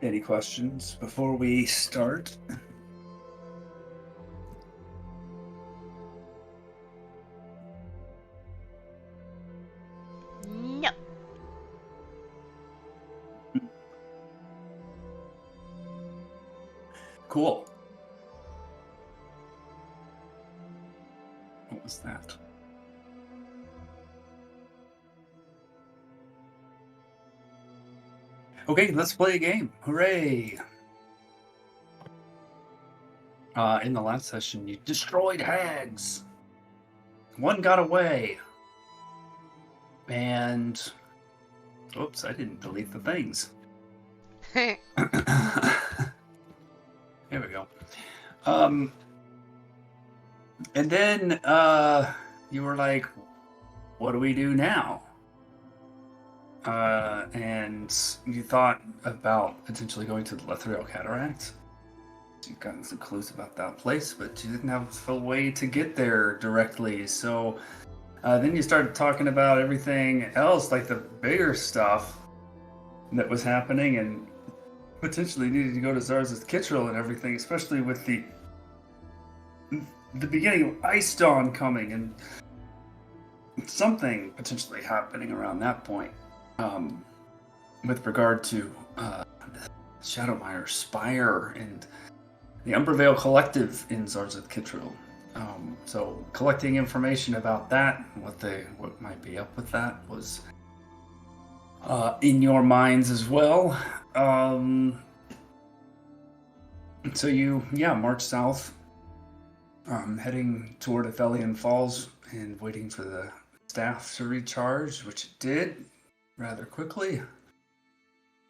Any questions before we start? No. Cool. What was that? Okay, let's play a game. Hooray! In the last session, you destroyed hags. One got away. And... Oops, I didn't delete the things. Here we go. And then, you were like, what do we do now? And you thought about potentially going to the Lethriel Cataract. You've gotten some clues about that place, but you didn't have a way to get there directly. So then you started talking about everything else, like the bigger stuff that was happening, and potentially needed to go to Zarz's Kittrell and everything, especially with the beginning of Ice Dawn coming and something potentially happening around that point. With regard to Shadowmire Spire and the Umbervale Collective in Zarzith Kittrell. So collecting information about that, what might be up with that, was in your minds as well. So you, march south, heading toward Athelian Falls and waiting for the staff to recharge, which it did rather quickly.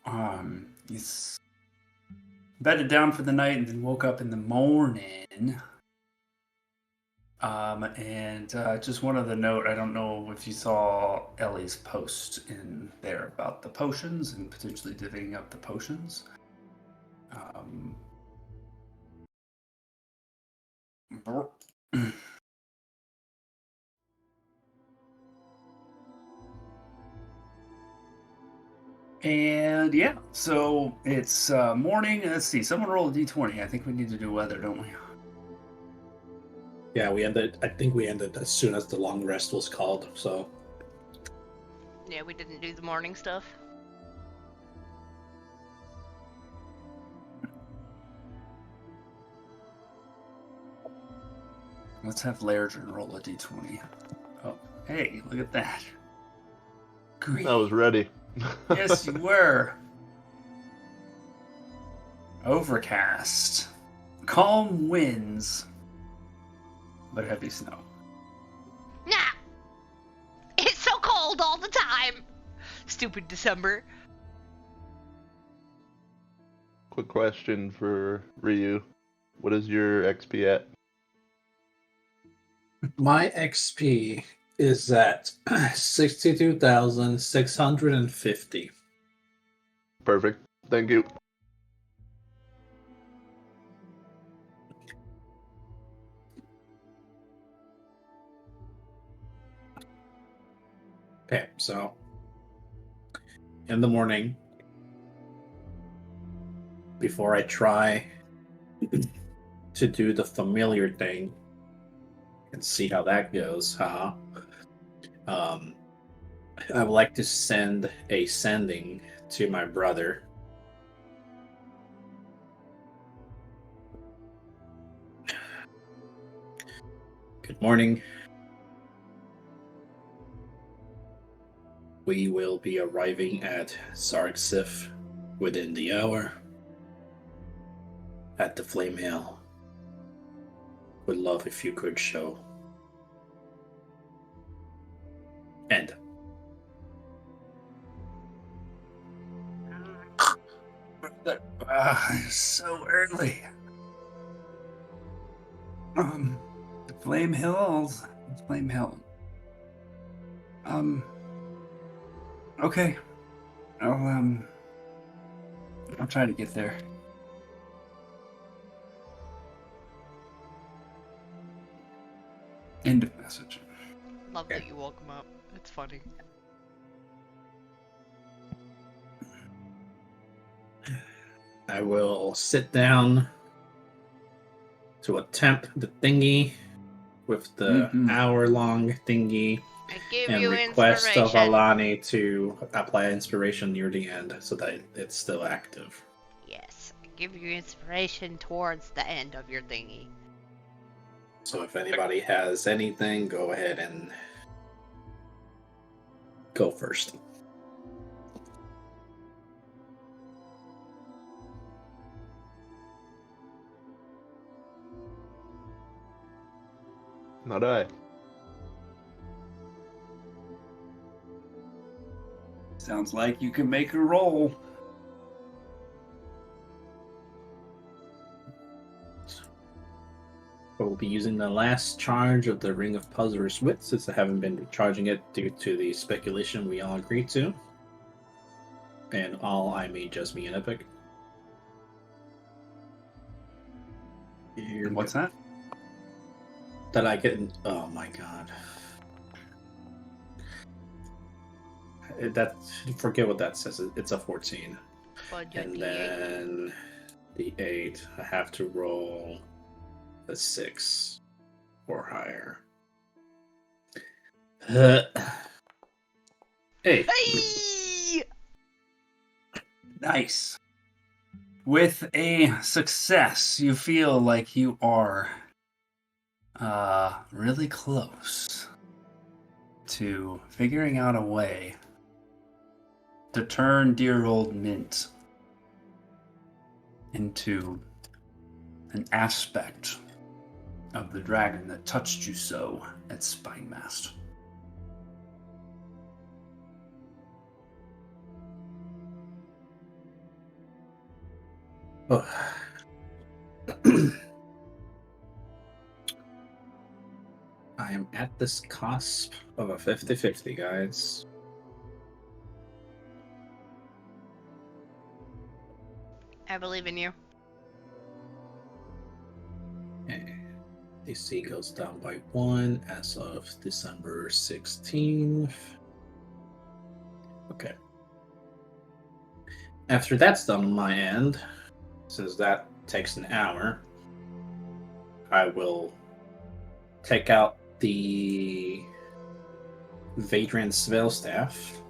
You bedded down for the night and then woke up in the morning. And just one other note, I don't know if you saw Ellie's post in there about the potions and potentially divvying up the potions. And yeah, so it's morning. Let's see, someone roll a d20. I think we need to do weather, don't we? Yeah, I think we ended as soon as the long rest was called, so. Yeah, we didn't do the morning stuff. Let's have Lairdren roll a d20. Oh, hey, look at that. Green. I was ready. Yes, you were. Overcast. Calm winds. But heavy snow. Nah! It's so cold all the time! Stupid December. Quick question for Ryu. What is your XP at? My XP is at 62,650. Perfect. Thank you. Okay, so in the morning, before I try to do the familiar thing and see how that goes, I would like to send a sending to my brother. Good morning. We will be arriving at Sargsif within the hour at the Flame Hill. Would love if you could show. End. So early. Flame Hills. Flame Hill. Okay. I'll try to get there. End of message. Love that you woke him up. It's funny. I will sit down to attempt the thingy with the hour-long thingy I give and you request of inspiration. Alani to apply inspiration near the end so that it's still active. Yes, I give you inspiration towards the end of your thingy. So if anybody has anything, go ahead and go first. Not I. Sounds like you can make a roll. We'll be using the last charge of the Ring of Puzzler's Wit, since I haven't been charging it due to the speculation we all agreed to. And all I may just be an epic. What's that? That I can. Oh my god. That forget what that says. It's a 14. Budget And D8. then the 8. I have to roll a 6 or higher. Hey. Hey! Nice. With a success, you feel like you are really close to figuring out a way to turn dear old Mint into an aspect of the dragon that touched you so at Spinemaster. Oh. I am at this cusp of a 50-50, guys. I believe in you. AC goes down by 1 as of December 16th. Okay. After that's done on my end, since that takes an hour, I will take out the Vadran Spell Staff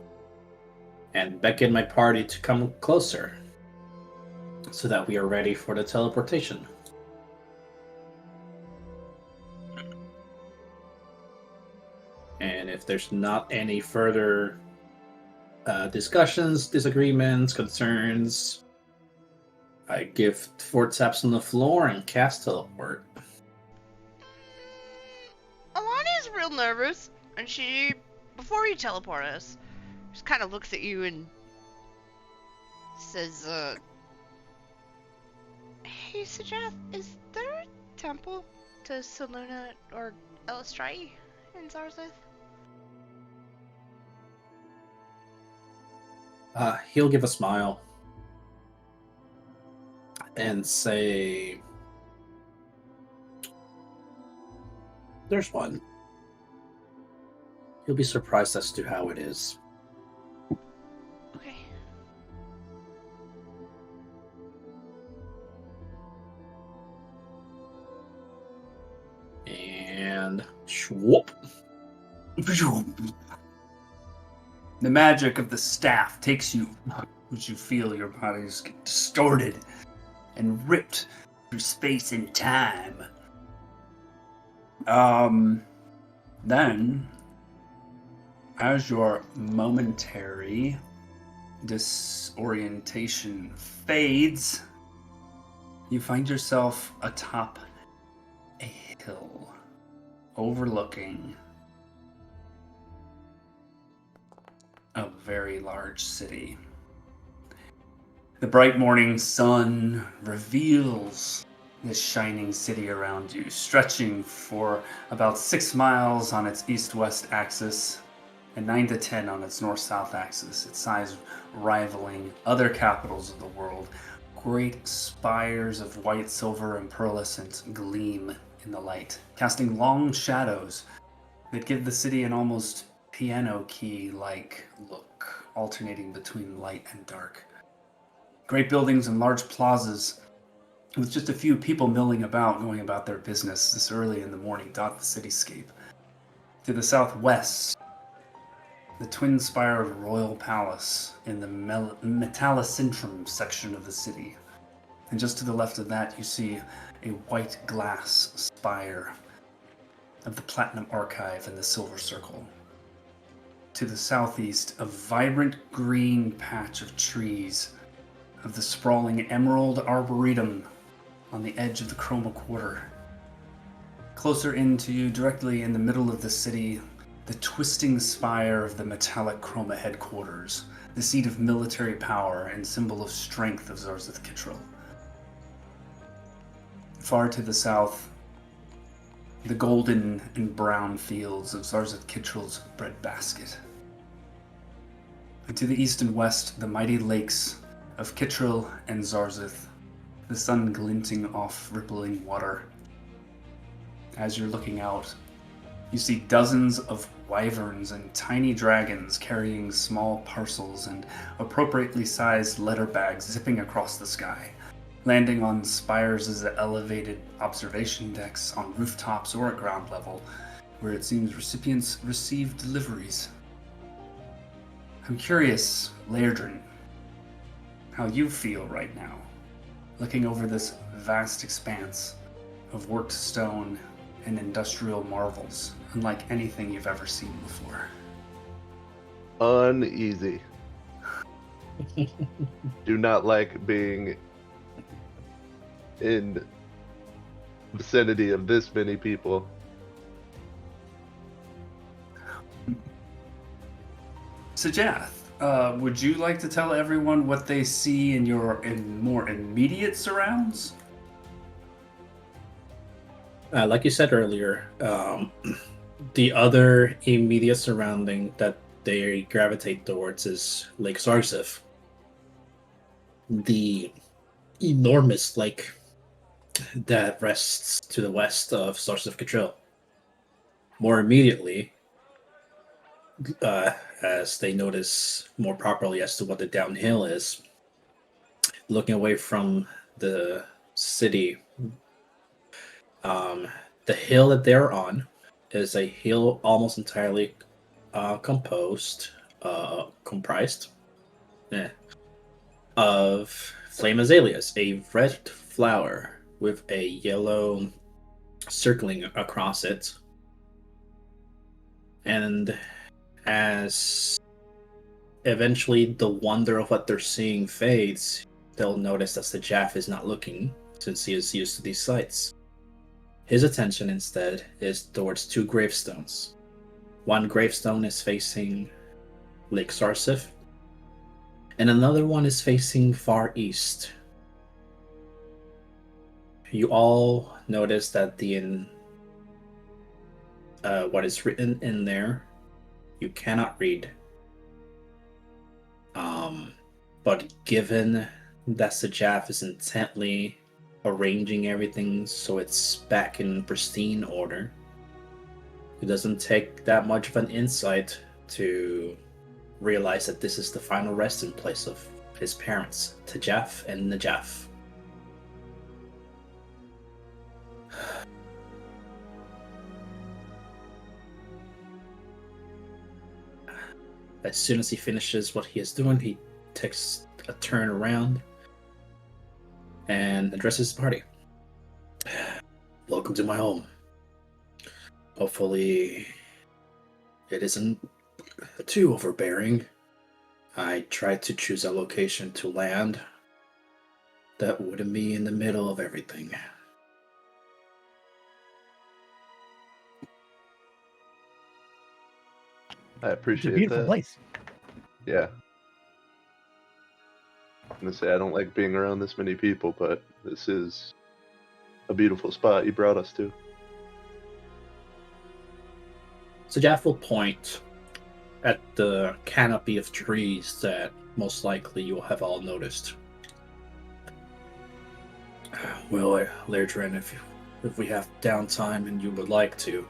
and beckon my party to come closer so that we are ready for the teleportation. And if there's not any further discussions, disagreements, concerns, I give 4 taps on the floor and cast Teleport. Alani's real nervous, and she, before you teleport us, just kind of looks at you and says, Hey, Sajath, is there a temple to Seluna or Elistrai in Zarzeth? He'll give a smile and say, there's one. You'll be surprised as to how it is. Okay. And swoop. The magic of the staff takes you, as you feel your bodies get distorted and ripped through space and time. Then, as your momentary disorientation fades, you find yourself atop a hill overlooking a very large city. The bright morning sun reveals this shining city around you, stretching for about 6 miles on its east-west axis and 9 to 10 on its north-south axis, its size rivaling other capitals of the world. Great spires of white, silver, and pearlescent gleam in the light, casting long shadows that give the city an almost piano key-like look, alternating between light and dark. Great buildings and large plazas with just a few people milling about, going about their business this early in the morning, dot the cityscape. To the southwest, the twin spire of Royal Palace in the Metallicentrum section of the city. And just to the left of that, you see a white glass spire of the Platinum Archive in the Silver Circle. To the southeast, a vibrant green patch of trees of the sprawling Emerald Arboretum on the edge of the Chroma Quarter. Closer in to you, directly in the middle of the city, the twisting spire of the Metallic Chroma headquarters, the seat of military power and symbol of strength of Zarzeth Kittrell. Far to the south, the golden and brown fields of Zarzeth Kittrell's breadbasket. And to the east and west, the mighty lakes of Kittrell and Zarzeth, the sun glinting off rippling water. As you're looking out, you see dozens of wyverns and tiny dragons carrying small parcels and appropriately sized letter bags zipping across the sky, landing on spires as elevated observation decks, on rooftops or at ground level, where it seems recipients receive deliveries. I'm curious, Lairdrin, how you feel right now, looking over this vast expanse of worked stone and industrial marvels, unlike anything you've ever seen before. Uneasy. Do not like being in vicinity of this many people. Sajath, would you like to tell everyone what they see in your more immediate surrounds? Like you said earlier, the other immediate surrounding that they gravitate towards is Lake Zarzeth. The enormous lake that rests to the west of Zarzeth Kittrell. More immediately, as they notice more properly as to what the downhill is, looking away from the city, the hill that they're on is a hill almost entirely comprised of Flame Azaleas, a red flower with a yellow circling across it. And as eventually the wonder of what they're seeing fades, they'll notice that Sajath is not looking, since he is used to these sights. His attention instead is towards two gravestones. One gravestone is facing Lake Zarzeth, and another one is facing far east. You all notice that what is written in there, you cannot read. But given that Sajath is intently arranging everything so it's back in pristine order, it doesn't take that much of an insight to realize that this is the final resting place of his parents, Tajaf and Najaf. As soon as he finishes what he is doing, he takes a turn around and addresses the party. Welcome to my home. Hopefully it isn't too overbearing. I tried to choose a location to land that wouldn't be in the middle of everything. I appreciate It's a beautiful that. place. Yeah. I'm gonna say I don't like being around this many people, but this is a beautiful spot you brought us to. So Jaff will point at the canopy of trees that most likely you will have all noticed. Well, Lairdrin, if we have downtime and you would like to,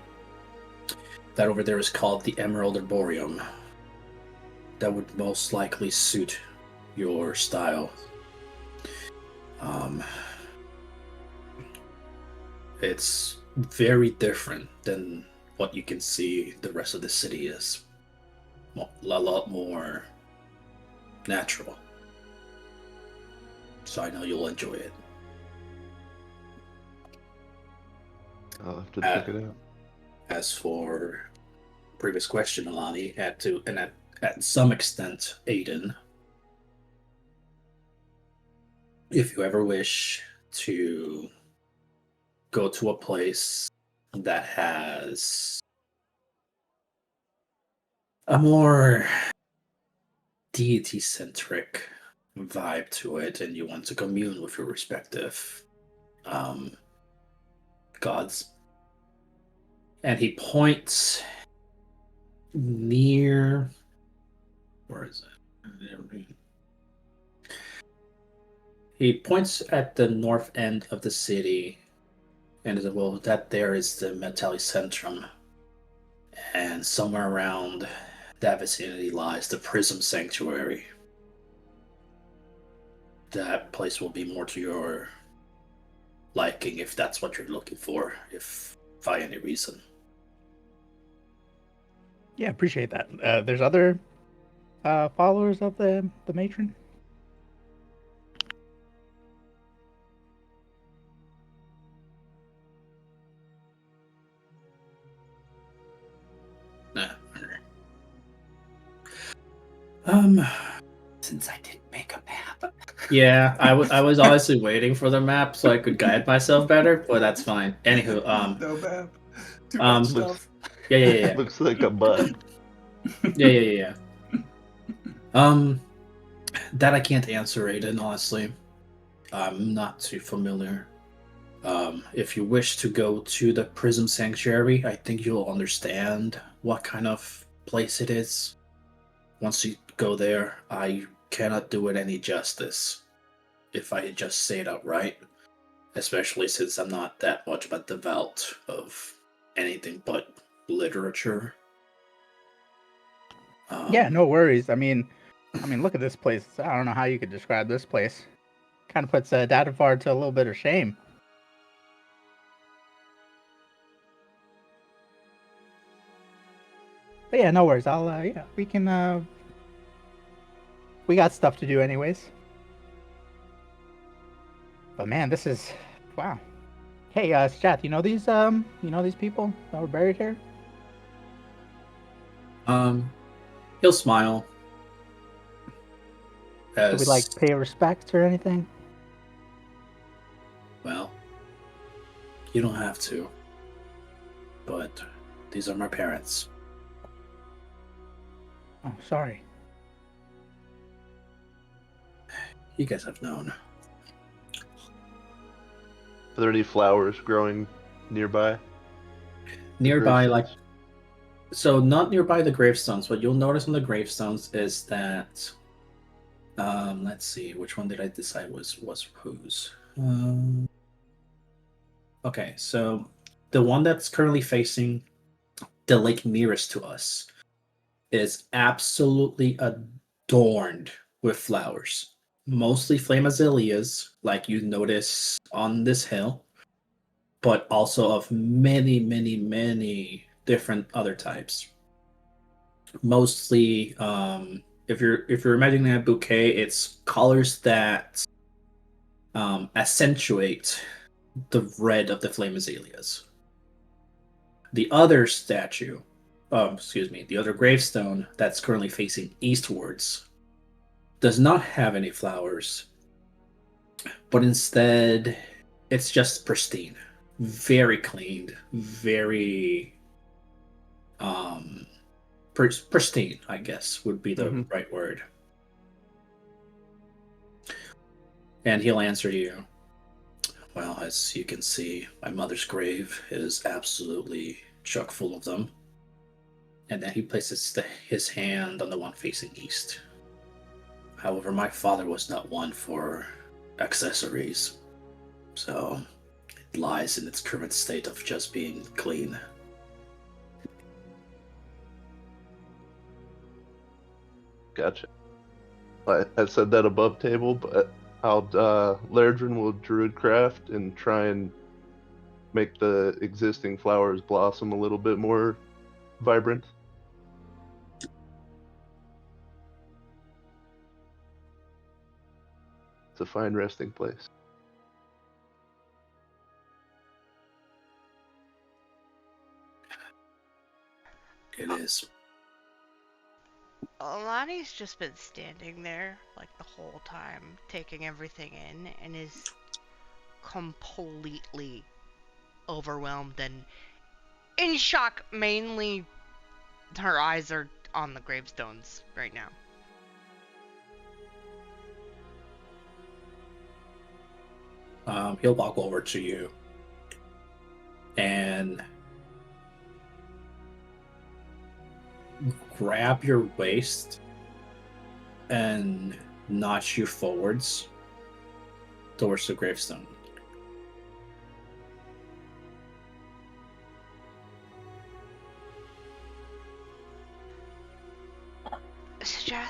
that over there is called the Emerald Arboretum. That would most likely suit your style. It's very different than what you can see the rest of the city is. A lot more natural. So I know you'll enjoy it. I'll have to check it out. As for previous question, Alani, at some extent, Aiden, if you ever wish to go to a place that has a more deity-centric vibe to it, and you want to commune with your respective gods, and he points near. Where is it? He points at the north end of the city, and says, well, that there is the Metalli Centrum, and somewhere around that vicinity lies the Prism Sanctuary. That place will be more to your liking if that's what you're looking for, if by any reason. Yeah, appreciate that. There's other followers of the matron? Since I didn't make a map. Yeah, I was honestly waiting for the map so I could guide myself better, but that's fine. Anywho, No map. Too much much stuff. stuff. Yeah. Looks like a bud. Yeah. That I can't answer, Aiden, honestly. I'm not too familiar. If you wish to go to the Prism Sanctuary, I think you'll understand what kind of place it is. Once you go there, I cannot do it any justice if I just say it outright, especially since I'm not that much of a devout of anything but literature. Yeah, no worries. I mean, look at this place. I don't know how you could describe this place. Kind of puts Datavar to a little bit of shame. But yeah, no worries. We can, we got stuff to do anyways. But man, this is, wow. Hey, Strath, you know these people that were buried here? He'll smile. Should we pay respects or anything? Well, you don't have to. But these are my parents. Oh, sorry. You guys have known. Are there any flowers growing nearby? Nearby, so not nearby the gravestones. What you'll notice on the gravestones is that, let's see, which one did I decide was whose? Okay, so the one that's currently facing the lake nearest to us is absolutely adorned with flowers. Mostly flame azaleas, like you notice on this hill, but also of many different other types. Mostly, if you're imagining a bouquet, it's colors that accentuate the red of the flame azaleas. The other statue, the other gravestone that's currently facing eastwards does not have any flowers, but instead it's just pristine, very cleaned, very pristine, I guess would be the right word. And he'll answer you, well, as you can see, my mother's grave is absolutely chock full of them. And then he places his hand on the one facing east. However, my father was not one for accessories, so it lies in its current state of just being clean. Gotcha. I said that above table, but Lairdrin will druidcraft and try and make the existing flowers blossom a little bit more vibrant. It's a fine resting place. It is. Alani's just been standing there like the whole time, taking everything in, and is completely overwhelmed and in shock. Mainly, her eyes are on the gravestones right now. He'll walk over to you and grab your waist and notch you forwards towards the gravestone. Shadycreek.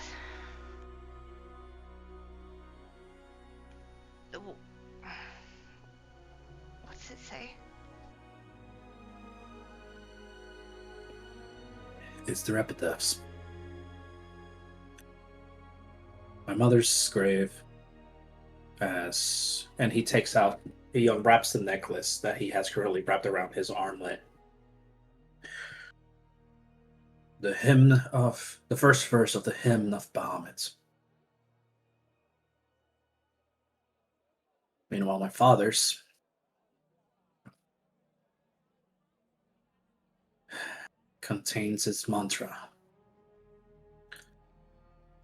What's it say? It's their epitaphs. My mother's grave, and he takes out, he unwraps the necklace that he has currently wrapped around his armlet. The first verse of the hymn of Bahamut. Meanwhile, my father's contains its mantra.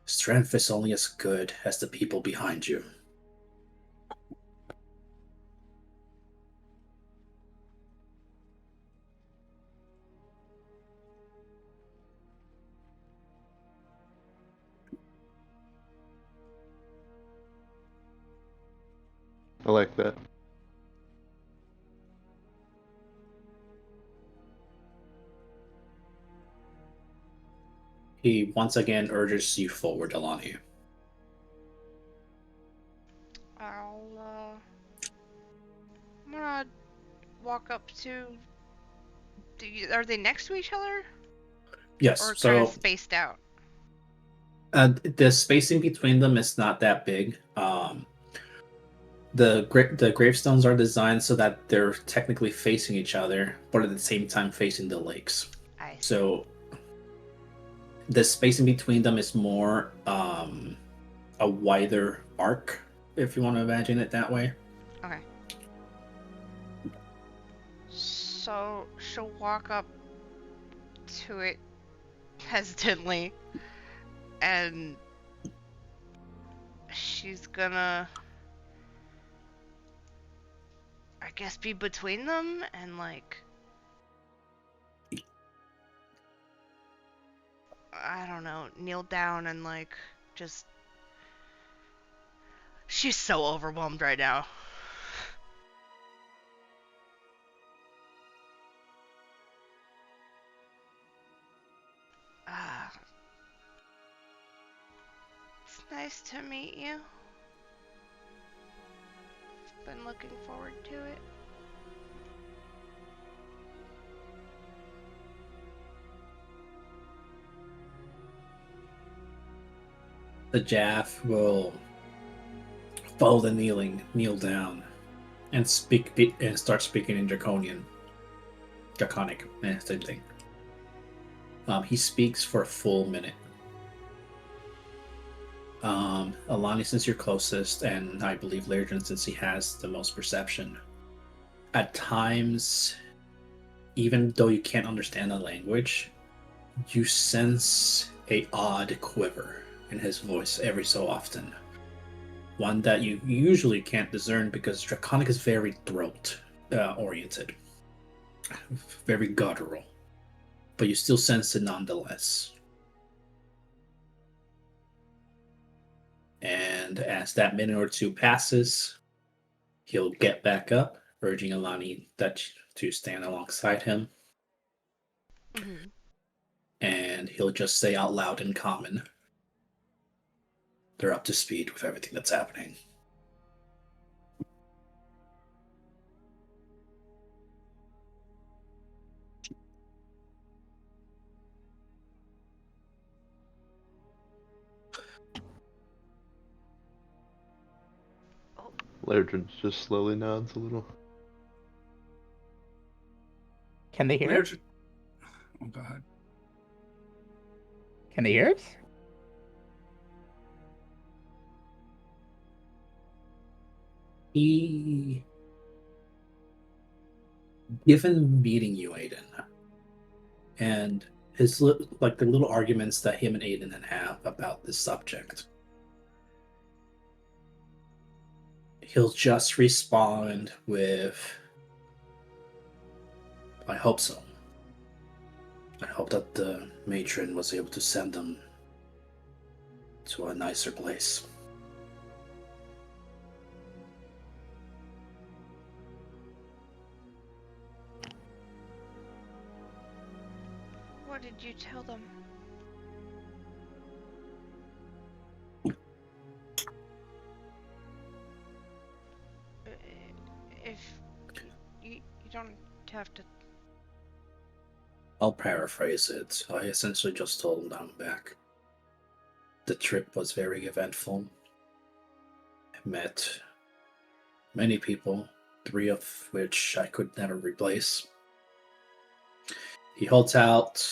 Strength is only as good as the people behind you. I like that. He once again urges you forward, Alani. I'm gonna walk up to. Are they next to each other? Yes, Or so kind of spaced out? the spacing between them is not that big. The gravestones are designed so that they're technically facing each other, but at the same time facing the lakes. I see. So the spacing between them is more a wider arc, if you want to imagine it that way. Okay. So she'll walk up to it hesitantly, and she's gonna, I guess, be between them and like, I don't know, kneel down and like just. She's so overwhelmed right now. It's nice to meet you. Been looking forward to it. The Jaff will follow the kneel down, and start speaking in Draconic, same thing. He speaks for a full minute. Alani, since you're closest, and I believe Lairdrin, since he has the most perception, at times, even though you can't understand the language, you sense a odd quiver in his voice every so often. One that you usually can't discern because Draconic is very throat oriented, very guttural, but you still sense it nonetheless. And as that minute or two passes, he'll get back up, urging Alani to stand alongside him. Mm-hmm. And he'll just say out loud in common, they're up to speed with everything that's happening. Lairdren just slowly nods a little. Can they hear us? Lairdren... Oh, go ahead. Can they hear us? Given meeting you, Aiden, and his like the little arguments that him and Aiden have about this subject, he'll just respond with, "I hope so. I hope that the matron was able to send them to a nicer place." What did you tell them? If you don't have to. I'll paraphrase it. I essentially just told him that I'm back. The trip was very eventful. I met many people, 3 of which I could never replace. He holds out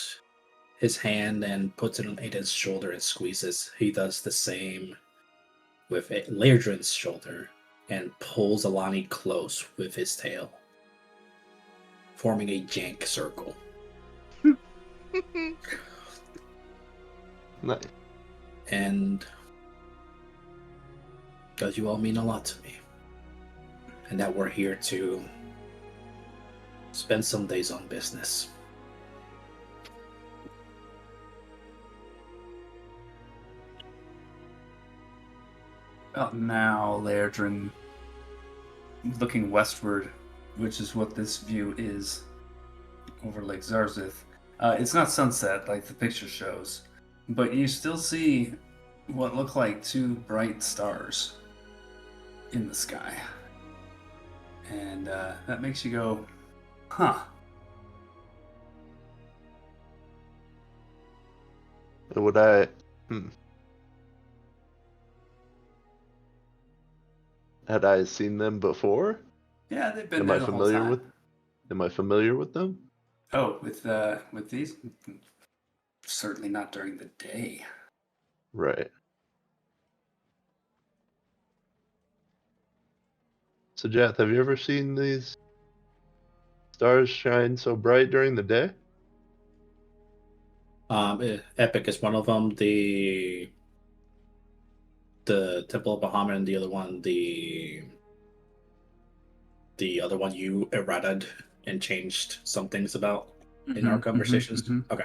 his hand and puts it on Aiden's shoulder and squeezes. He does the same with Lairdren's shoulder and pulls Alani close with his tail, forming a jank circle. Nice. And that you all mean a lot to me. And that we're here to spend some days on business. About now, Lairdren, looking westward, which is what this view is, over Lake Zarzith. It's not sunset like the picture shows, but you still see what look like 2 bright stars in the sky. And that makes you go, huh. Would I... Had I seen them before? Yeah, they've been Am there I the whole familiar time. with? Am I familiar with them? Oh, with these? Certainly not during the day. Right. So, Jath, have you ever seen these stars shine so bright during the day? Epic is one of them. The Temple of Bahamut, and the other one, the other one you errated and changed some things about in our conversations. Okay.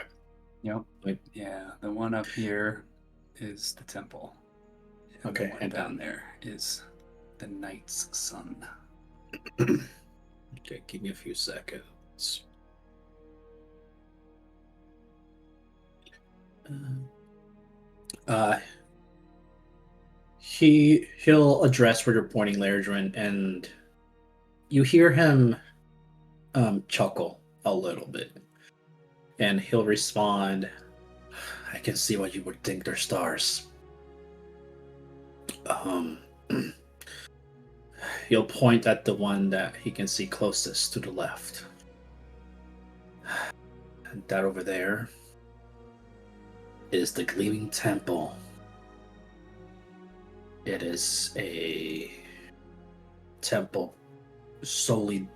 Yep. Yeah, the one up here is the temple. And Okay, the one and down there is the night's sun. Okay, give me a few seconds. He'll address where you're pointing, Lairdren, and you hear him chuckle a little bit, and he'll respond, "I can see why you would think they're stars." He'll point at the one that he can see closest to the left. And that over there is the Gleaming Temple. It is a temple solely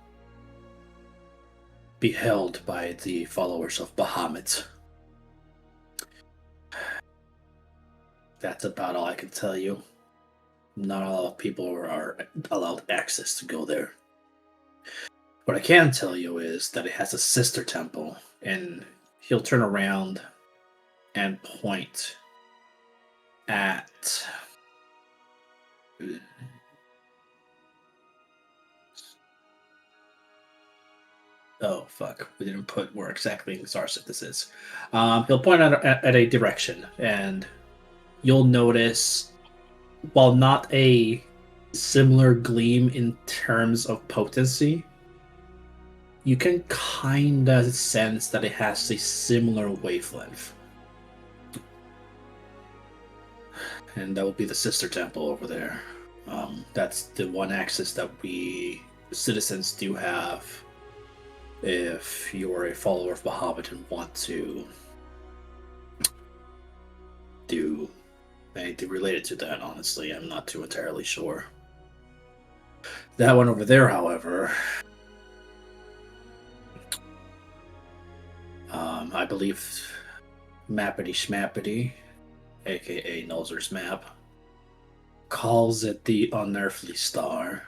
beheld by the followers of Bahamut. That's about all I can tell you. Not a lot of people are allowed access to go there. What I can tell you is that it has a sister temple, and he'll turn around and point at... Oh, fuck. We didn't put where exactly in Zarzith this is. He'll point at a direction, and you'll notice, while not a similar gleam in terms of potency, you can kinda sense that it has a similar wavelength. And that will be the sister temple over there. That's the one access that we citizens do have if you're a follower of Bahamut and want to do anything related to that. Honestly, I'm not too entirely sure. That one over there, however, I believe Mappity Schmappity, aka Nolzur's map, calls it the Unearthly Star.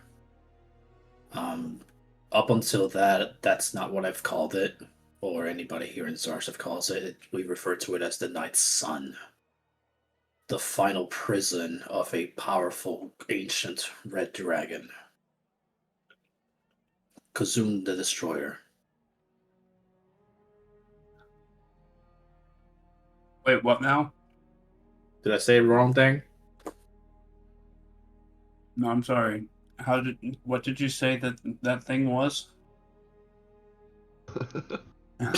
Up until that's not what I've called it, or anybody here in Zarsif calls it. We refer to it as the Night Sun, the final prison of a powerful ancient red dragon, Kazun the Destroyer. Wait, what now? Did I say the wrong thing? No, I'm sorry. What did you say that thing was? Now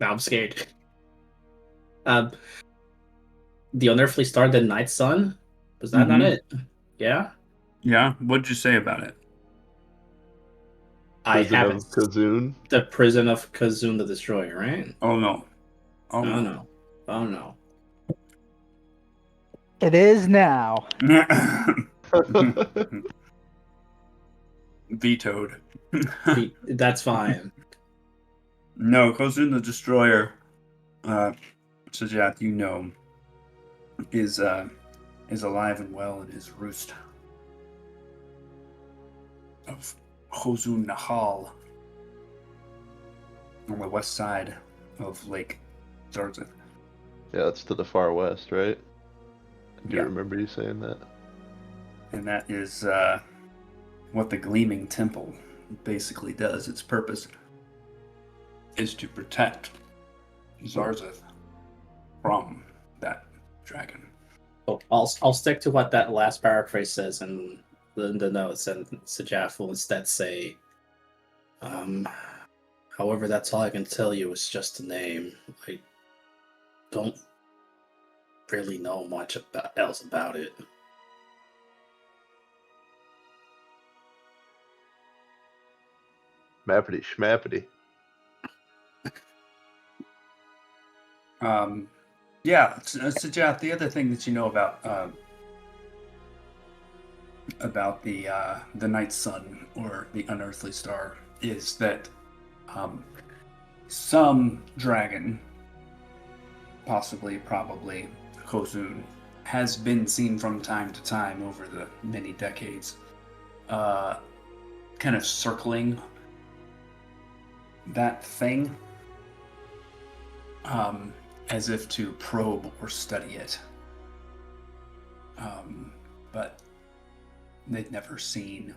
I'm scared. The Unearthly Star, the Night Sun? Was that not it? Yeah? Yeah, what'd you say about it? I Prison haven't. of Kazun. The prison of Kazun the Destroyer, right? Oh no. Oh no. Oh no. It is now. Vetoed. That's fine. No, Kozun the Destroyer, Sajat, you know, is alive and well in his roost of Khozun Nahal on the west side of Lake Zarzith. Yeah, it's to the far west, right? Do Yeah. you remember you saying that? And that is what the Gleaming Temple basically does. Its purpose is to protect Zarzith from that dragon. Oh, I'll stick to what that last paraphrase says in the notes, and Sajaf will instead say, however, that's all I can tell you. It's just a name. I don't really know much else about it. Mappity schmappity. Yeah, Sajat, the other thing that you know about the Night Sun or the Unearthly Star is that some dragon, possibly, probably Khozun, has been seen from time to time over the many decades, kind of circling that thing, as if to probe or study it. But they'd never seen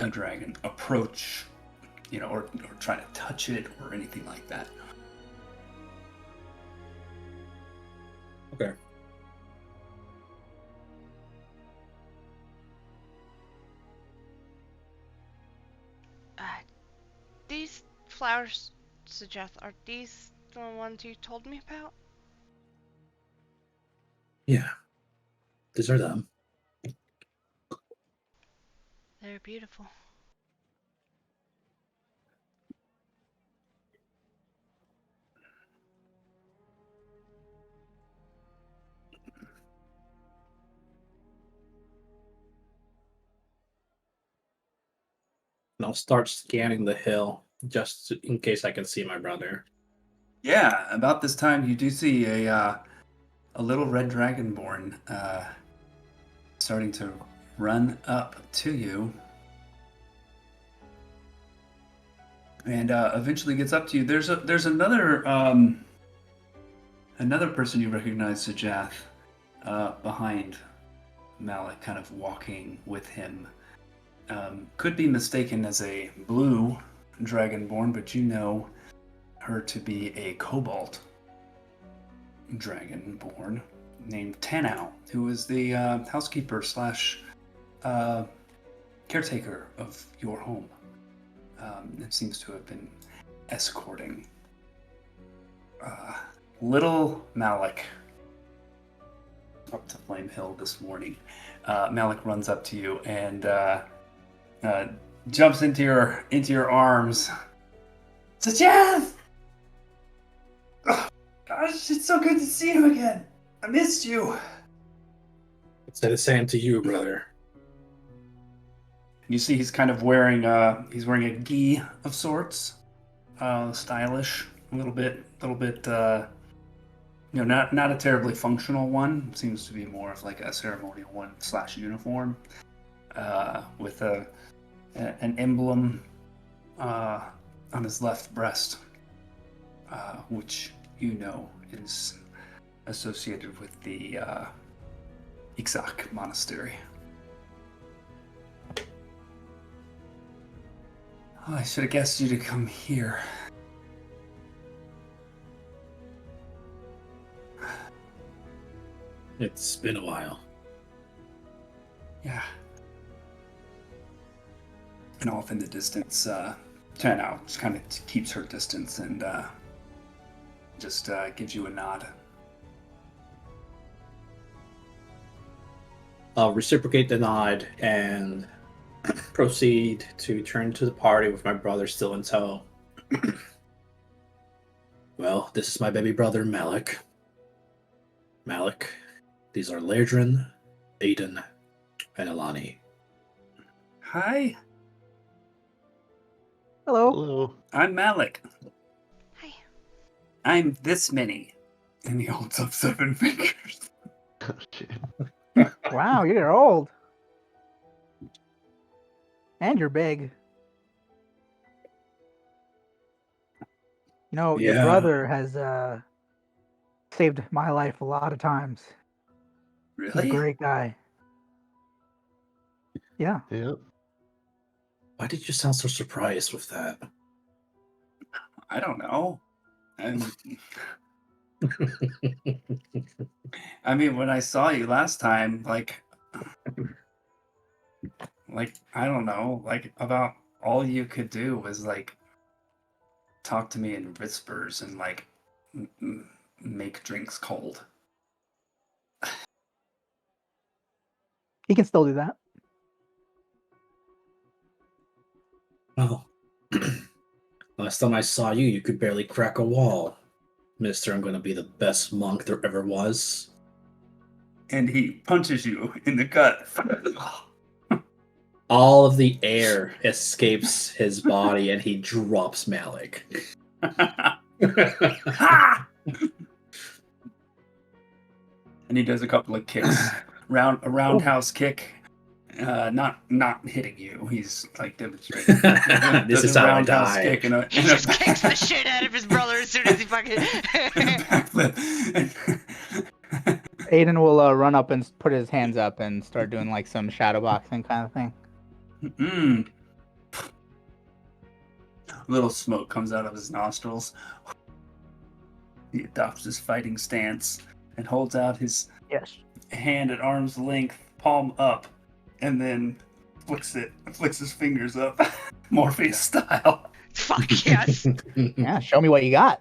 a dragon approach, or try to touch it or anything like that. Okay. These flowers, Sajeth, are these the ones you told me about? Yeah. These are them. They're beautiful. And I'll start scanning the hill just in case I can see my brother. Yeah, about this time you do see a little red dragonborn starting to run up to you, and eventually gets up to you. There's another person you recognize, Sajath, behind Malik, kind of walking with him. Could be mistaken as a blue dragonborn, but you know her to be a cobalt dragonborn named Tanau, who is the housekeeper slash caretaker of your home. It seems to have been escorting little Malik up to Flame Hill this morning. Malik runs up to you and jumps into your arms. Sajeth! Oh, gosh, it's so good to see you again. I missed you. I'd say the same to you, brother. You see, he's kind of wearing a gi of sorts, stylish, a little bit, not a terribly functional one. Seems to be more of like a ceremonial one / uniform, with an emblem on his left breast, which is associated with the Ixach monastery. Oh, I should have guessed you to come here. It's been a while. Yeah. And off in the distance, China just kind of keeps her distance and just gives you a nod. I'll reciprocate the nod and proceed to turn to the party with my brother still in tow. Well, this is my baby brother, Malik. Malik, these are Lairdrin, Aiden, and Alani. Hi, Hello. Hello. I'm Malik. Hi. I'm this many. And he holds up 7 fingers. Oh, shit. Wow, you're old. And you're big. You know, your Yeah. brother has saved my life a lot of times. He's a Really? great guy. Yeah. Yep. Why did you sound so surprised with that? I don't know. I mean, when I saw you last time, like I don't know, like about all you could do was like talk to me in whispers and like make drinks cold. He can still do that. Well, last time I saw you, you could barely crack a wall. Mister, I'm going to be the best monk there ever was. And he punches you in the gut. All of the air escapes his body and he drops Malik. Ha! And he does a couple of kicks. A roundhouse kick. Not hitting you. He's like demonstrating. This Does is a how I roundhouse die. kick and a He just kicks the shit out of his brother as soon as he fucking. backflip. Aiden will run up and put his hands up and start doing like some shadow boxing kind of thing. Little smoke comes out of his nostrils. He adopts his fighting stance and holds out his Yes. hand at arm's length, palm up, and then flicks his fingers up, Morpheus style. Fuck yes. Yeah, show me what you got.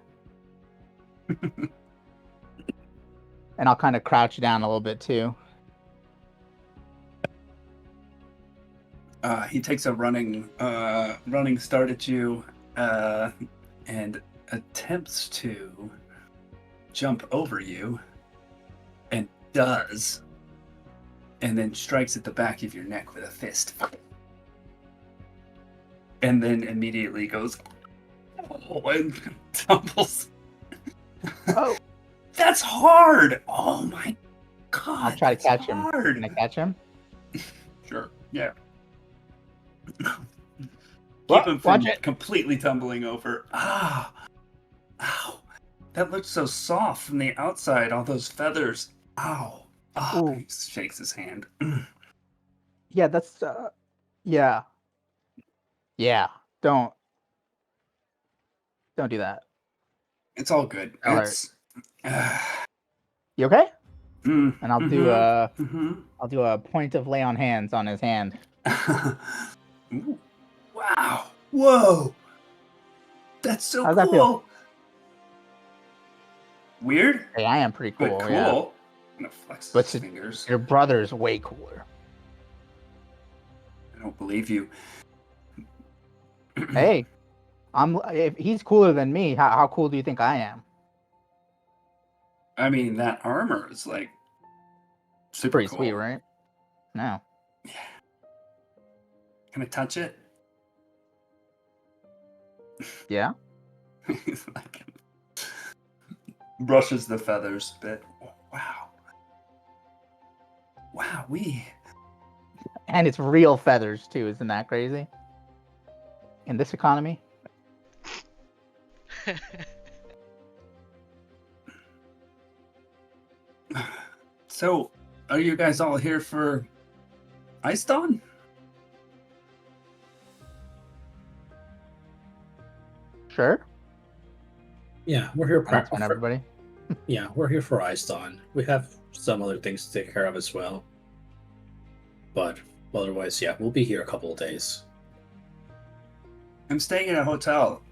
And I'll kind of crouch down a little bit too. He takes a running start at you, and attempts to jump over you, and does, and then strikes at the back of your neck with a fist, and then immediately goes, and tumbles. Oh, That's hard! Oh my god! I'll try to that's catch him. hard. Can I catch him? Sure. Yeah. Well, Keep him watch from it. completely tumbling over. Ah! Ow! That looks so soft from the outside. All those feathers. Ow! Ah! Ooh. He shakes his hand. Yeah, that's yeah. Yeah. Don't do that. It's all good. All right. It's. You okay? Mm, And I'll do a point of lay on hands on his hand. Ooh. Wow! Whoa! That's so How's that cool. feel? Weird, Hey, I am pretty but cool. cool. Yeah. gonna flex But his fingers. your brother's way cooler. I don't believe you. Hey, if he's cooler than me, how cool do you think I am? I mean, that armor is like super Pretty cool. sweet, right? No. Yeah. Can I touch it? Yeah. He's like, brushes the feathers a bit. Oh, wow. Wow, And it's real feathers too. Isn't that crazy? In this economy. So, are you guys all here for Ice Dawn? Sure. Yeah, we're here. That's when everybody. Yeah, we're here for Ice Dawn. We have some other things to take care of as well. But otherwise, yeah, we'll be here a couple of days. I'm staying in a hotel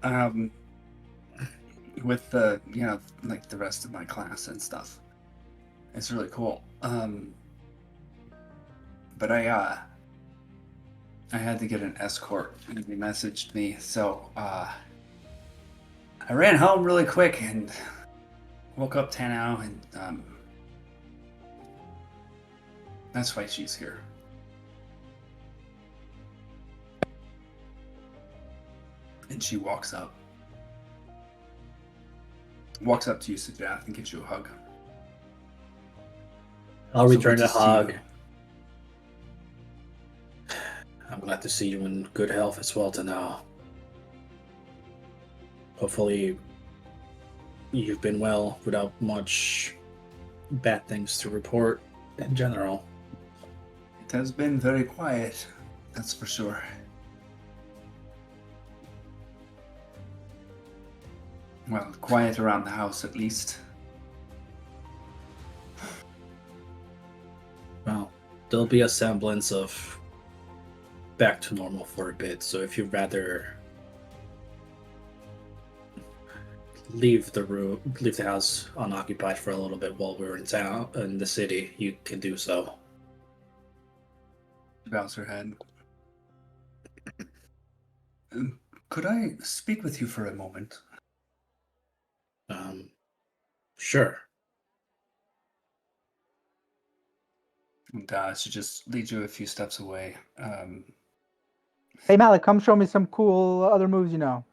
with the, like the rest of my class and stuff. It's really cool. But I had to get an escort, and they messaged me, so I ran home really quick and woke up Tano, and that's why she's here. And she walks up to you, Sajath, and gives you a hug. I'll So return good the to see hug. you. I'm glad to see you in good health as well, to know. Hopefully, you've been well without much bad things to report in general. It has been very quiet, that's for sure. Well, quiet around the house at least. Well, there'll be a semblance of back to normal for a bit, so if you'd rather leave the house unoccupied for a little bit while we're in town, in the city, you can do so. She bows her head. Could I speak with you for a moment? Sure. And she just leads you a few steps away. Hey Malik, come show me some cool other moves you know.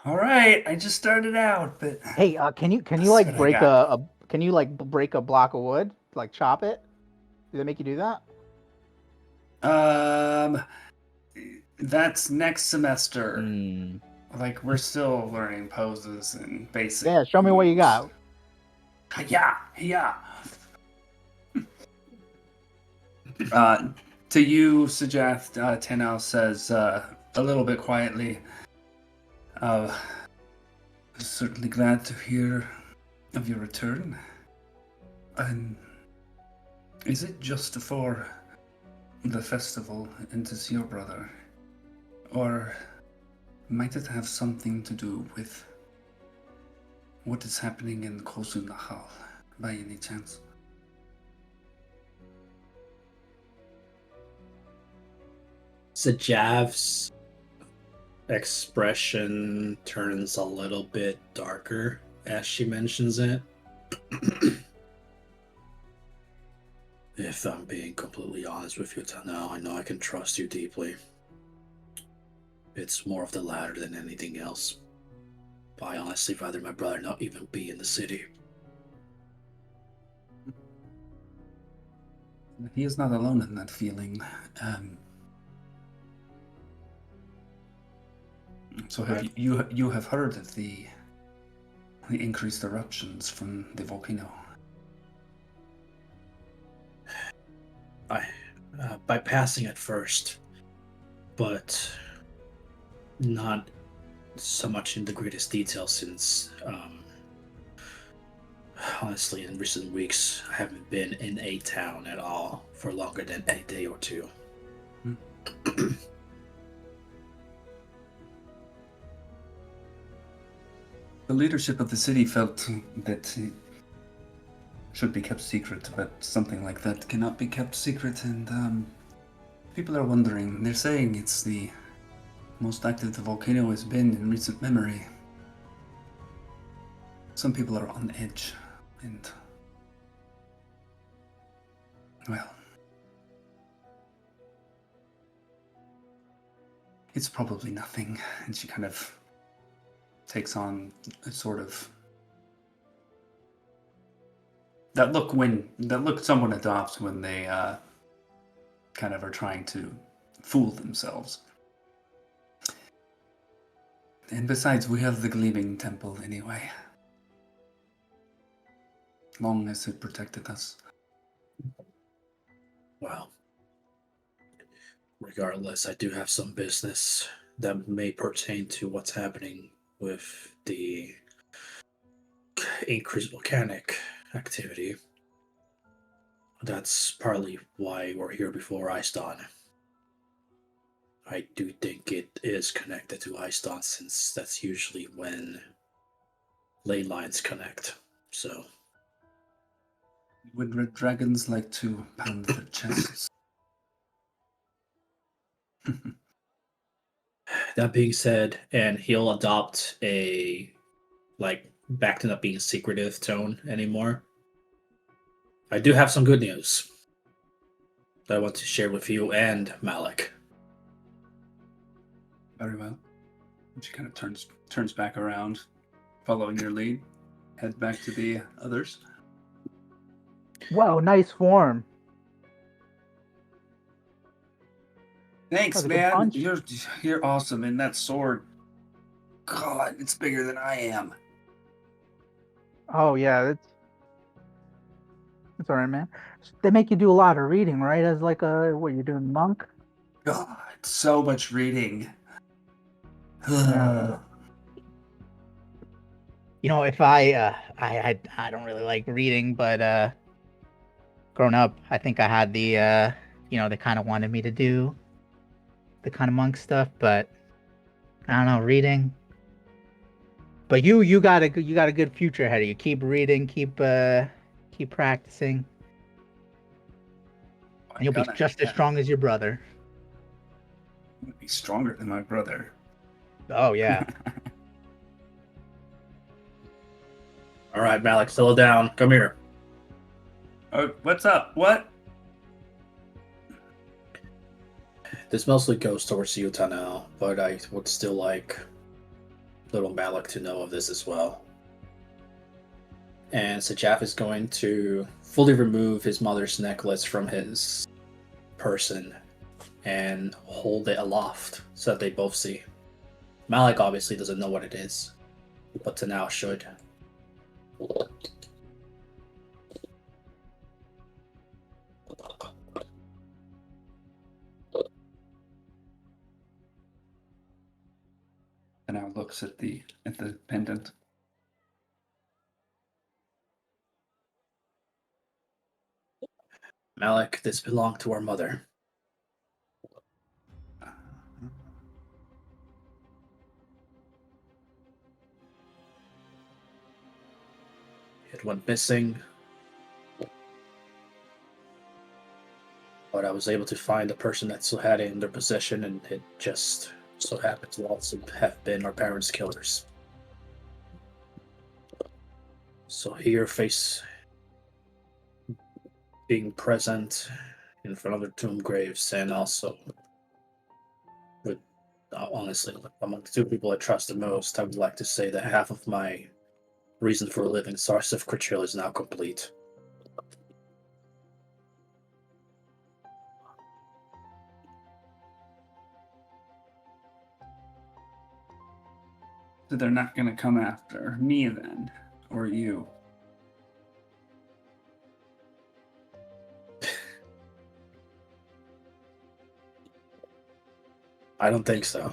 All right, I just started out, but Hey, can you That's like what I break got. can you like break a block of wood, like chop it? Do they make you do that? That's next semester. Hmm. Like we're still learning poses and basic. Yeah, show me what you moves. got. Yeah. To you, Sajath, Tenau says a little bit quietly, certainly glad to hear of your return. And is it just for the festival and to see your brother? Or might it have something to do with what is happening in Kosun Nahal, by any chance? Sajav's expression turns a little bit darker as she mentions it. If I'm being completely honest with you, Tano, I know I can trust you deeply. It's more of the latter than anything else. I honestly rather my brother not even be in the city. He is not alone in that feeling. So have you have heard of the increased eruptions from the volcano? By passing it first, but not so much in the greatest detail since, honestly, in recent weeks, I haven't been in a town at all for longer than a day or two. The leadership of the city felt that should be kept secret, but something like that cannot be kept secret, and people are wondering. They're saying it's the most active the volcano has been in recent memory. Some people are on edge, and well, it's probably nothing. And she kind of takes on a sort of that look someone adopts when they kind of are trying to fool themselves. And besides, we have the Gleaming Temple anyway. Long as it protected us. Well, regardless, I do have some business that may pertain to what's happening with the increased volcanic activity. That's partly why we're here before Ice Dawn. I do think it is connected to Ice Dawn, since that's usually when ley lines connect. So, Would red dragons like to pound their chests? that being said, and he'll adopt a, like, back to not being a secretive tone anymore. I do have some good news that I want to share with you and Malik. Very well. And she kind of turns back around, following your lead, head back to the others. Whoa, nice form. Thanks, That was a good man. punch. You're awesome, and that sword, God, it's bigger than I am. Oh yeah, that's all right, man. They make you do a lot of reading, right? As like what you're doing, monk? God, so much reading. Yeah. You know, if I don't really like reading, but growing up, I think I had the they kind of wanted me to do the kind of monk stuff, but I don't know, reading. But you got a good future ahead of you. Keep reading, keep practicing, and you'll be just as strong as your brother. You'll be stronger than my brother. Oh yeah. All right, Malik, settle down. Come here. Oh, what's up? What? This mostly goes towards Utah now, but I would still like little Malik to know of this as well. And Sajaf is going to fully remove his mother's necklace from his person and hold it aloft so that they both see. Malik obviously doesn't know what it is, but Tanao should. And now looks at the pendant. Malik, this belonged to our mother. It went missing, but I was able to find the person that still had it in their possession, and it just so happened to also have been our parents' killers. So here, face being present in front of the tomb graves, and also with honestly, among the two people I trust the most, I would like to say that half of my reason for living, source of Critchil, is now complete. So they're not going to come after me then, or you. I don't think so.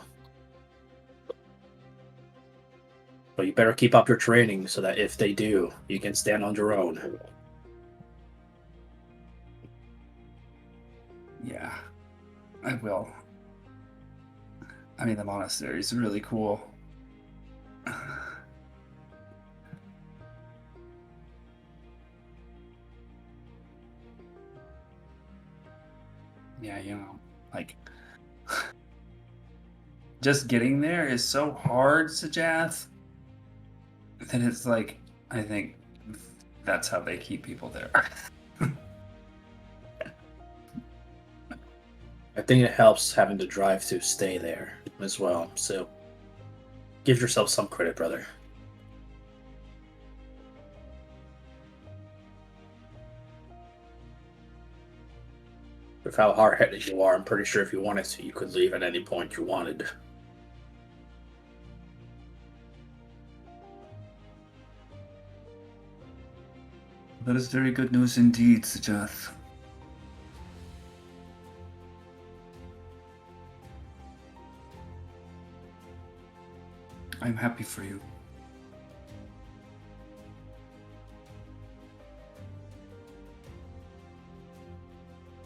But you better keep up your training so that if they do, you can stand on your own. Yeah, I will. I mean, the monastery is really cool. Yeah, like just getting there is so hard, Sajath, that it's like I think that's how they keep people there. I think it helps having the drive to stay there as well. So give yourself some credit, brother. With how hard-headed you are, I'm pretty sure if you wanted to, you could leave at any point you wanted. That is very good news indeed, Sajath. I'm happy for you.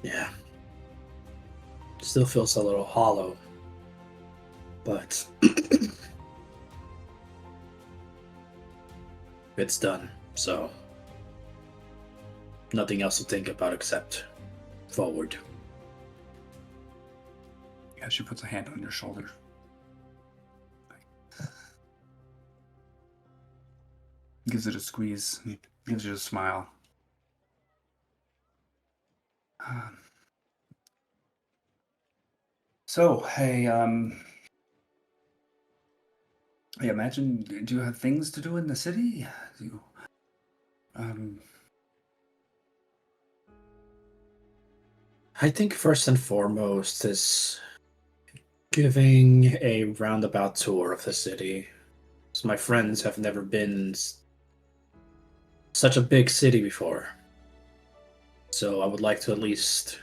Yeah. Still feels a little hollow. But it's done, so nothing else to think about except forward. Yeah, she puts a hand on your shoulder. Gives it a squeeze. Gives you a smile. So, hey, I imagine, do you have things to do in the city? Do you, I think first and foremost is giving a roundabout tour of the city. So my friends have never been such a big city before. So I would like to at least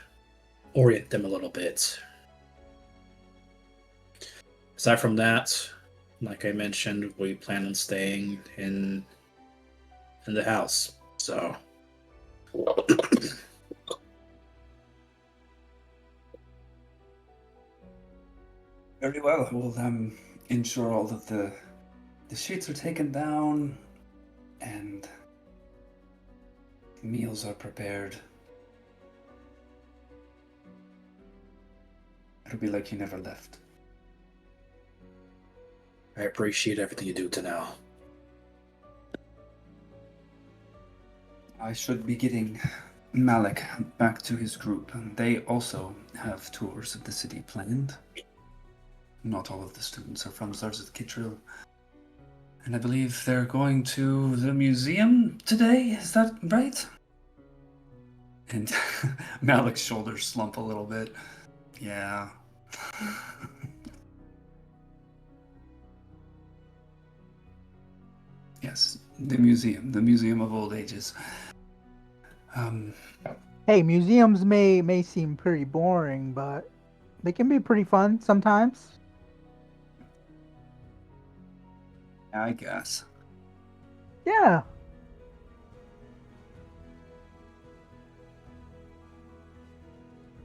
orient them a little bit. Aside from that, like I mentioned, we plan on staying in the house. So very well. We'll ensure all of the sheets are taken down and meals are prepared. It'll be like you never left. I appreciate everything you do to now. I should be getting Malik back to his group. They also have tours of the city planned. Not all of the students are from Zarzat Kitril. And I believe they're going to the museum today, is that right? And Malik's shoulders slump a little bit. Yeah. Yes, the Museum of Old Ages. Hey, museums may seem pretty boring, but they can be pretty fun sometimes. I guess. Yeah.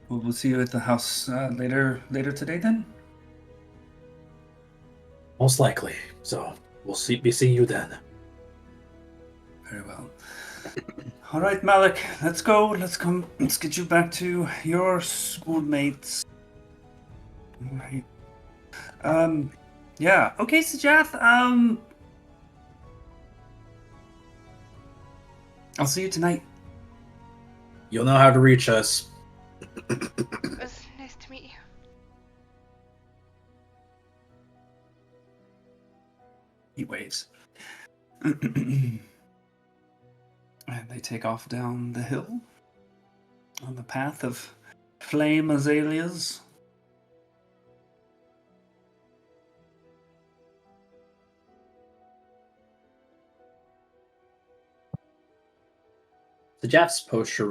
Well, we'll see you at the house later today then. Most likely. So we'll be seeing you then. Very well. All right, Malik, let's go. Let's get you back to your schoolmates. All right. Yeah. Okay, Sajath. I'll see you tonight. You'll know how to reach us. It was nice to meet you. He waves. And they take off down the hill on the path of flame azaleas. The Jeff's posture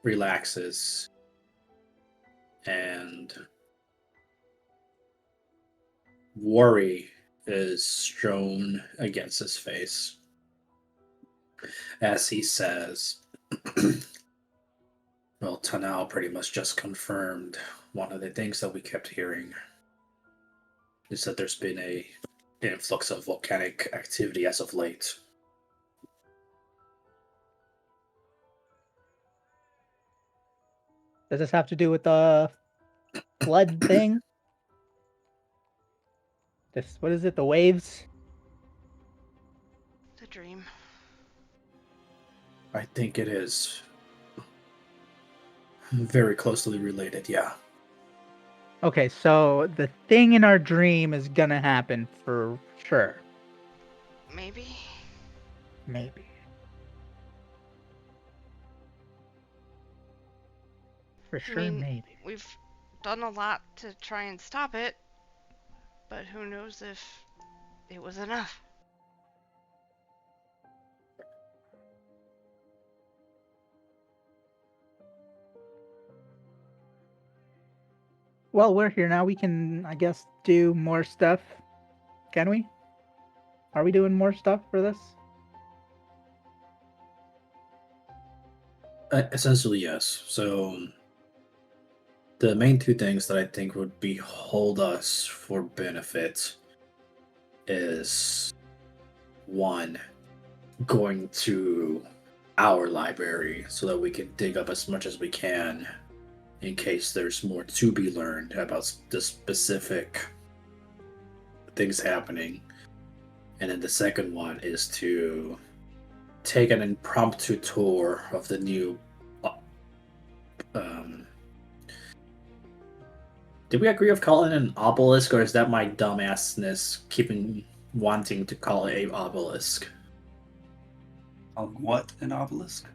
relaxes, and worry is shown against his face as he says, well, Tanal pretty much just confirmed one of the things that we kept hearing, is that there's been an influx of volcanic activity as of late. Does this have to do with the flood thing? This, what is it? The waves? The dream. I think it is very closely related, yeah. Okay, so the thing in our dream is gonna happen for sure. Maybe. Maybe. For I sure, mean, maybe. we've done a lot to try and stop it, but who knows if it was enough. Well, we're here now. We can, I guess, do more stuff. Can we? Are we doing more stuff for this? Essentially, yes. So the main two things that I think would behold us for benefit is one, going to our library so that we can dig up as much as we can in case there's more to be learned about the specific things happening. And then the second one is to take an impromptu tour of the new did we agree of calling it an obelisk, or is that my dumbassness wanting to call it a obelisk? What, an obelisk?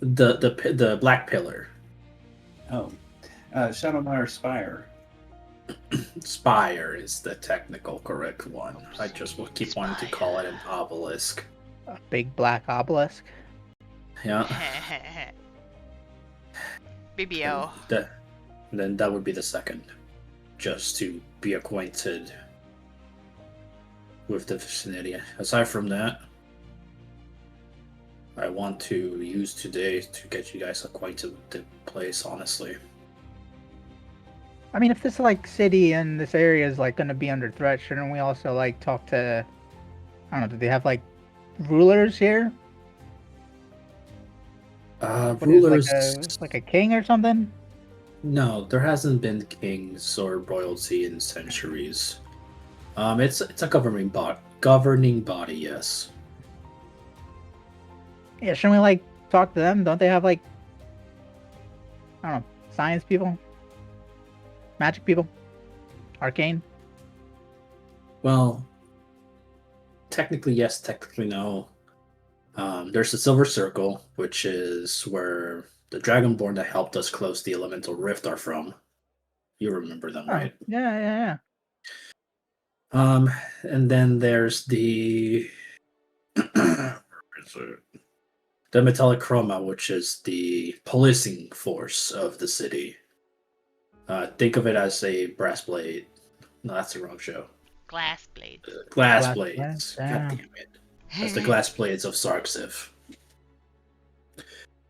The black pillar. Oh, Shadowmire Spire. Spire is the technical correct one. I just will keep wanting to call it an obelisk. A big black obelisk. Yeah. BBO. Then that would be the second. Just to be acquainted with the vicinity. Aside from that, I want to use today to get you guys acquainted with the place, honestly. I mean, if this like city and this area is like gonna be under threat, shouldn't we also like talk to? I don't know. Do they have like rulers here? What is, Rulers. like a king or something? No, there hasn't been kings or royalty in centuries. It's a governing body, yes. Yeah, shouldn't we like talk to them? Don't they have like, I don't know, science people, magic people, arcane? Well, technically yes, technically no. There's the Silver Circle, which is where the Dragonborn that helped us close the elemental rift are from. You remember them, Oh, right? yeah. And then there's the where is it? The Metallic Chroma, which is the policing force of the city. Think of it as a brass blade. No, that's the wrong show. Glass blades. Glass Glass blades. blades, God yeah. damn it. That's the glass blades of Sarksif.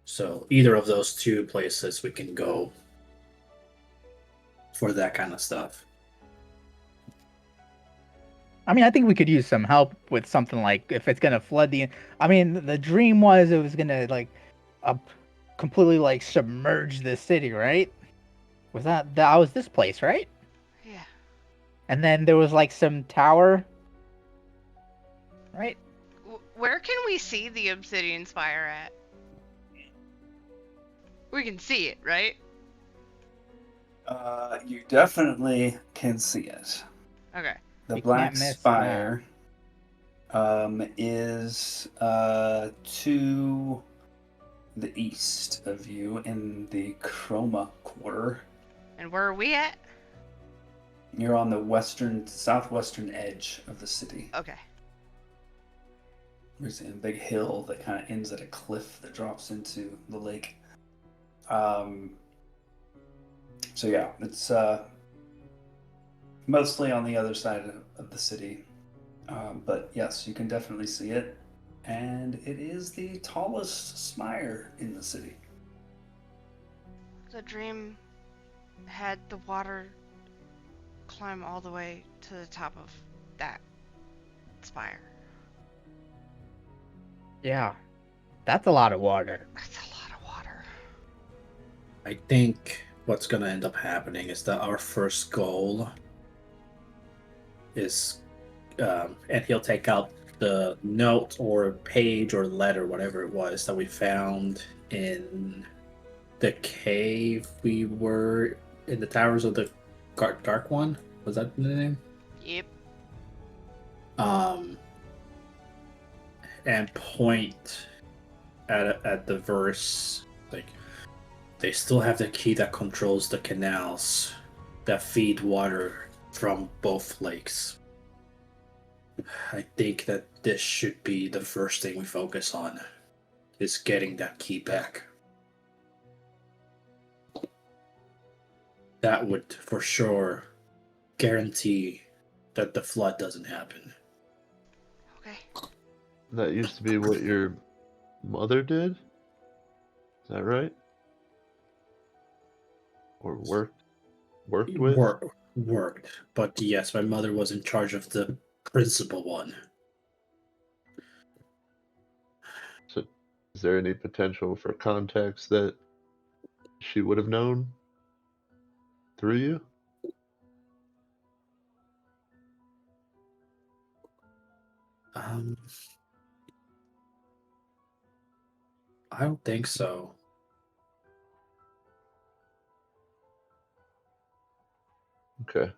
So either of those two places we can go for that kind of stuff. I mean, I think we could use some help with something like if it's gonna flood the. I mean, the dream was it was gonna like, completely like submerge the city, right? Was that was this place, right? Yeah. And then there was like some tower, right? Where can we see the Obsidian Spire at? We can see it, right? You definitely can see it. Okay. The You Black can't miss Spire is to the east of you in the Chroma Quarter. And where are we at? You're on the southwestern edge of the city. Okay. There's a big hill that kind of ends at a cliff that drops into the lake. So yeah, it's mostly on the other side of the city. But yes, you can definitely see it. And it is the tallest spire in the city. The dream had the water climb all the way to the top of that spire. Yeah, that's a lot of water. That's a lot of water. I think what's gonna end up happening is that our first goal is, and he'll take out the note or page or letter, whatever it was that we found in the cave we were in the towers of the dark one. Was that the name? Yep. And point at the verse like, they still have the key that controls the canals that feed water from both lakes. I think that this should be the first thing we focus on, is getting that key back. That would for sure guarantee that the flood doesn't happen. Okay. That used to be what your mother did? Is that right? Or worked with? Worked, but yes, my mother was in charge of the principal one. So, is there any potential for contacts that she would have known through you? I don't think so. Okay.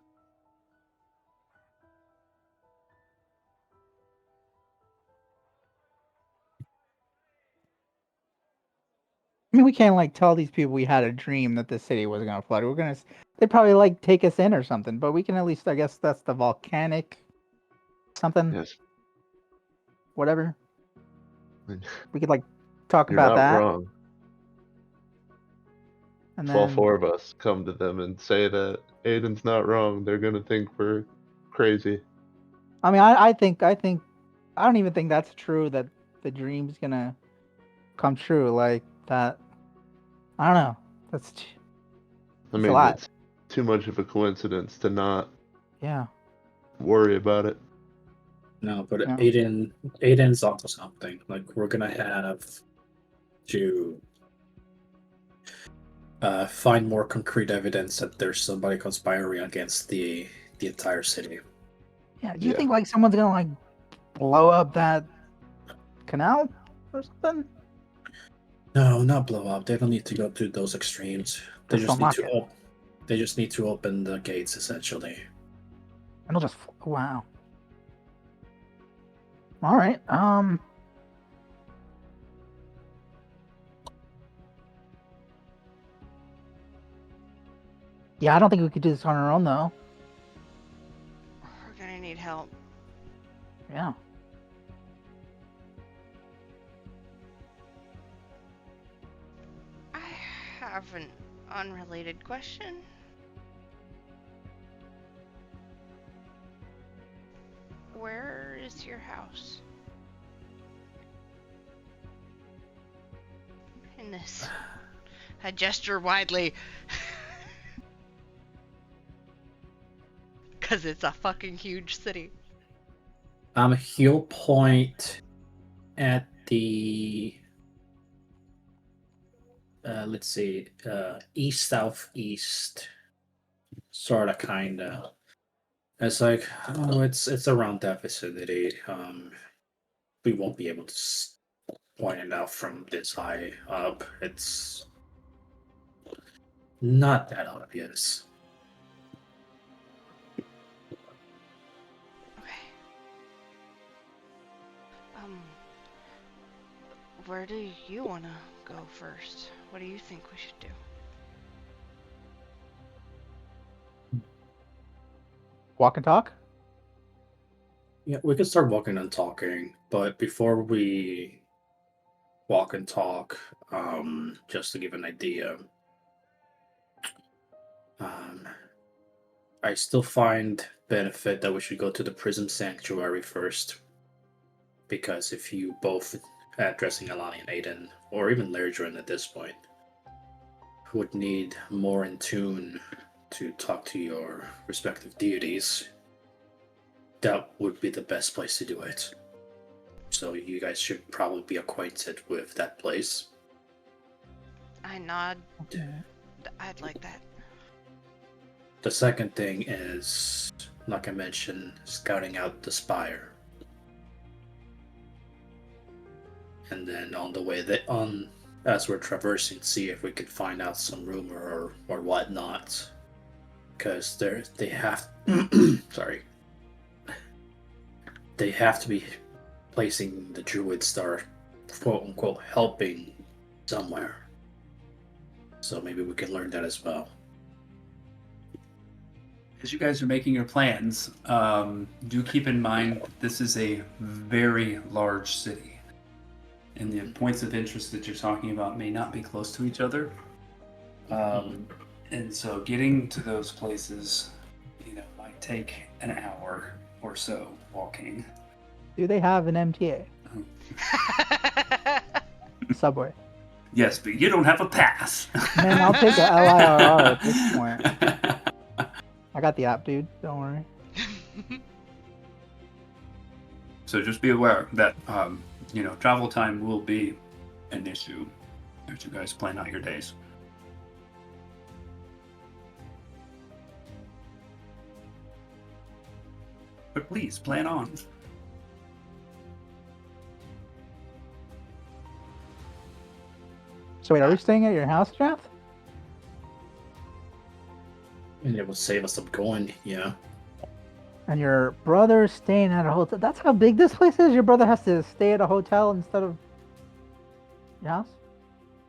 I mean, we can't like tell these people we had a dream that the city was gonna flood. They'd probably like take us in or something. But we can at least, I guess, that's the volcanic something, Yes. whatever. I mean, We could like talk you're about not that, wrong. and If all then four of us come to them and say that Aiden's not wrong, they're gonna think we're crazy. I mean, I think I don't even think that's true that the dream's gonna come true like that. I don't know. That's I a mean, lot. it's too much of a coincidence to not Yeah. worry about it. No, but Yeah. Aiden's onto something. Like, we're gonna have to find more concrete evidence that there's somebody conspiring against the entire city. Yeah. Do you Yeah. think like someone's gonna like blow up that canal or something? No, not blow up. They don't need to go to those extremes. They Just just need unlock to it. they just need to open the gates, essentially. And it'll just wow. All right. Yeah, I don't think we could do this on our own though. We're gonna need help. Yeah. I have an unrelated question. Where is your house? In this. I gesture widely. Because it's a fucking huge city. He'll point at the let's see, east southeast, sort of, kind of. It's like, oh, it's around that vicinity. We won't be able to point it out from this high up. It's not that obvious. Okay. Where do you want to go first? What do you think we should do? Walk and talk? Yeah, we could start walking and talking, but before we walk and talk, just to give an idea, I still find benefit that we should go to the Prism Sanctuary first, because if you both, addressing Alani and Aiden, or even Lairdren at this point, would need more in tune to talk to your respective deities, that would be the best place to do it. So you guys should probably be acquainted with that place. I nod. I'd like that. The second thing is, like I mentioned, scouting out the spire. And then on the way as we're traversing, see if we could find out some rumor or whatnot. Because they have sorry. They have to be placing the druids that are quote unquote helping somewhere. So maybe we can learn that as well. As you guys are making your plans, do keep in mind that this is a very large city. And the points of interest that you're talking about may not be close to each other. And so getting to those places, might take an hour or so walking. Do they have an MTA? Subway. Yes, but you don't have a pass. Man, I'll take a LIRR at this point. I got the app, dude. Don't worry. So just be aware that, travel time will be an issue as you guys plan out your days. But please, plan on. So wait, are we staying at your house, Jeff? And it will save us some coin, yeah. And your brother's staying at a hotel. That's how big this place is? Your brother has to stay at a hotel instead of your house?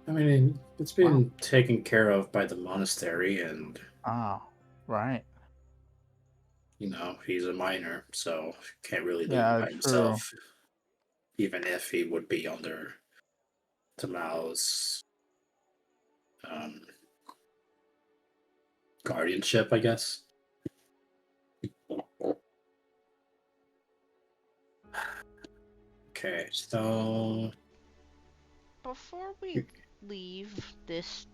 I mean, it's been taken care of by the monastery, and Oh, right. he's a minor, so can't really leave Yeah, by true. himself. Even if he would be under Tamal's guardianship, I guess. Okay, so Before we leave this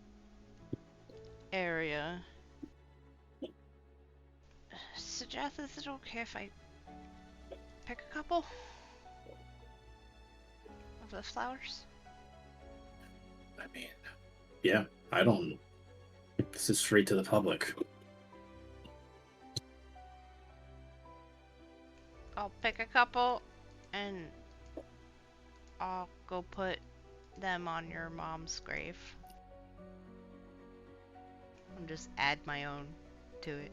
area, Sajeth, is it okay if I pick a couple of the flowers? I mean, yeah, I don't. This is free to the public. I'll pick a couple and I'll go put them on your mom's grave. I'll just add my own to it.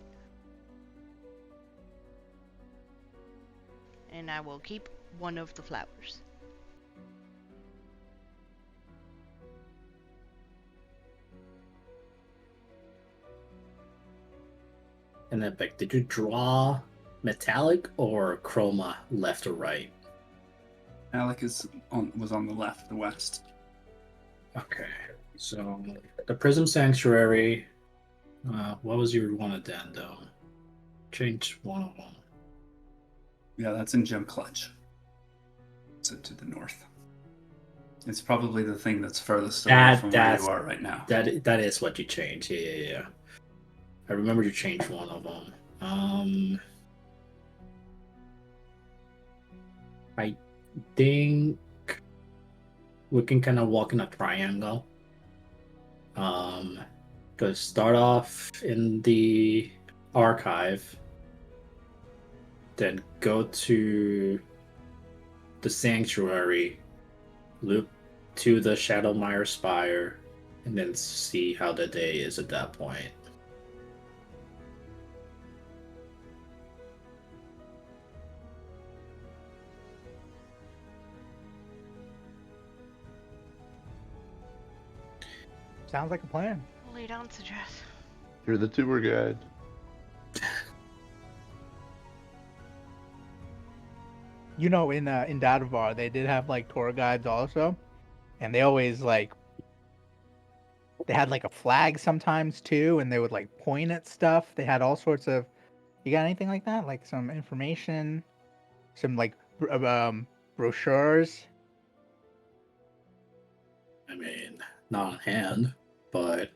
And I will keep one of the flowers. And then, Beck, did you draw metallic or chroma left or right? Alec was on the left, the west. Okay, so the Prism Sanctuary. What was your one addendum? Change one of them. Yeah, that's in Gem Clutch. So to the north. It's probably the thing that's furthest away from where you are right now. That is what you changed. Yeah. I remember you changed one of them. I think we can kind of walk in a triangle. Because start off in the archive, then go to the sanctuary, loop to the Shadowmire Spire, and then see how the day is at that point. Sounds like a plan. Lay down, Sajeth. You're the tour guide. In Dadavar, they did have like tour guides also, and they always they had like a flag sometimes too, and they would like point at stuff. They had all sorts of. You got anything like that? Like some information, some like brochures. I mean, not on hand, but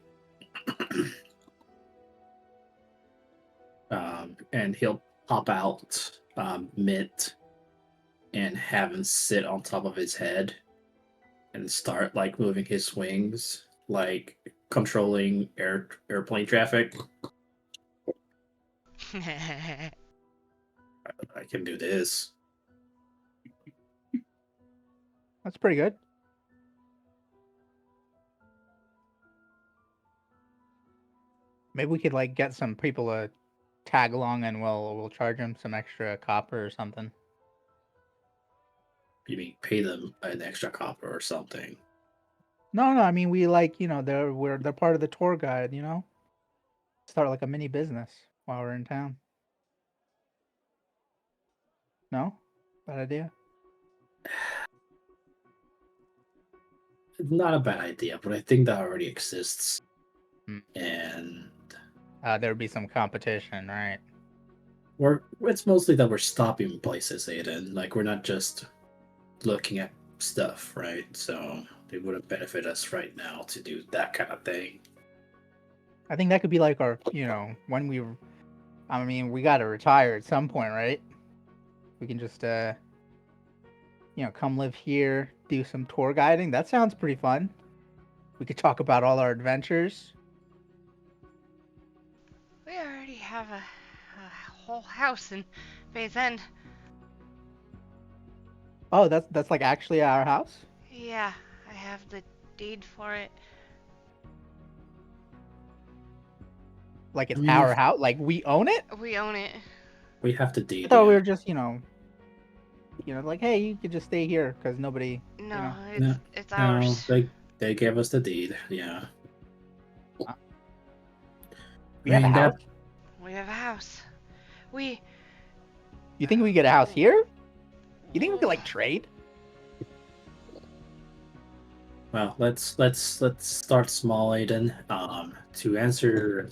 and he'll pop out Mitt and have him sit on top of his head and start like moving his wings, like controlling airplane traffic. I can do this. That's pretty good. Maybe we could like get some people to tag along, and we'll charge them some extra copper or something. You mean pay them an extra copper or something? No, I mean we like they're part of the tour guide. Start like a mini business while we're in town. No, bad idea. Not a bad idea, but I think that already exists. Hmm. And There would be some competition, right? it's mostly that we're stopping places, Aiden. Like, we're not just looking at stuff, right? So it wouldn't benefit us right now to do that kind of thing. I think that could be like our, when we, I mean, we got to retire at some point, right? We can just, come live here, do some tour guiding. That sounds pretty fun. We could talk about all our adventures. We already have a whole house in Bay's End. Oh, that's like actually our house? Yeah, I have the deed for it. Like it's I mean, our house? Like we own it? We own it. We have to I deed. thought we Yeah. were just, like, hey, you could just stay here because nobody, No, No, it's No, ours. they gave us the deed. Yeah. we have a mean, house. We have a house. We. You think we get a house here? You think we could like trade? Well, let's start small, Aiden. To answer,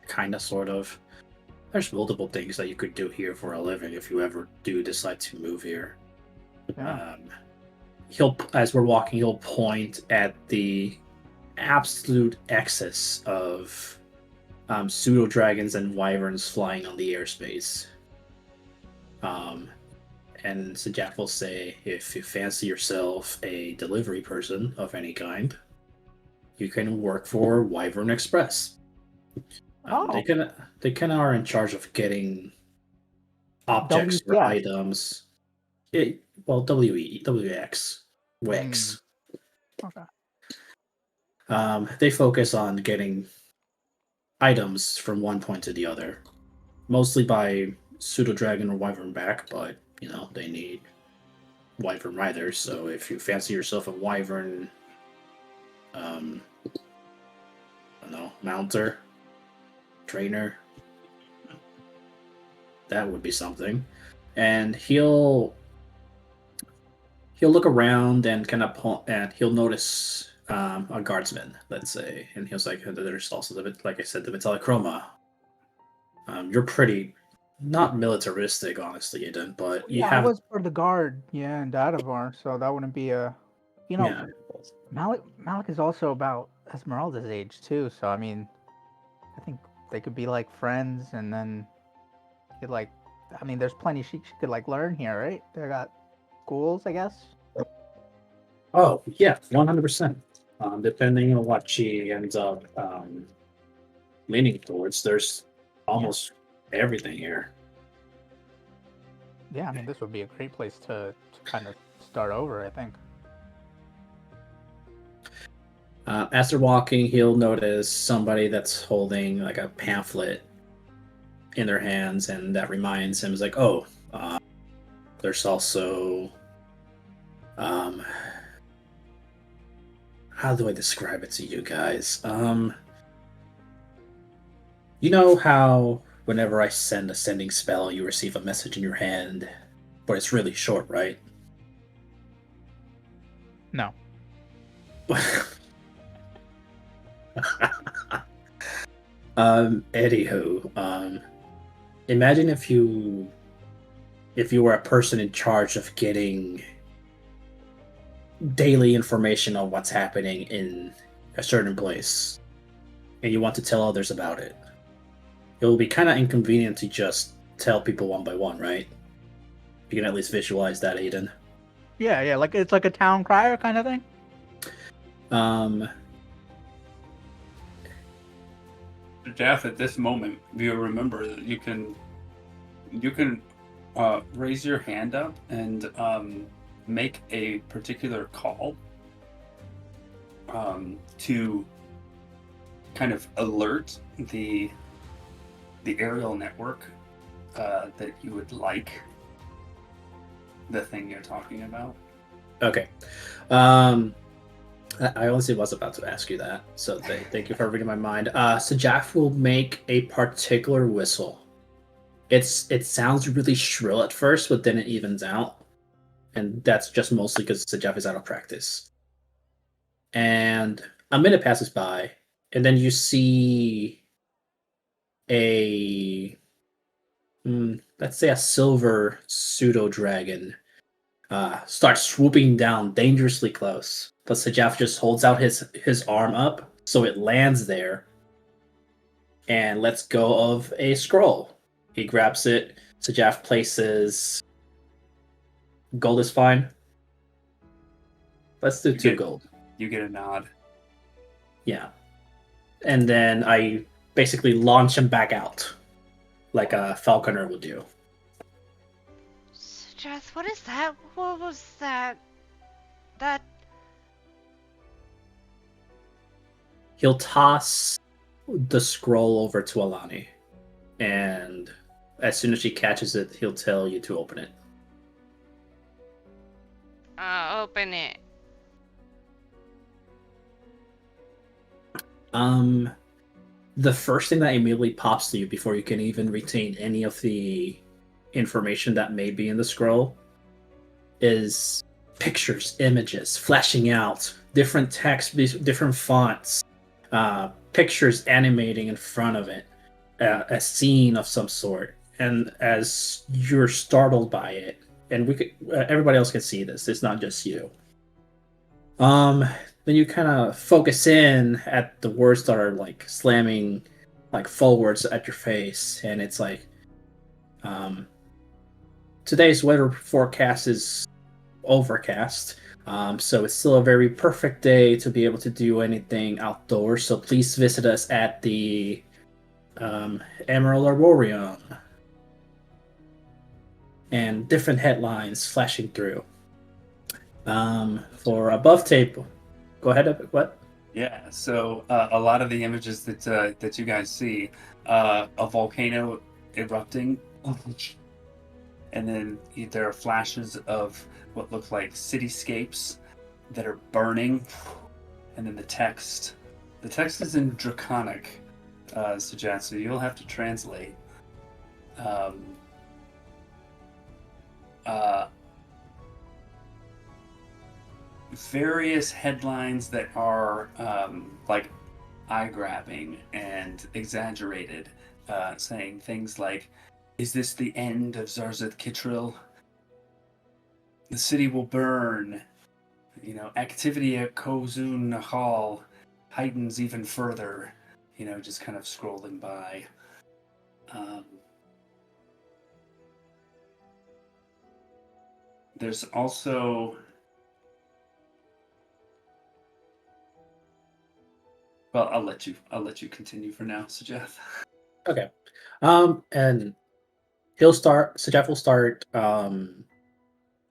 kind of, sort of. There's multiple things that you could do here for a living if you ever do decide to move here. Yeah. As we're walking, he'll point at the absolute excess of pseudo dragons and wyverns flying on the airspace. And Sajaf will say, if you fancy yourself a delivery person of any kind, you can work for Wyvern Express. They kind of are in charge of getting objects or WEX. items. WX. WX. Okay. They focus on getting items from one point to the other, mostly by pseudo dragon or wyvern back, but they need wyvern riders. So if you fancy yourself a wyvern, I don't know, mounter, trainer, that would be something. And he'll look around and kind of and he'll notice a guardsman, let's say, and he'll like, there's also like I said, the Metallochroma. You're pretty not militaristic, honestly, Aiden, but I was for the guard, in Dadavar, so that wouldn't be a, Yeah. Malik is also about Esmeralda's age too, so I mean, I think they could be like friends, and then there's plenty she could like learn here, right? They got schools, I guess. Oh yeah, 100%. Depending on what she ends up leaning towards, there's almost everything here. Yeah, I mean, this would be a great place to kind of start over, I think. As they're walking, he'll notice somebody that's holding like a pamphlet in their hands, and that reminds him, is like, oh, there's also, how do I describe it to you guys? You know how whenever I send a sending spell, you receive a message in your hand, but it's really short, right? No. Anywho, imagine if you were a person in charge of getting daily information on what's happening in a certain place, and you want to tell others about it. It will be kind of inconvenient to just tell people one by one, right? You can at least visualize that, Aiden. Yeah, like it's like a town crier kind of thing. Jeff, at this moment, you remember that you can raise your hand up and make a particular call to kind of alert the aerial network that you would like the thing you're talking about. Okay. I honestly was about to ask you that, so thank you for reading my mind. So Jaff will make a particular whistle. It sounds really shrill at first, but then it evens out, and that's just mostly because Jaff is out of practice. And a minute passes by, and then you see let's say a silver pseudo dragon starts swooping down dangerously close. But Sajaf just holds out his arm up so it lands there and lets go of a scroll. He grabs it. Sajaf places. Gold is fine. Let's do 2 gold. You get a nod. Yeah. And then I basically launch him back out like a falconer would do. Jess, what is that? What was that? That... He'll toss the scroll over to Alani, and as soon as she catches it, he'll tell you to open it. Open it. The first thing that immediately pops to you before you can even retain any of the information that may be in the scroll is pictures, images flashing out, different text, different fonts, pictures animating in front of it, a scene of some sort. And as you're startled by it, and everybody else can see this, it's not just you. Then you kind of focus in at the words that are like slamming like forwards at your face, and it's like, today's weather forecast is overcast, so it's still a very perfect day to be able to do anything outdoors. So please visit us at the Emerald Arboreum, and different headlines flashing through. For above tape, go ahead. What? Yeah, so a lot of the images that you guys see, a volcano erupting, and then there are flashes of what look like cityscapes that are burning, and then the text. The text is in Draconic, so you'll have to translate. Various headlines that are like eye-grabbing and exaggerated, saying things like, "Is this the end of Zarzath Kitril? The city will burn. Activity at Kozun Nahal heightens even further." Just kind of scrolling by. There's also... Well, I'll let you continue for now, Sajaf. Okay. And Sajaf will start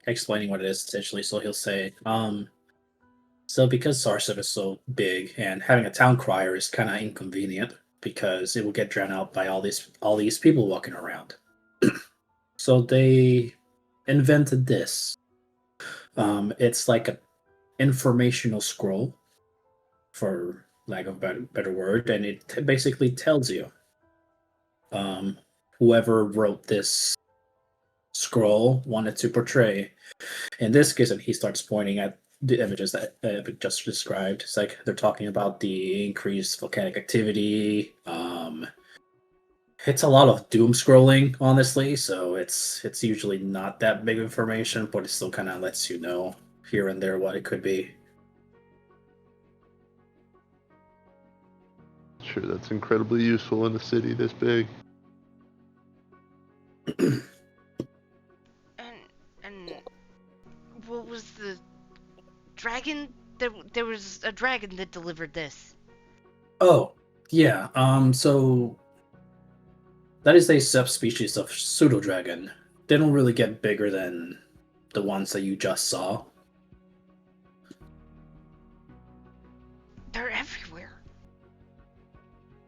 explaining what it is essentially. So he'll say, so because Zarsav is so big and having a town crier is kind of inconvenient because it will get drowned out by all these people walking around. So they invented this. It's like an informational scroll, for lack of a better word, and it basically tells you whoever wrote this scroll wanted to portray. In this case, and he starts pointing at the images that I just described. It's like they're talking about the increased volcanic activity. It's a lot of doom scrolling, honestly, so it's usually not that big information, but it still kind of lets you know here and there what it could be. Sure, that's incredibly useful in a city this big. And what was the dragon? There was a dragon that delivered this. Oh, Yeah, so that is a subspecies of pseudo dragon. They don't really get bigger than the ones that you just saw. They're everywhere.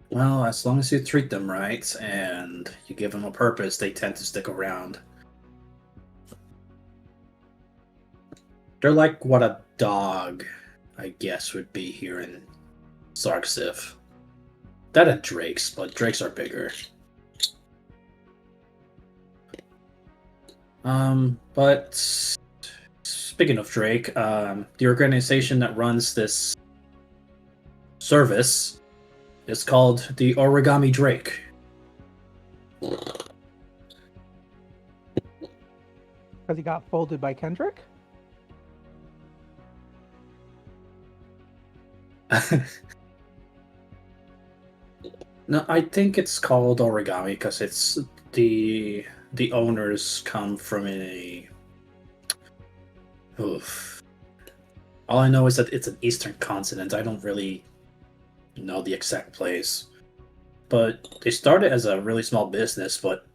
Well, as long as you treat them right and you give them a purpose, they tend to stick around. They're like what a dog, I guess, would be here in Sarksif. That and drakes, but drakes are bigger. But speaking of Drake, the organization that runs this service is called the Origami Drake. Because he got folded by Kendrick? No, I think it's called origami because it's the owners come from a. Oof. All I know is that it's an eastern continent. I don't really know the exact place, but they started as a really small business. But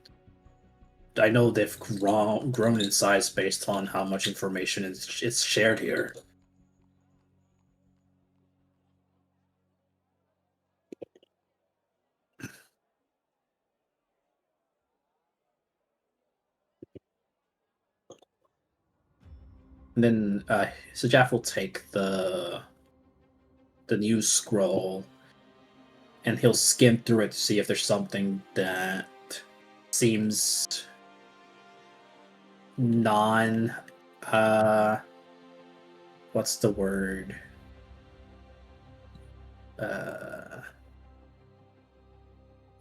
I know they've grown in size based on how much information is shared here. And then so Jeff will take the news scroll and he'll skim through it to see if there's something that seems non what's the word?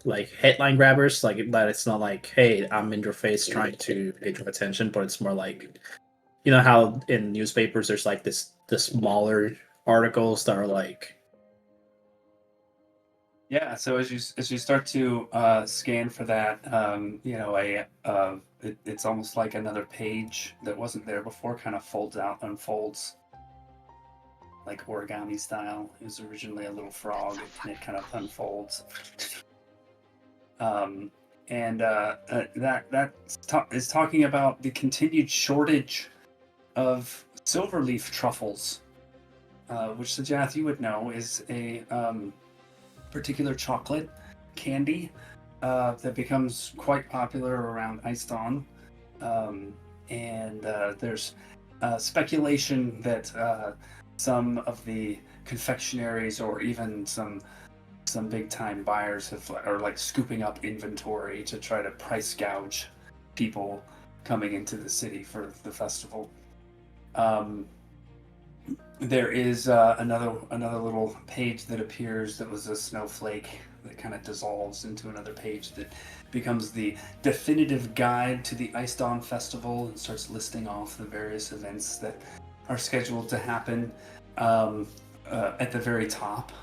Like headline grabbers, like that it's not like, hey, I'm in your face trying to get your attention, but it's more like, you know how in newspapers there's like the smaller articles that are like, Yeah, so as you start to scan for that, it's almost like another page that wasn't there before kind of folds out, unfolds, like origami style. It was originally a little frog, and it kind of unfolds. That is talking about the continued shortage of silverleaf truffles, which Sajath you would know is a particular chocolate candy that becomes quite popular around Ice Dawn. There's speculation that some of the confectionaries or even some big time buyers are like scooping up inventory to try to price gouge people coming into the city for the festival. There is another little page that appears that was a snowflake that kind of dissolves into another page that becomes the definitive guide to the Ice Dawn Festival and starts listing off the various events that are scheduled to happen. At the very top,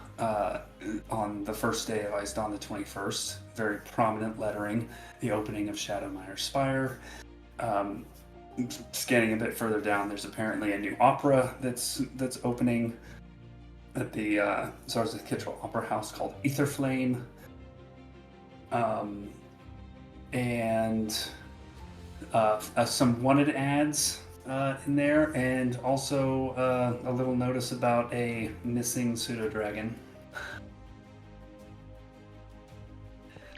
on the first day of Ice Dawn, the 21st, very prominent lettering, the opening of Shadowmire Spire. Scanning a bit further down, there's apparently a new opera that's opening at the Zarzeth Kittrell Opera House called Etherflame. And some wanted ads in there, and also a little notice about a missing pseudo-dragon.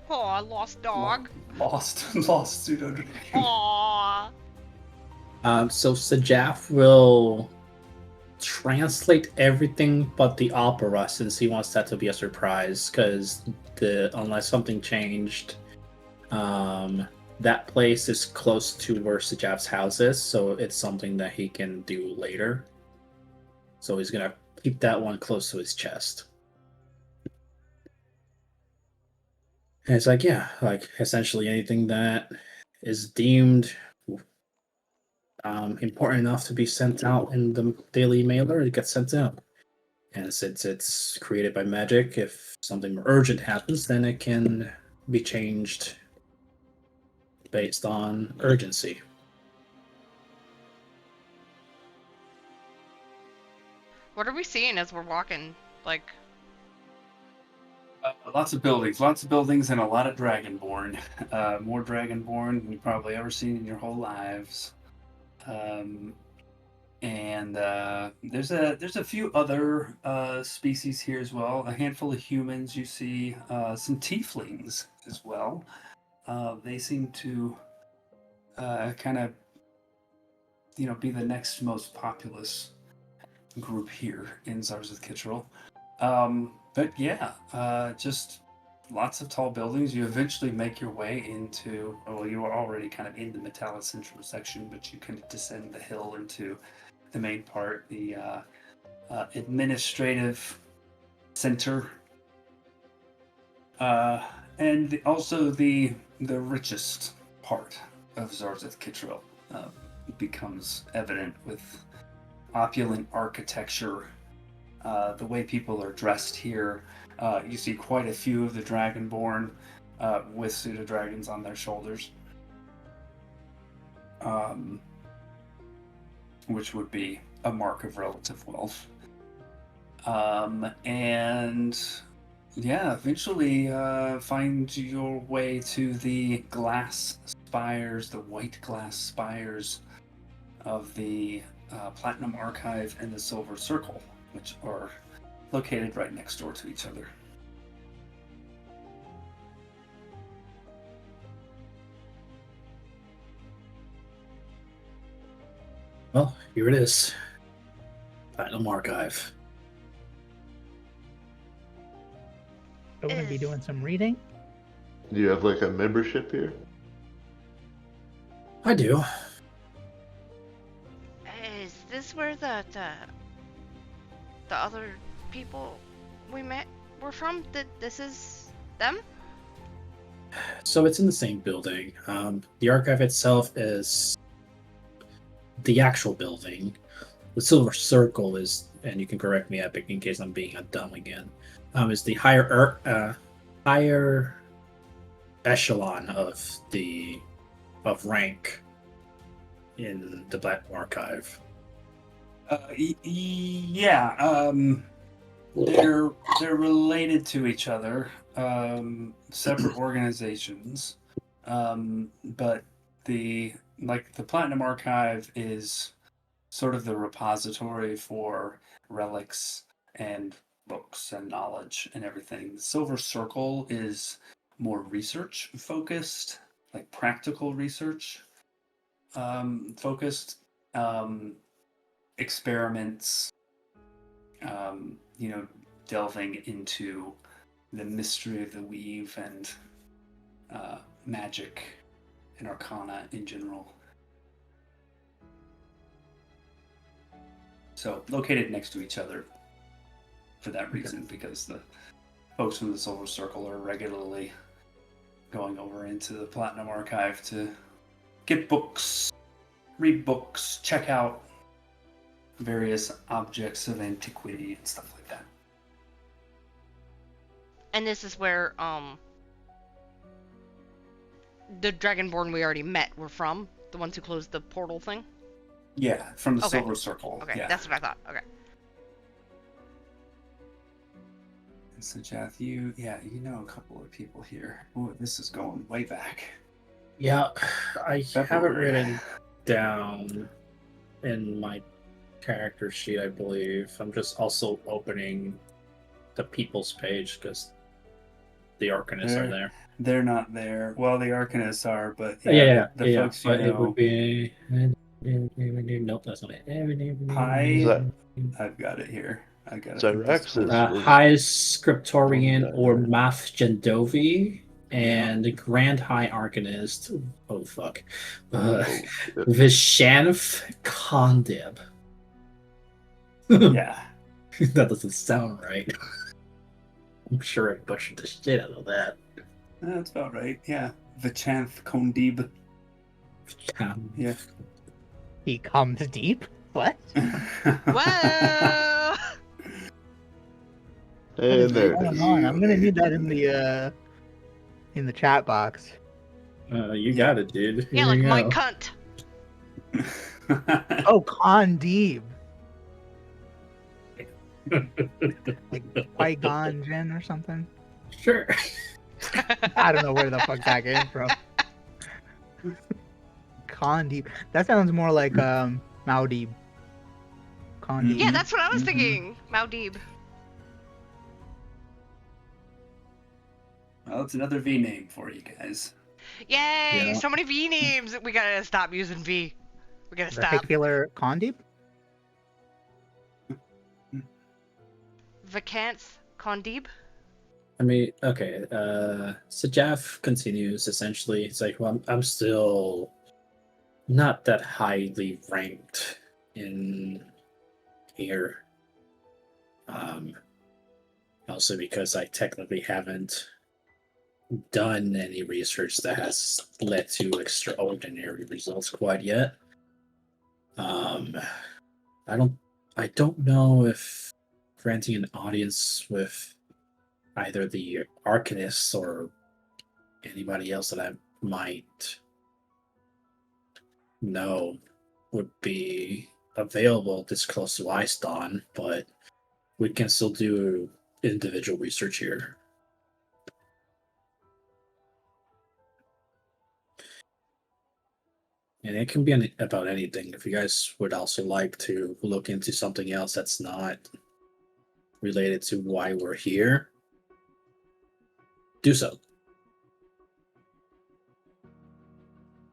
Oh, I lost dog. Lost pseudo-dragon. Aww. so Sajaf will translate everything but the opera since he wants that to be a surprise, because unless something changed, that place is close to where Sajaf's house is, so it's something that he can do later. So he's gonna keep that one close to his chest. And it's like, yeah, like essentially anything that is deemed important enough to be sent out in the daily mailer, it gets sent out. And since it's created by magic, if something urgent happens, then it can be changed based on urgency. What are we seeing as we're walking? Like, Lots of buildings, and a lot of Dragonborn. More Dragonborn than you've probably ever seen in your whole lives. And there's a few other species here as well. A handful of humans. You see some tieflings as well. They seem to kind of, be the next most populous group here in Zarzeth Kittrell. But yeah, just lots of tall buildings. You eventually make your way into, well, you were already kind of in the Metalla Central section, but you kind of descend the hill into the main part, the administrative center, and also the richest part of Zarzeth Kittrell becomes evident with opulent architecture. The way people are dressed here, you see quite a few of the Dragonborn with pseudo-dragons on their shoulders, which would be a mark of relative wealth. And yeah, eventually find your way to the glass spires, the white glass spires of the Platinum Archive and the Silver Circle, which are located right next door to each other. Well, here it is. Platinum Archive. We're gonna be doing some reading. Do you have like a membership here? I do. Is this where the other people we met were from? This is them? So it's in the same building. The archive itself is the actual building. The Silver Circle is, and you can correct me, Epic, in case I'm being dumb again, is the higher echelon of rank in the Black Archive. Yeah, they're related to each other, separate organizations, but the Platinum Archive is sort of the repository for relics and books and knowledge and everything. The Silver Circle is more research focused, like practical research focused, experiments, delving into the mystery of the weave and magic and arcana in general. So located next to each other for that reason, because the folks from the Silver Circle are regularly going over into the Platinum Archive to get books, read books, check out various objects of antiquity and stuff like that. And this is where the Dragonborn we already met were from, the ones who closed the portal thing. Yeah, from the Okay. Silver Circle. Okay, Yeah. that's what I thought. Okay. So, Jath, you know a couple of people here. Ooh, this is going way back. Yeah, I have it February. written down in my character sheet, I believe. I'm just also opening the people's page because the Arcanists are there. They're not there. Well, the Arcanists are, but Yeah, the folks you but know. it would be. Nope, that's not it. Hi. I've got it here. I got it. Xyraxis. High Scriptorian or Math Gendovi and the Grand High Arcanist. Oh fuck. Vishanth Kondib. Yeah. That doesn't sound right. I'm sure I butchered the shit out of that. That's about right. Yeah. Vichanth Kondib. Yeah. He comes deep. What? Whoa! And there Going it is. on? I'm gonna need that in the chat box. You got it, dude. Yeah, Here like you my go. cunt. Oh, Kondib. Like Qui-Gon Jinn or something. Sure. I don't know where the fuck that came from. Condeep. That sounds more like Maldeep. Condeep. Yeah, Mhm. that's what I was Mhm. thinking. Maldeep. Well, it's another V name for you guys. Yay! Yeah. So many V names. We gotta stop using V. We gotta stop. Vehicular Condeep? Vacance Condeep. I mean, okay. So Jeff continues. Essentially, it's like, well, I'm still not that highly ranked in here. Also because I technically haven't done any research that has led to extraordinary results quite yet. I don't know if granting an audience with either the Arcanist or anybody else that I might know would be available this close to Ice Dawn, but we can still do individual research here. And it can be about anything. If you guys would also like to look into something else that's not related to why we're here, do so.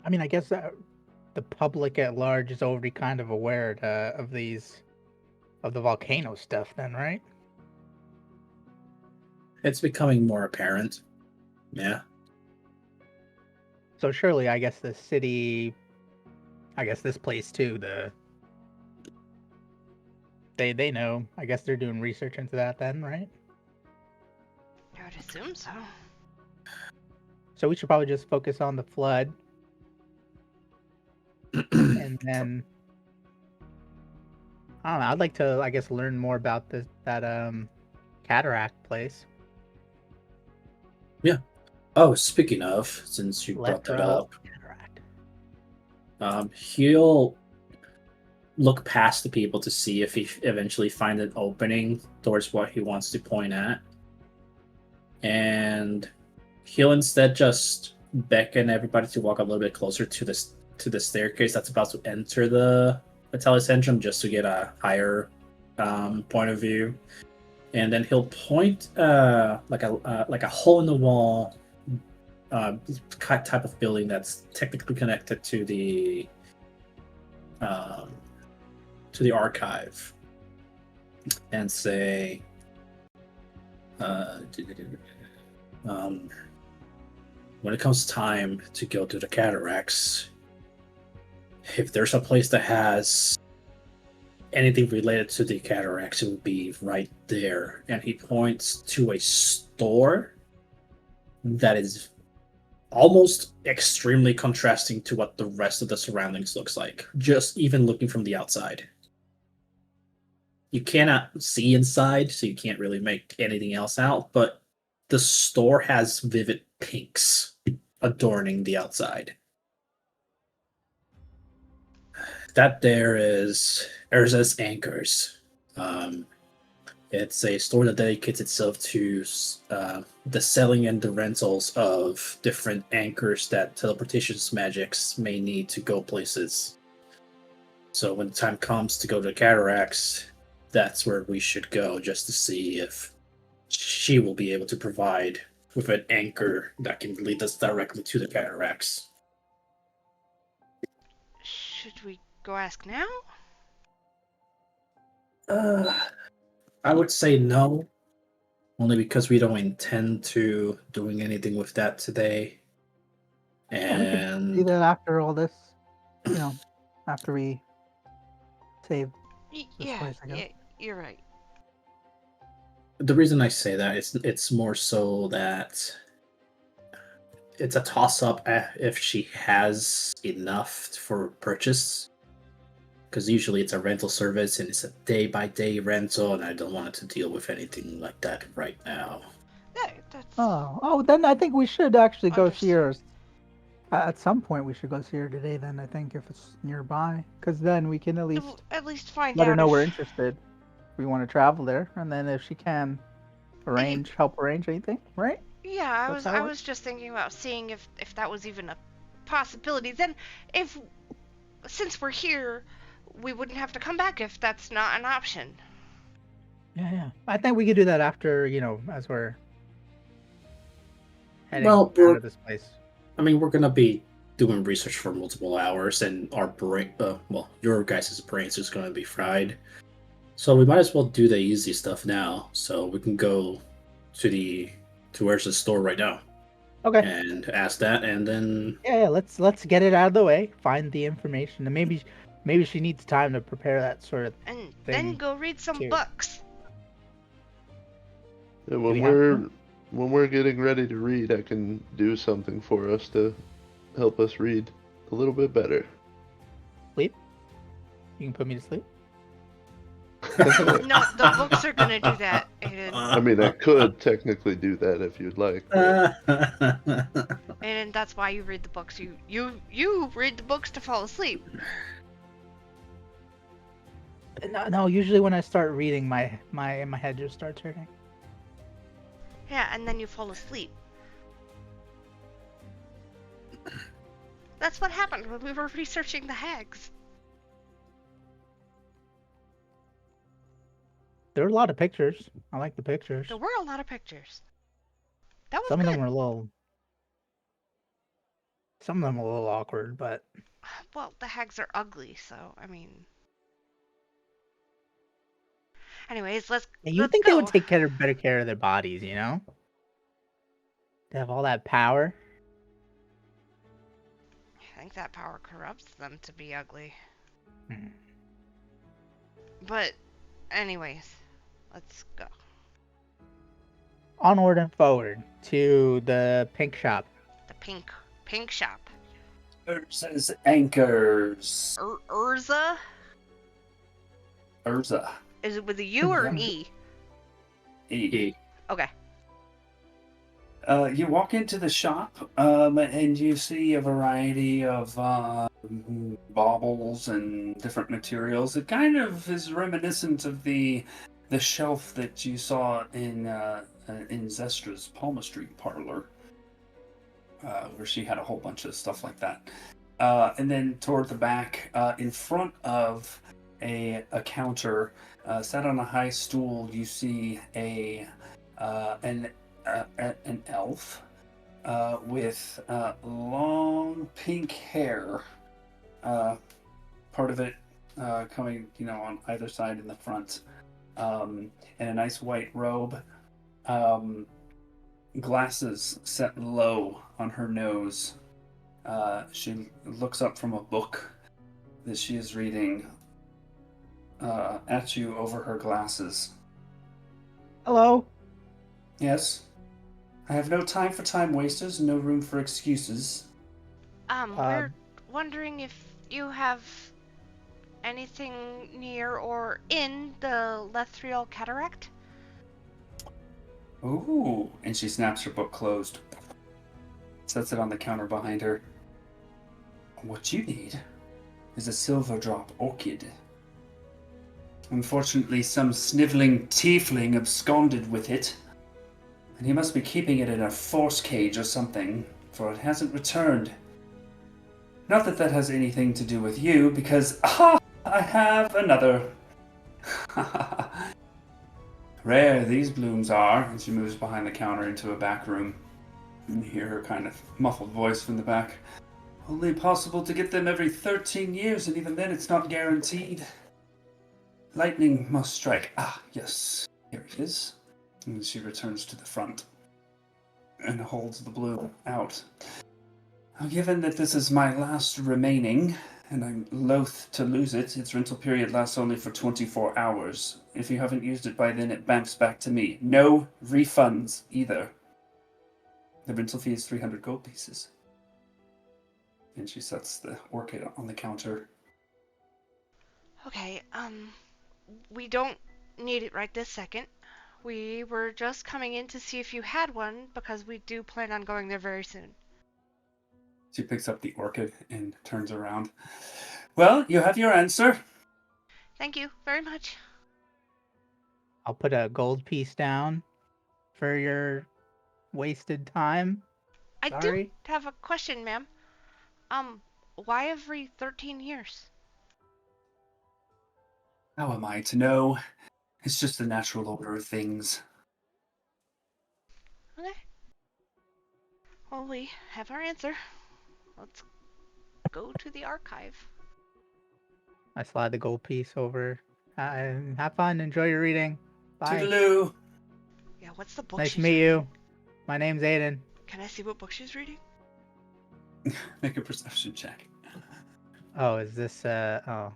I mean, I guess the public at large is already kind of aware of the volcano stuff then, right? It's becoming more apparent. Yeah. So surely, I guess the city, I guess this place too, they know. I guess they're doing research into that then, right? I would assume so. So we should probably just focus on the flood, and then I don't know. I'd like to, I guess, learn more about that cataract place. Oh, speaking of, since you brought that Lethro up, cataract. he'll look past the people to see if he eventually finds an opening towards what he wants to point at. And he'll instead just beckon everybody to walk a little bit closer to the staircase that's about to enter the Telecentrum, just to get a higher point of view. And then he'll point like a hole in the wall type of building that's technically connected to the archive, and say, when it comes time to go to the cataracts, if there's a place that has anything related to the cataracts, it would be right there. And he points to a store that is almost extremely contrasting to what the rest of the surroundings looks like, just even looking from the outside. You cannot see inside, so you can't really make anything else out, but the store has vivid pinks adorning the outside. That there is Urza's Anchors. It's a store that dedicates itself to the selling and the rentals of different anchors that teleportation magics may need to go places. So when the time comes to go to the cataracts, that's where we should go, just to see if she will be able to provide with an anchor that can lead us directly to the cataracts. Should we go ask now? I would say no, only because we don't intend to doing anything with that today. Yeah, we could And do that after all this, after we save this Yeah, place, I guess. yeah, you're right. the reason I say that is it's more so that it's a toss-up if she has enough for purchase. Because usually it's a rental service and it's a day-by-day rental, and I don't want to deal with anything like that right now. That's Oh, then I think we should actually go see her. Understood. At some point, we should go see her today. Then I think if it's nearby, because then we can at least at least find let her out know if we're interested. We want to travel there, and then if she can help arrange anything, right? Yeah, That's how it I works? was just thinking about seeing if that was even a possibility. Then, if since we're here, we wouldn't have to come back if that's not an option. Yeah. I think we could do that after, as we're heading Well, out of this place. we're gonna be doing research for multiple hours, and our brain, your guys' brains is gonna be fried. So we might as well do the easy stuff now, so we can go to where's the store right now Okay. and ask that, and then Yeah. Let's get it out of the way. Find the information, and maybe she needs time to prepare that sort of. And Thing then go read some too. books. Yeah, we have to? when we're getting ready to read, I can do something for us to help us read a little bit better. Sleep. You can put me to sleep. No, the books are gonna do that, Aiden. I mean, I could technically do that if you'd like. But Aiden, that's why you read the books. You read the books to fall asleep. No. Usually when I start reading, my head just starts hurting. Yeah, and then you fall asleep. That's what happened when we were researching the hags. There were a lot of pictures. I like the pictures. There were a lot of pictures. That was Some good. of them were a little. Some of them were a little awkward, but Well, the hags are ugly, so I mean. Anyways, let's you let's think go. they would take better care of their bodies, you know? They have all that power. I think that power corrupts them to be ugly. Hmm. But, anyways, let's go. Onward and forward to the pink shop. The pink shop. Says anchors. Urza? Urza. Is it with a U or an E? E. Okay. You walk into the shop, and you see a variety of baubles and different materials. It kind of is reminiscent of the shelf that you saw in Zestra's palmistry parlor, where she had a whole bunch of stuff like that. And then toward the back, in front of a counter, sat on a high stool, you see an elf with long pink hair, part of it coming, on either side in the front, and a nice white robe, glasses set low on her nose. She looks up from a book that she is reading at you over her glasses. Hello. Yes? I have no time for time wasters and no room for excuses. We're wondering if you have anything near or in the Lethriel Cataract? Ooh, and she snaps her book closed. Sets it on the counter behind her. What you need is a silver drop orchid. Unfortunately, some sniveling tiefling absconded with it, and he must be keeping it in a force cage or something, for it hasn't returned. Not that that has anything to do with you, because, I have another. Rare these blooms are, and she moves behind the counter into a back room. And you hear her kind of muffled voice from the back. Only possible to get them every 13 years, and even then it's not guaranteed. Lightning must strike. Yes, here it is. And she returns to the front and holds the bloom out. Now, given that this is my last remaining, and I'm loath to lose it, its rental period lasts only for 24 hours. If you haven't used it by then, it bamps back to me. No refunds either. The rental fee is 300 gold pieces. And she sets the orchid on the counter. Okay, we don't need it right this second. We were just coming in to see if you had one, because we do plan on going there very soon. She picks up the orchid and turns around. Well, you have your answer. Thank you very much. I'll put a gold piece down for your wasted time. I Sorry. do have a question, ma'am. Why every 13 years? How am I to know? It's just the natural order of things. Okay. Well, we have our answer. Let's go to the archive. I slide the gold piece over. Have fun. Enjoy your reading. Bye. Toodaloo! Yeah, what's the book Nice to she's meet reading? you. My name's Aiden. Can I see what book she's reading? Make a perception check. Oh, is this oh.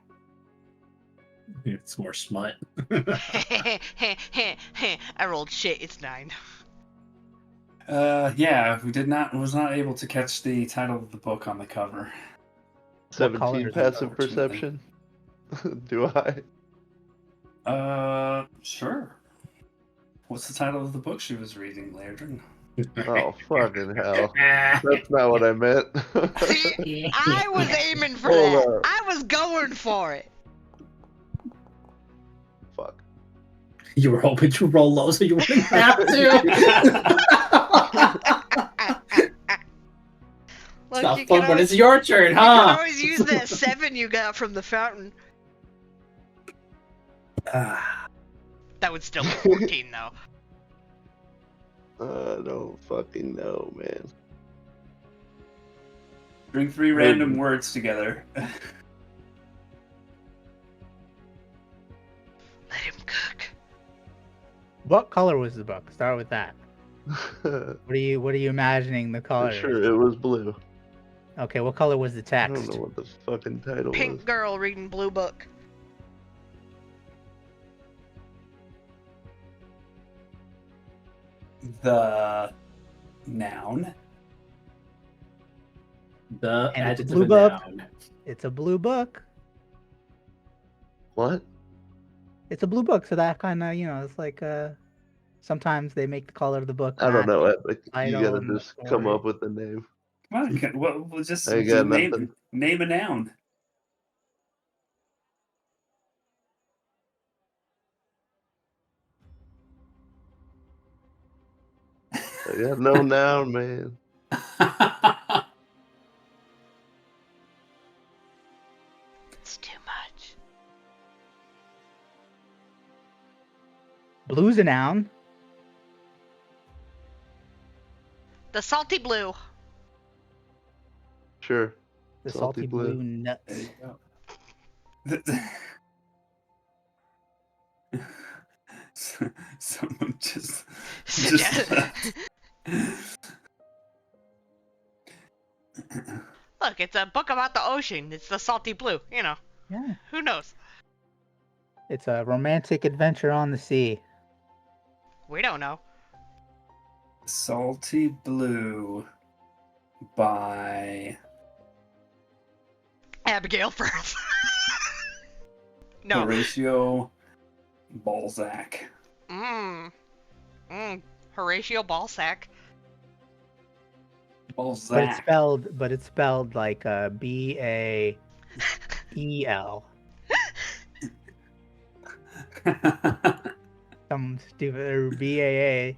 It's more smut. I rolled shit. It's 9. Yeah, was not able to catch the title of the book on the cover. 17 is it, passive unfortunately? perception. Do I? Sure. What's the title of the book she was reading, Lairdrin? Oh, fucking hell. That's not what I meant. See, I was aiming for Hold that. up. I was going for it. Fuck. You were hoping to roll low so you wouldn't have to. It's Look, not you fun can when always, it's your turn, you can huh? always use that 7 you got from the fountain. That would still be 14, though. I don't fucking know, man. Bring 3 random words together. Let him cook. What color was the book? Start with that. What are you imagining the color is? Sure, it was blue. Okay, what color was the I don't text? know what the fucking title was. Pink girl reading blue book. The noun. The And it's adjective blue and book. noun. It's a blue book. What? It's a blue book, so that kind of, it's like sometimes they make the color of the book. I don't match know. the You title gotta and the just come story. up with the name. Come on, we'll just I got nothing. name a noun. I got no noun, man. It's too much. Blue's a noun. The salty blue. Sure. The Salty salty blue. blue nuts. There you go. Someone just Look, it's a book about the ocean. It's the salty blue. Yeah. Who knows? It's a romantic adventure on the sea. We don't know. Salty Blue by Abigail Firth. No. Horatio Balzac. Horatio Balzac. Balzac. But it's spelled like BAEL. Some stupid or BAA.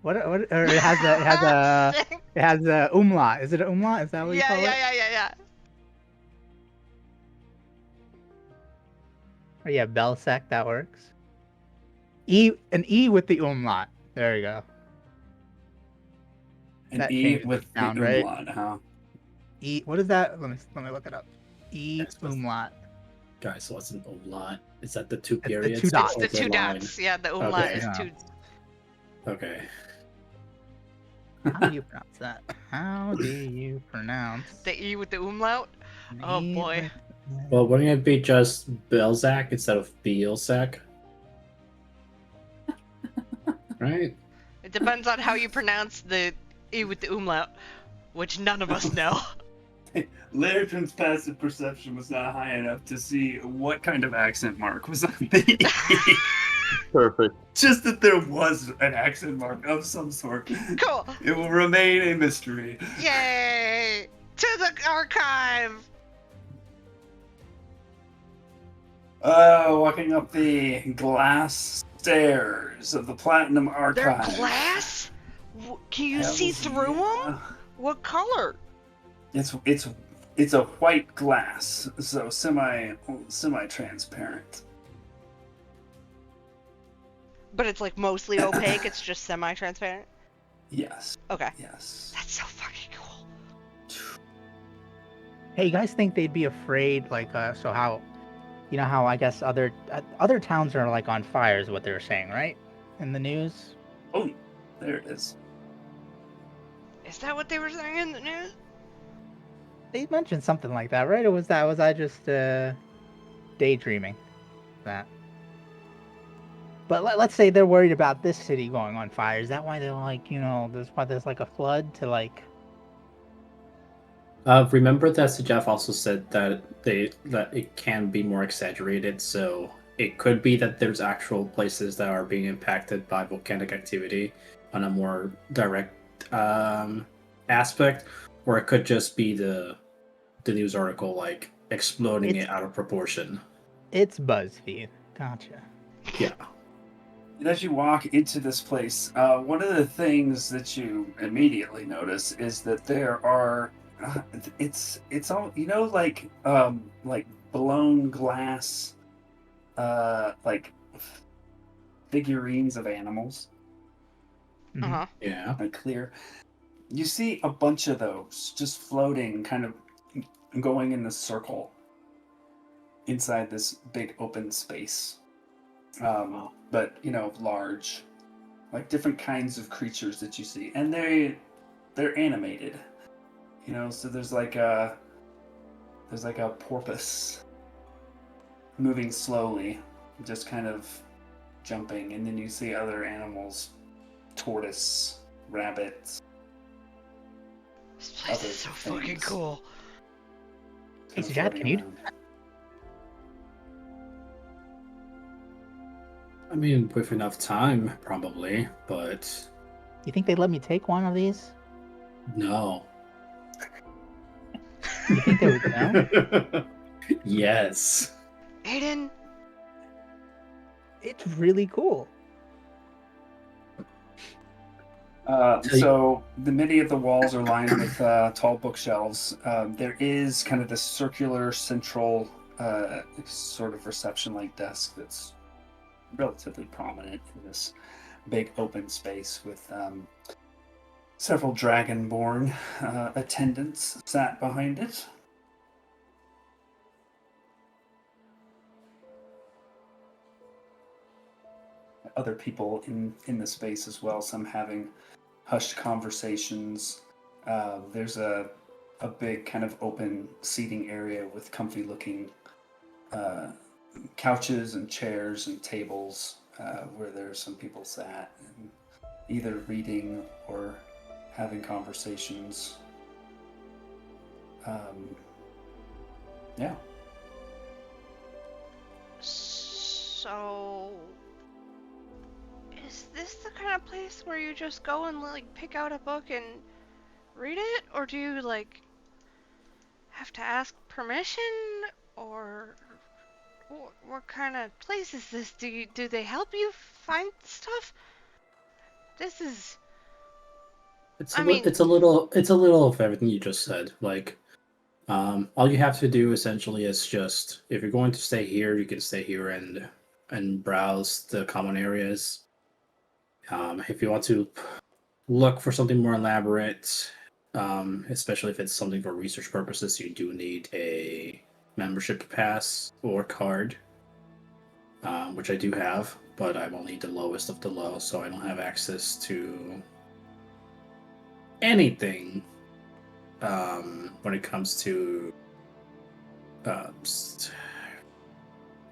What or it has a umlaut. Is it an umlaut? Is that what you call it? Yeah. Oh yeah, Belsac, that works. An E with the umlaut. There you go. An That E changes with the the sound, right? umlaut, huh? E. What is that? Let me look it up. E That's what's- umlaut. Guys, so what's an umlaut? Is that the 2 the periods? 2 dots. It's the 2 line? dots. Yeah, the umlaut Okay. is Yeah. 2. Okay. How do you pronounce that? How do you pronounce? The E with the umlaut. Oh, E boy. with- Well, wouldn't it be just Belzac instead of Bielsac? Right? It depends on how you pronounce the E with the umlaut, which none of us know. Lairdrin's passive perception was not high enough to see what kind of accent mark was on the E. Perfect. Just that there was an accent mark of some sort. Cool. It will remain a mystery. Yay! To the archive! Walking up the glass stairs of the Platinum They're Archive. glass? Can you see Hells through yeah. them? What color? It's a white glass, so semi-transparent. But it's like mostly opaque, it's just semi-transparent? Yes. Okay. Yes. That's so fucking cool. Hey, you guys think they'd be afraid, like, so how, you know how I guess other towns are like on fire is what they were saying, right? In the news. Oh, there it is. Is that what they were saying in the news? They mentioned something like that, right? Or was I just daydreaming that? But let's say they're worried about this city going on fire. Is that why they're like, there's why there's like a flood to like? Remember that Jeff also said that it can be more exaggerated, so it could be that there's actual places that are being impacted by volcanic activity on a more direct aspect, or it could just be the news article like exploding it out of proportion. It's BuzzFeed. Gotcha. Yeah. And as you walk into this place, one of the things that you immediately notice is that there are it's all like blown glass like figurines of animals. Uh-huh. Yeah. Like clear. You see a bunch of those just floating, kind of going in a circle inside this big open space. But large, like different kinds of creatures that you see, and they're animated. So there's like a porpoise moving slowly, just kind of jumping, and then you see other animals, tortoise, rabbit. This place is so fucking cool. Hey, Sujat, can you? I mean, with enough time, probably, but You think they'd let me take one of these? no. You think they would know? Yes. Aiden, It's really cool. So many of the walls are lined with tall bookshelves. There is kind of this circular central sort of reception-like desk that's relatively prominent in this big open space with several dragonborn attendants sat behind it. Other people in the space as well, some having hushed conversations. There's a big kind of open seating area with comfy looking couches and chairs and tables where there's some people sat and either reading or having conversations. Yeah. so is this the kind of place where you just go and like pick out a book and read it, or do you like have to ask permission, or what kind of place is this? Do they help you find stuff? This is It's a little of everything you just said. Like, all you have to do essentially is just, if you're going to stay here, you can stay here and browse the common areas. If you want to look for something more elaborate, especially if it's something for research purposes, you do need a membership pass or card, which I do have, but I'm only the lowest of the low, so I don't have access to anything when it comes to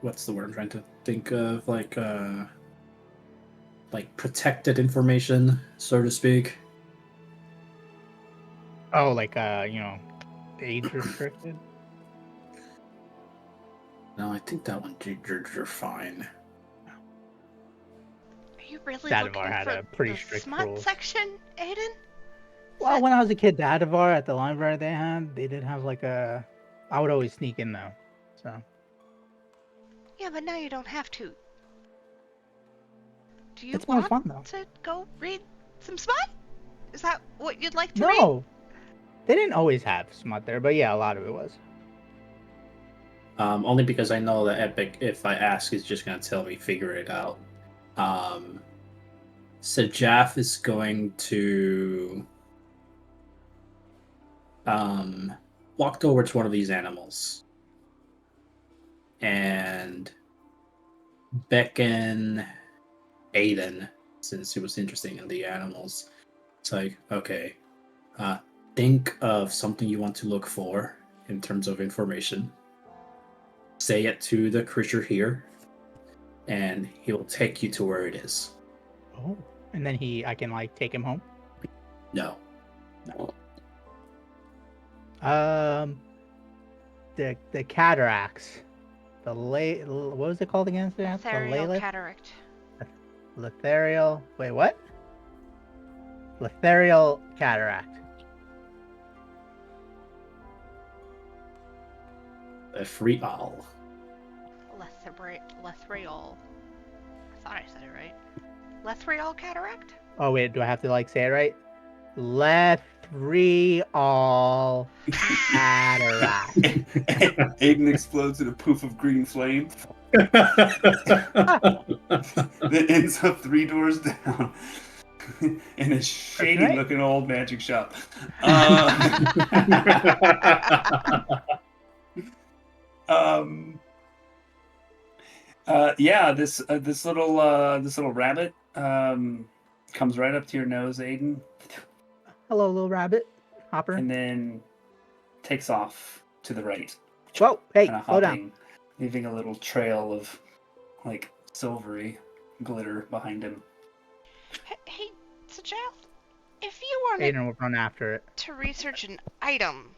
what's the word I'm trying to think of, like protected information, so to speak. Oh, like age restricted. No, I think that one you're fine. Are you really Dager looking had for a pretty the strict smut rules. section, Aiden? Well, when I was a kid, Dager at the library they did have like a. I would always sneak in though, so. Yeah, but now you don't have to. Do you It's more want fun, though. to go read some smut? Is that what you'd like to read? No, they didn't always have smut there, but yeah, a lot of it was. Only because I know that Epic, if I ask, is just gonna tell me figure it out. So Jaff is going to walk towards one of these animals and beckon Aiden, since he was interested in the animals. It's like, okay, think of something you want to look for in terms of information. Say it to the creature here, and he will take you to where it is. Oh, and then I can like take him home. No. The cataracts, what was it called again? Ethereal cataract. Letherial. Wait, what? Letherial cataract. Ethereal. Lethrial. I thought I said it right. Lethrial cataract? Oh wait, do I have to like say it right? Lethrial cataract. Aiden explodes in a poof of green flame that ends up 3 doors down in a shady looking old magic shop. This little rabbit comes right up to your nose, Aiden. Hello, little rabbit. Hopper. And then takes off to the right. Whoa, hey, Kinda slow down. hopping, leaving a little trail of like silvery glitter behind him. Hey, Sajal, if you wanted Aiden will run after it. to research an item,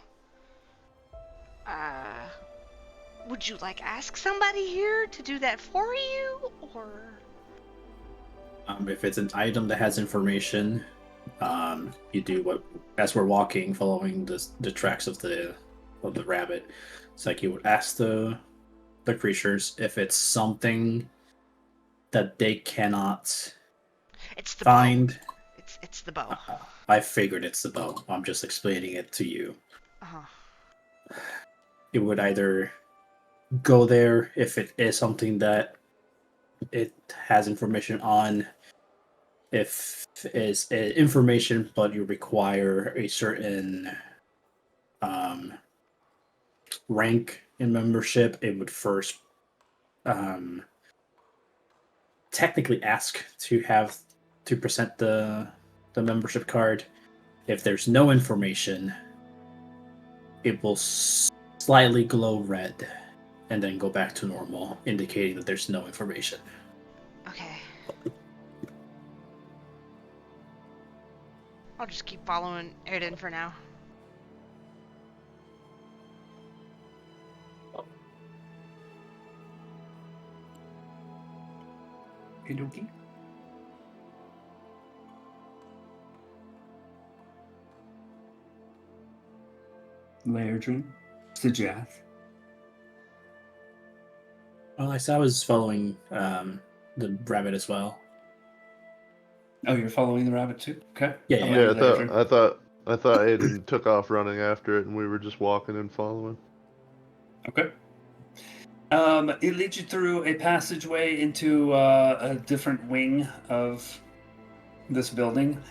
would you like ask somebody here to do that for you, or? If it's an item that has information, you do what, as we're walking, following the tracks of the rabbit. It's like you would ask the creatures if it's something that they cannot It's the find. bow. It's the bow. I figured it's the bow. I'm just explaining it to you. Uh-huh. It would either go there if it is something that it has information on. If it's information, but you require a certain rank in membership, it would first technically ask to present the membership card. If there's no information, it will slightly glow red and then go back to normal, indicating that there's no information. Okay. I'll just keep following Aiden for now. Okay, dokie. Lairdrin, Sajath. Well, I was following the rabbit as well. Oh, you're following the rabbit too? Okay. Yeah, How yeah. about Yeah, you, Lairdrin? I thought Aiden took off running after it, and we were just walking and following. Okay. It leads you through a passageway into a different wing of this building.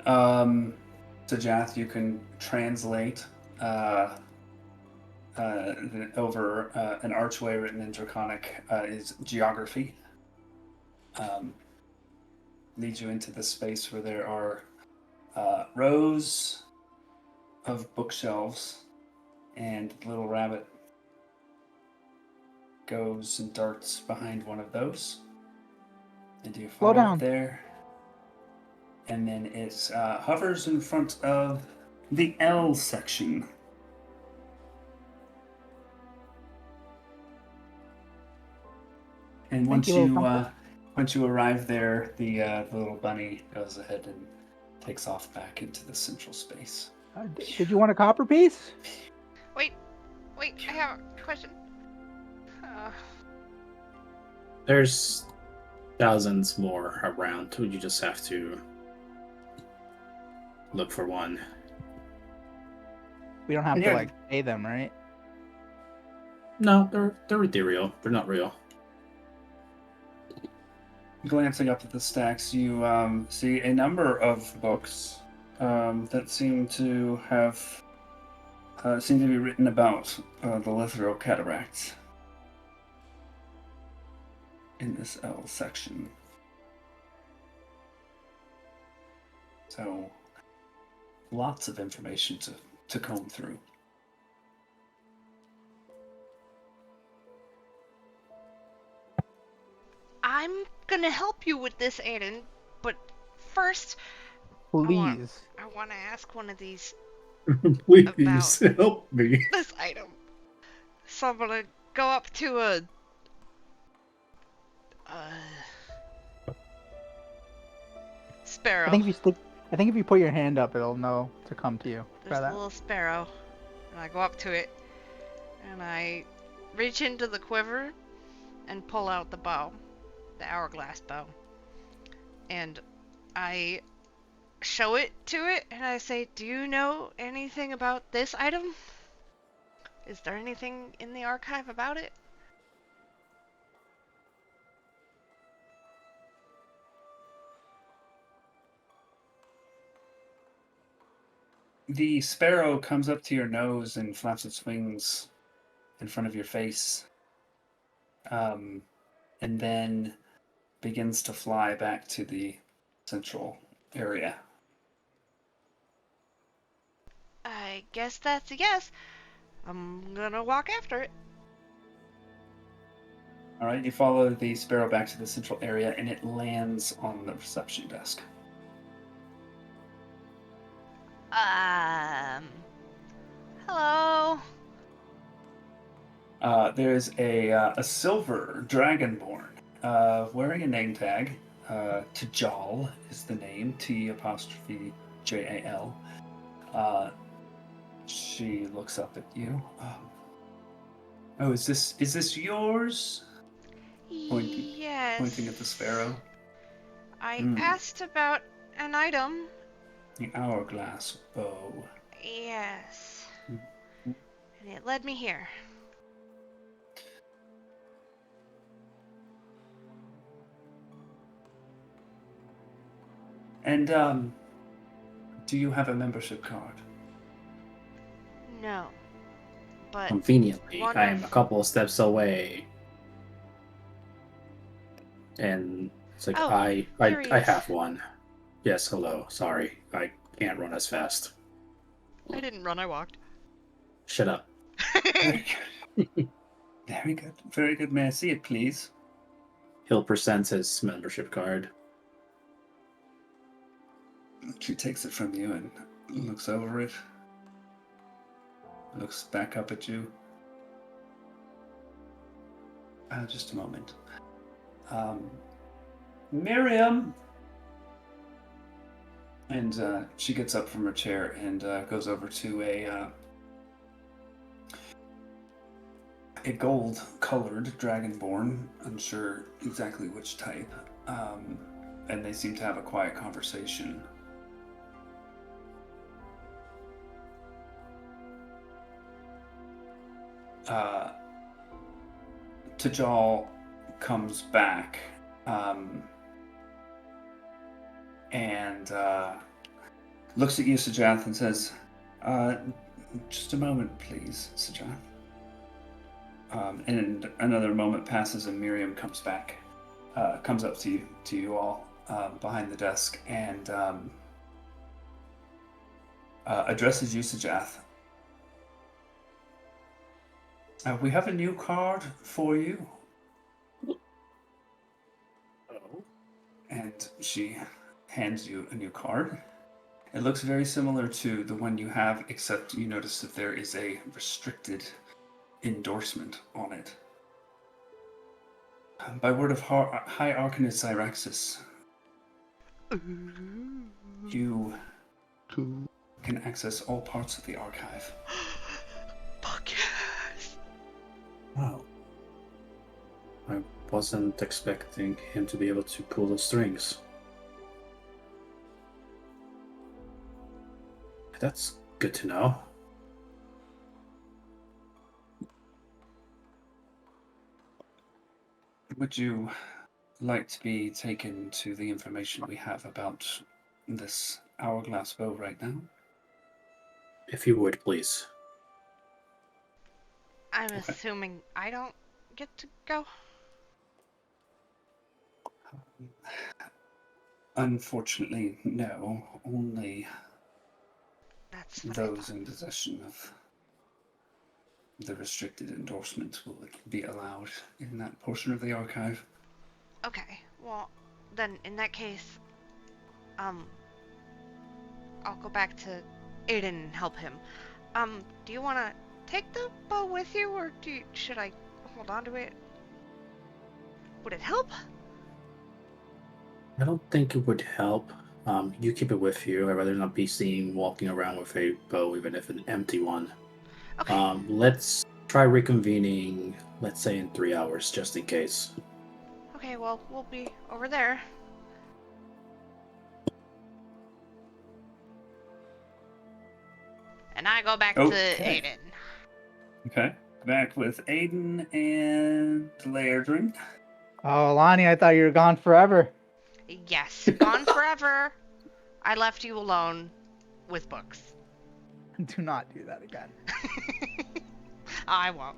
Sajath, you can translate over an archway written in Draconic is geography. Leads you into this space where there are rows of bookshelves, and the little rabbit goes and darts behind one of those. And you follow down. it there. And then it hovers in front of the L section. And once you arrive there, the little bunny goes ahead and takes off back into the central space. Did you want a copper piece? Wait, I have a question. There's thousands more around. You just have to look for one. We don't have to Yeah. like pay them, right? No, they're ethereal. They're not real. Glancing up at the stacks, you see a number of books that seem to be written about the Lithero cataracts in this L section. So, lots of information to comb through. I'm gonna help you with this, Aiden, but first Please. I want to ask one of these Please help me. this item. So I'm gonna go up to a sparrow. I think if you put your hand up, it'll know to come to you. Try There's a that. little sparrow, and I go up to it, and I reach into the quiver and pull out the bow, the hourglass bow, and I show it to it, and I say, "Do you know anything about this item? Is there anything in the archive about it?" The sparrow comes up to your nose and flaps its wings in front of your face, and then begins to fly back to the central area. I guess that's a yes. I'm gonna walk after it. All right, you follow the sparrow back to the central area, and it lands on the reception desk. Hello. There's a silver dragonborn wearing a name tag. Tajal is the name. T''Jal. She looks up at you. Oh, is this yours? Yes. Pointing at the sparrow. I asked about an item. The hourglass bow. Yes. And it led me here. And do you have a membership card? No. But Conveniently, one I am of- a couple of steps away. And it's like, Oh, I curious. have one. Yes, hello. Sorry, I can't run as fast. I didn't run, I walked. Shut up. Very good. Very good. Very good. May I see it, please? He'll present his membership card. She takes it from you and looks over it. Looks back up at you. Just a moment. Miriam! And she gets up from her chair and goes over to a gold-colored dragonborn, unsure exactly which type, and they seem to have a quiet conversation. Tajal comes back and looks at you, Sajath, and says, just a moment, please, Sajath. And another moment passes and Miriam comes back, comes up to you all behind the desk and addresses you, Sajath. We have a new card for you. Oh. And she hands you a new card. It looks very similar to the one you have, except you notice that there is a restricted endorsement on it. By word of High Arcanist Cyrexis, you can access all parts of the archive. Fuck yes. Wow. I wasn't expecting him to be able to pull the strings. That's good to know. Would you like to be taken to the information we have about this hourglass bow right now? If you would, please. I'm assuming I don't get to go? Unfortunately, no. Only That's what those in possession of the restricted endorsement will be allowed in that portion of the archive. Okay, well, then in that case, I'll go back to Aiden and help him. Do you want to take the bow with you, or should I hold on to it? Would it help? I don't think it would help. You keep it with you. I'd rather not be seen walking around with a bow, even if an empty one. Okay. Let's try reconvening, let's say in 3 hours, just in case. Okay, well, we'll be over there. And I go back to Aiden. Okay. Back with Aiden and Lairdrin. Oh, Lonnie, I thought you were gone forever. Yes, gone forever. I left you alone with books. Do not do that again. I won't.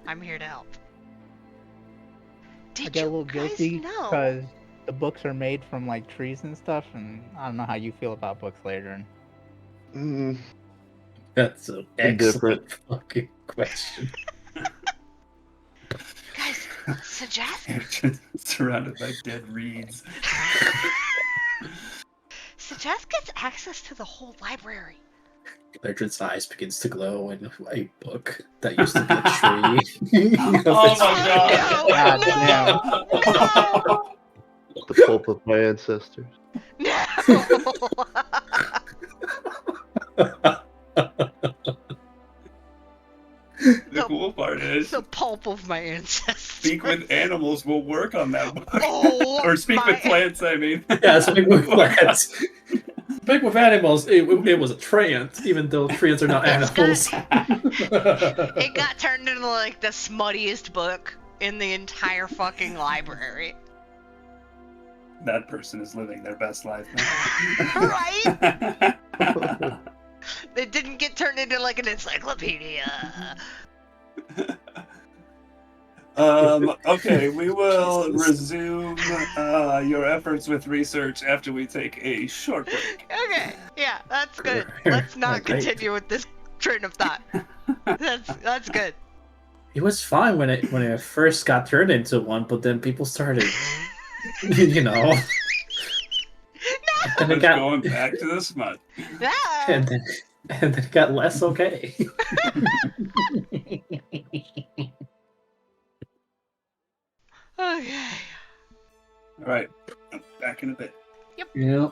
I'm here to help. I Did get a you little guys guilty know? because the books are made from like trees and stuff, and I don't know how you feel about books, Ladrin. That's an excellent fucking question. Guys, suggest Surrounded by dead reeds. Suggest gets access to the whole library. Ledrin's eyes begins to glow, and a book that used to be a tree. Oh my god! No! The pulp of my ancestors. No! The cool part is, the pulp of my ancestors. Speak with Animals will work on that book. Oh, or Speak with Plants, I mean. Yeah, Speak with Plants. Speak with Animals, it was a treant, even though treants are not animals. It got turned into like the smuttiest book in the entire fucking library. That person is living their best life now. Right? It didn't get turned into like an encyclopedia. Okay, we will resume your efforts with research after we take a short break. Okay, yeah, that's good. Let's not continue with this train of thought. That's good. It was fine when it first got turned into one, but then people started, you know. No! And It's going back to the smut. No! And then it got less okay. Okay. Alright, back in a bit. Yeah.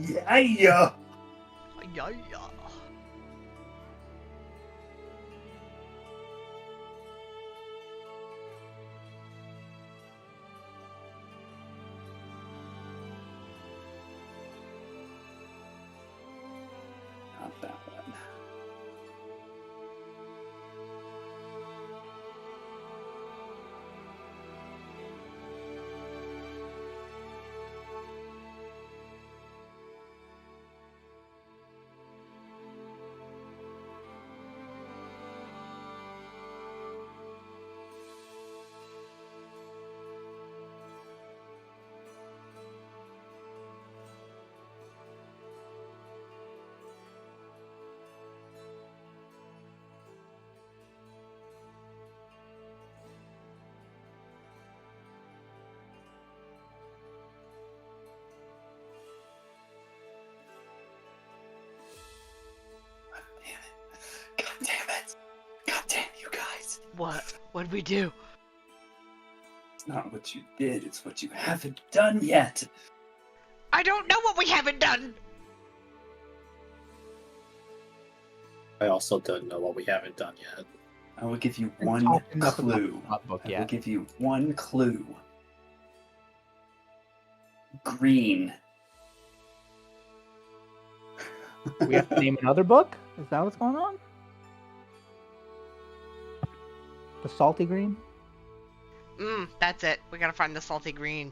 Yeah. Yeah. Not that one. God damn it. God damn you guys. What? What'd we do? It's not what you did, it's what you haven't done yet. I don't know what we haven't done. I also don't know what we haven't done yet. I will give you Been one talking enough about clue. that book I will yet. give you one clue. Green. We have to name another book? Is that what's going on? The Salty Green? That's it. We gotta find the salty green.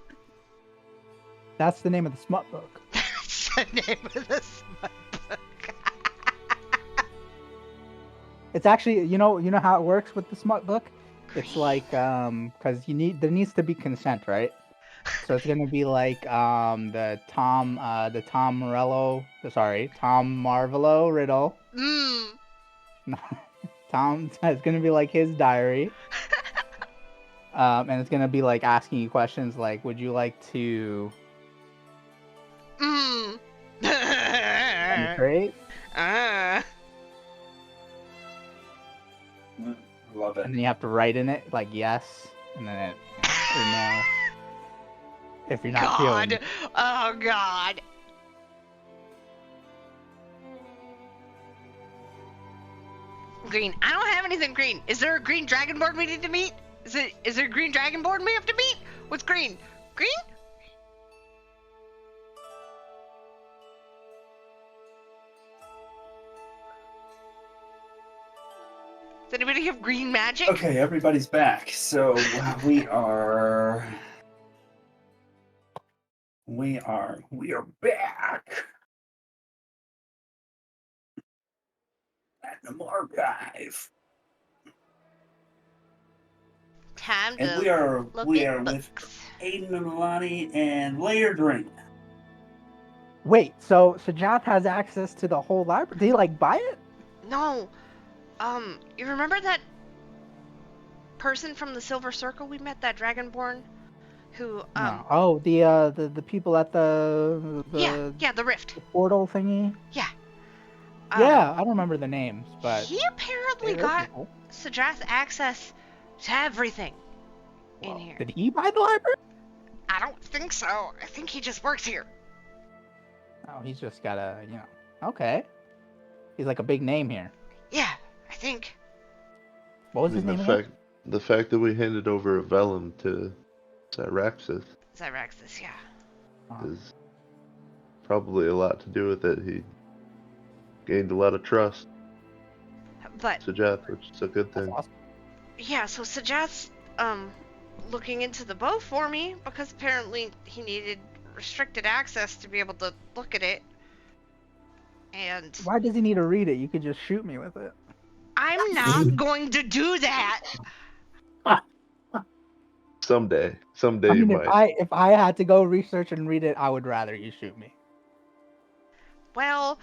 That's the name of the smut book. That's the name of the smut book. It's actually, you know how it works with the smut book? It's like, because there needs to be consent, right? So it's gonna be like the Tom Marvolo riddle. Tom, it's gonna be like his diary. And it's gonna be like asking you questions like, would you like to penetrate? Love it. And then you have to write in it like yes, and then or no. If you're not feeling. Oh God. Green. I don't have anything green. Is there a green dragonborn we need to meet? Is there a green dragonborn we have to meet? What's green? Green? Does anybody have green magic? Okay, everybody's back. So we are back at the archive. Time And to we are look with at books. Aiden and Alani and Layerdring. Wait, so Jath has access to the whole library? Did he like buy it? No. You remember that person from the Silver Circle we met, that dragonborn? Who, No. Oh, the people at the yeah, the rift. the portal thingy. Yeah. Yeah, I don't remember the names, but He apparently they were got people. Sajath access to everything in here. Did he buy the library? I don't think so. I think he just works here. Oh, he's just got a, Okay. He's like a big name here. Yeah, I think. What was his name again? The fact that we handed over a vellum to Cyraxis Zyraxis, yeah. is probably a lot to do with it. He gained a lot of trust, But Sajath, which is a good That's thing. awesome. yeah, so Sajath's looking into the bow for me because apparently he needed restricted access to be able to look at it. And Why does he need to read it? You could just shoot me with it. I'm not going to do that. Someday I you mean, might. if I had to go research and read it, I would rather you shoot me. Well,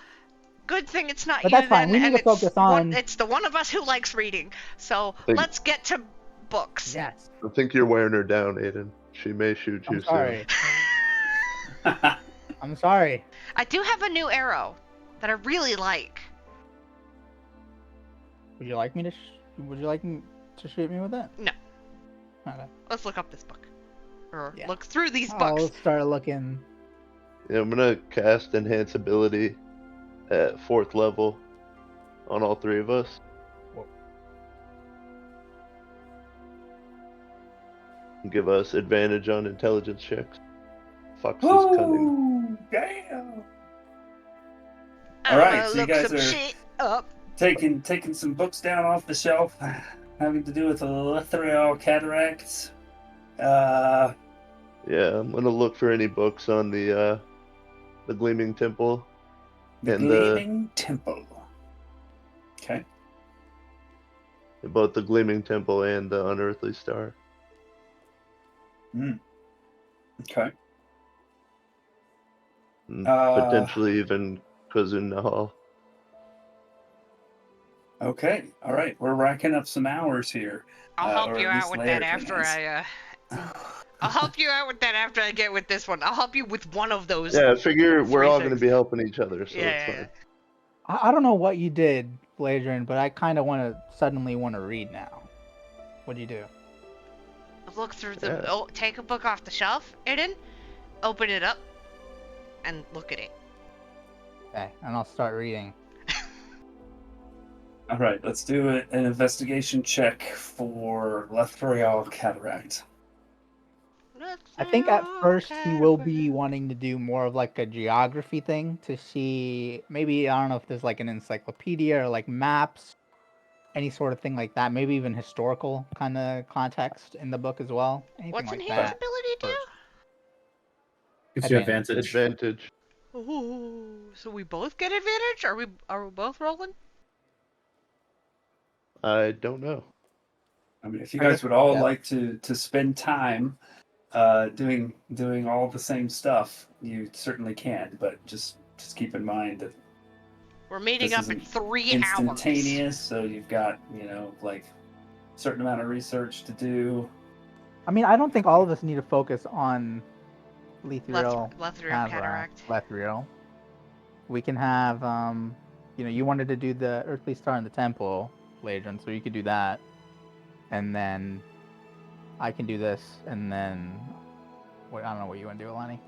good thing it's not But you that's fine. then, We need and to it's focus on- it's the one of us who likes reading. So Thank- let's get to books. Yes. I think you're wearing her down, Aiden. She may shoot you I'm sorry. Would I'm sorry. I do have a new arrow that I really like. Would you like me to? Would you like me to shoot me with it? No. Okay. Let's look up this book. Or Yeah. look through these I'll books. start looking Yeah, I'm gonna cast Enhance Ability at 4th level on all 3 of us. And give us advantage on intelligence checks. Fox's cunning. Woo! Damn! I'm All right, gonna so you look guys some are shit up. taking some books down off the shelf, having to do with the Lethriel cataracts. Yeah, I'm gonna look for any books on the Gleaming Temple The and Gleaming Temple. Okay. both the Gleaming Temple and the Unearthly Star. Okay. And Uh, potentially even Kuzun Nahal. Okay. All right. We're racking up some hours here. I'll help or you at out least with that Laird after has. I'll help you out with that after I get with this one. I'll help you with one of those. Yeah, I figure we're 3 all gonna things. be helping each other, so Yeah, it's yeah, fine. I don't know what you did, Bladrin, but I kind of suddenly want to read now. What do you do? Look through the. Yeah. Oh, take a book off the shelf, Aiden. Open it up, and look at it. Okay, and I'll start reading. All right. Let's do an investigation check for Lethriel cataract. I think at first he will be wanting to do more of like a geography thing to see, maybe, I don't know if there's like an encyclopedia or like maps, any sort of thing like that. Maybe even historical kind of context in the book as well. Anything What's like enhance that. ability do? first. Gives you Advantage. advantage. Advantage. Ooh, so we both get advantage? Are we both rolling? I don't know. I mean, if you I guys guess- would all yeah. like to spend time doing all the same stuff, you certainly can. But just keep in mind that We're meeting this up in isn't 3 hours. instantaneous. So you've got like a certain amount of research to do. I mean, I don't think all of us need to focus on Lethriel Lethriel cataract. Lethriel. We can have, you wanted to do the Earthly Star in the Temple, Ladrin, so you could do that. And then I can do this, and then I don't know what you want to do, Alani.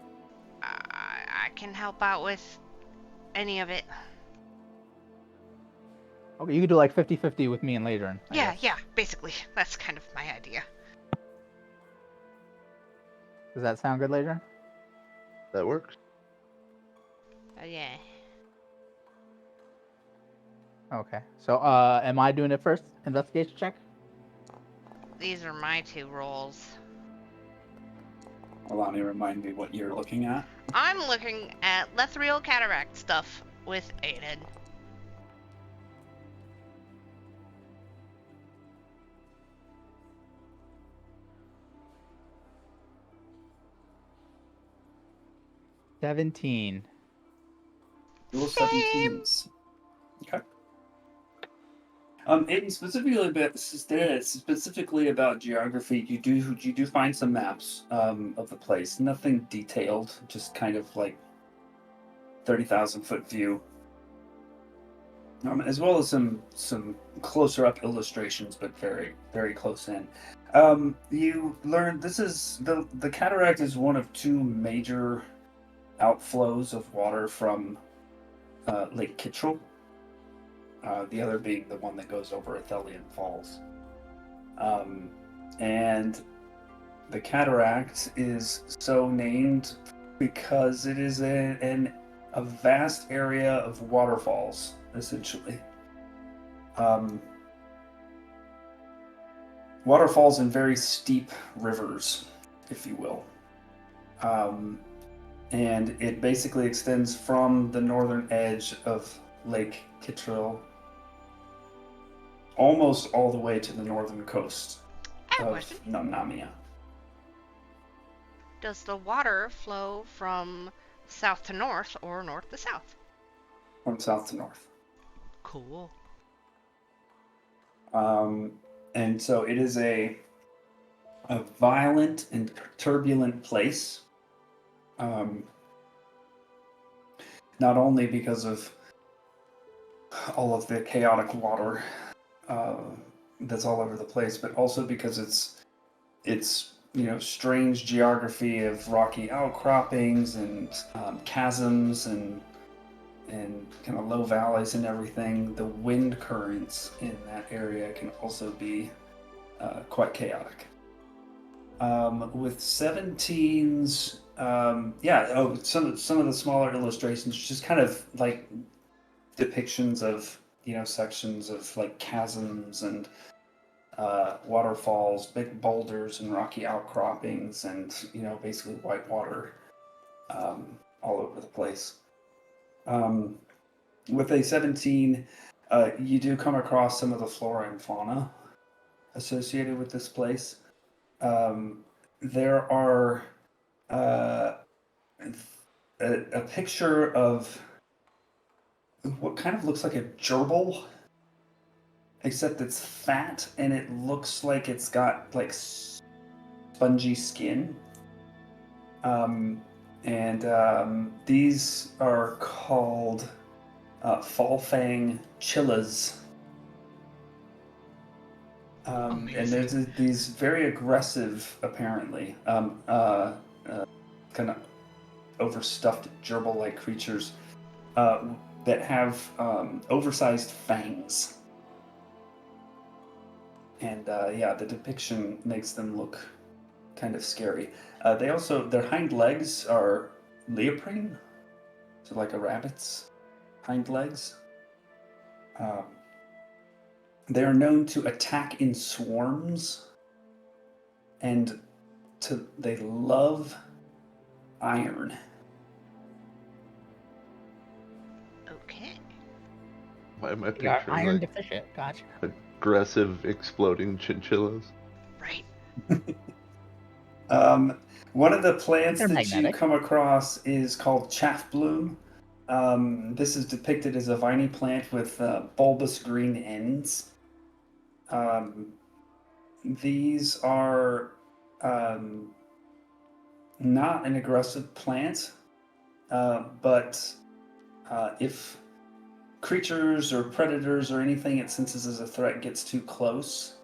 I can help out with any of it. Okay, you could do like 50-50 with me and Ladrin. I Yeah, guess. yeah, basically. That's kind of my idea. Does that sound good, Ladrin? That works. Yeah. Okay. So, am I doing it first? Investigation check? These are my 2 rolls. Alani, remind me what you're looking at. I'm looking at Lethriel cataract stuff with Aiden. $17. Dual Same. 17s. Okay. Aiden, specifically about geography, you do find some maps of the place. Nothing detailed, just kind of like 30,000-foot view, as well as some closer up illustrations, but very very close in. You learn this is the cataract is one of 2 major outflows of water from Lake Kittrell. The other being the one that goes over Athelian Falls. And the cataract is so named because it is a vast area of waterfalls, essentially. Waterfalls in very steep rivers, if you will. And it basically extends from the northern edge of Lake Kittrell almost all the way to the northern coast of Namnamia. Does the water flow from south to north or north to south? From south to north. Cool. And so it is a violent and turbulent place. Not only because of all of the chaotic water that's all over the place, but also because it's strange geography of rocky outcroppings and chasms and kind of low valleys and everything. The wind currents in that area can also be quite chaotic. With 17s, some of the smaller illustrations, just kind of like depictions of sections of like chasms and waterfalls, big boulders and rocky outcroppings, and basically white water all over the place. With a 17, you do come across some of the flora and fauna associated with this place. There are a picture of what kind of looks like a gerbil, except it's fat and it looks like it's got like spongy skin. These are called fall-fang chillas. And there's these very aggressive, apparently, kind of overstuffed gerbil-like creatures that have oversized fangs. And the depiction makes them look kind of scary. Their hind legs are leoprine, so like a rabbit's hind legs. They are known to attack in swarms, and they love iron. Okay. Why am I They are picturing iron like deficient. Gotcha. aggressive exploding chinchillas? Right. One of the plants They're that you magnetic. come across is called chaff bloom. This is depicted as a viney plant with bulbous green ends. These are not an aggressive plant, but if creatures or predators or anything it senses as a threat gets too close,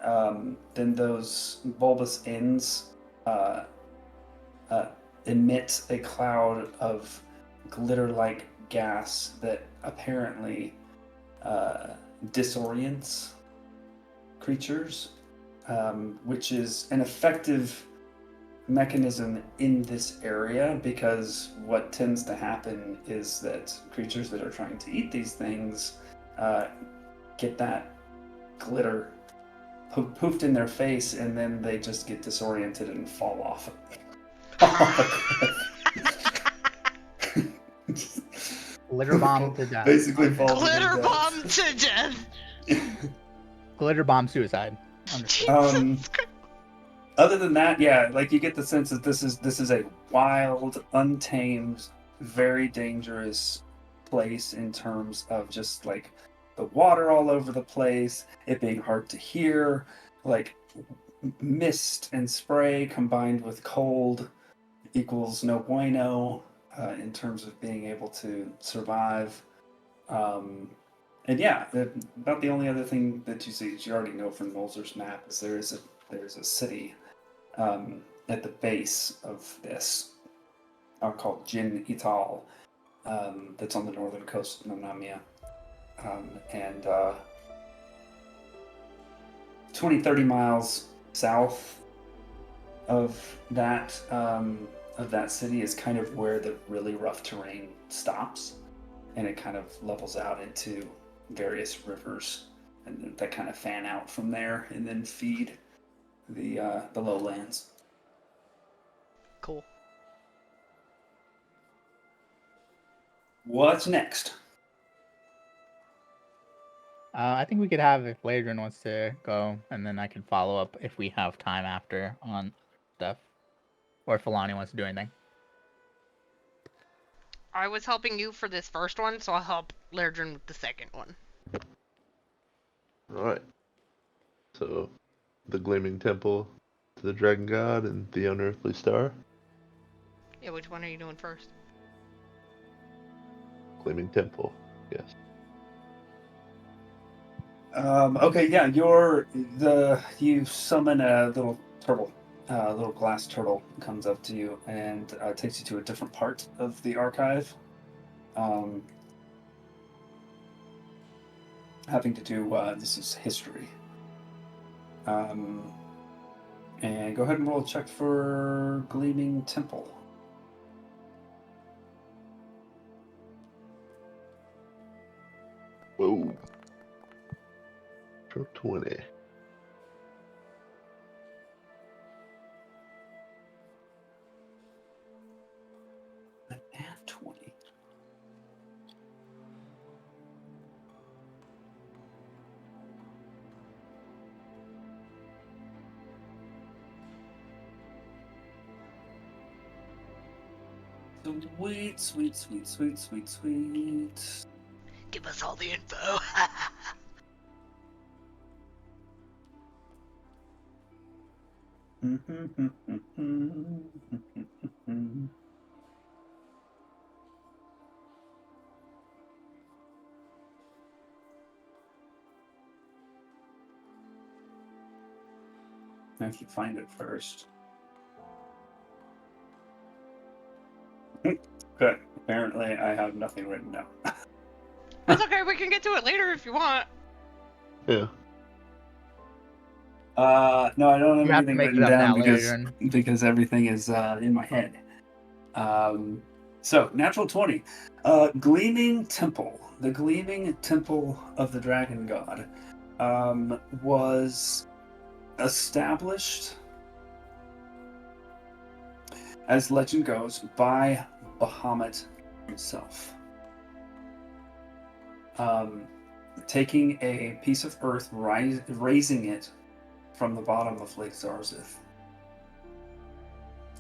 then those bulbous ends emit a cloud of glitter-like gas that apparently disorients creatures, which is an effective mechanism in this area, because what tends to happen is that creatures that are trying to eat these things get that glitter poofed in their face, and then they just get disoriented and fall off a cliff. Glitter bomb to death. Basically falls to their Glitter death. bomb to death. Glitter bomb suicide. Understood. Jesus Christ. Other than that, like you get the sense that this is a wild, untamed, very dangerous place in terms of just like the water all over the place, it being hard to hear, like mist and spray combined with cold equals no bueno in terms of being able to survive. About the only other thing that you see that you already know from Molzer's map is there's a city at the base of this called Jin Ital, that's on the northern coast of Namia. 20-30 miles south of that city is kind of where the really rough terrain stops, and it kind of levels out into various rivers, and that kind of fan out from there and then feed the lowlands. Cool. What's next? I think we could have, if Ladrin wants to go, and then I can follow up if we have time after on stuff, or if Alani wants to do anything. I was helping you for this first one, so I'll help Lairdrin with the second one. Alright. So, the Gleaming Temple to the Dragon God and the Unearthly Star. Yeah, which one are you doing first? Gleaming Temple, yes. Okay, yeah, you summon a little turtle a little glass turtle comes up to you and takes you to a different part of the archive, having to do, this is history. And go ahead and roll a check for Gleaming Temple. Whoa. For 20. An at 20. Sweet, sweet, sweet, sweet, sweet, sweet. Give us all the info. I have to find it first. Good. Apparently, I have nothing written down. That's okay. We can get to it later if you want. Yeah. No, I don't have You have to anything make it written up down now, because Adrian. everything is in my head. So, natural 20. Gleaming Temple. The Gleaming Temple of the Dragon God was established, as legend goes, by Bahamut himself. Taking a piece of earth, raising it from the bottom of Lake Zarzith,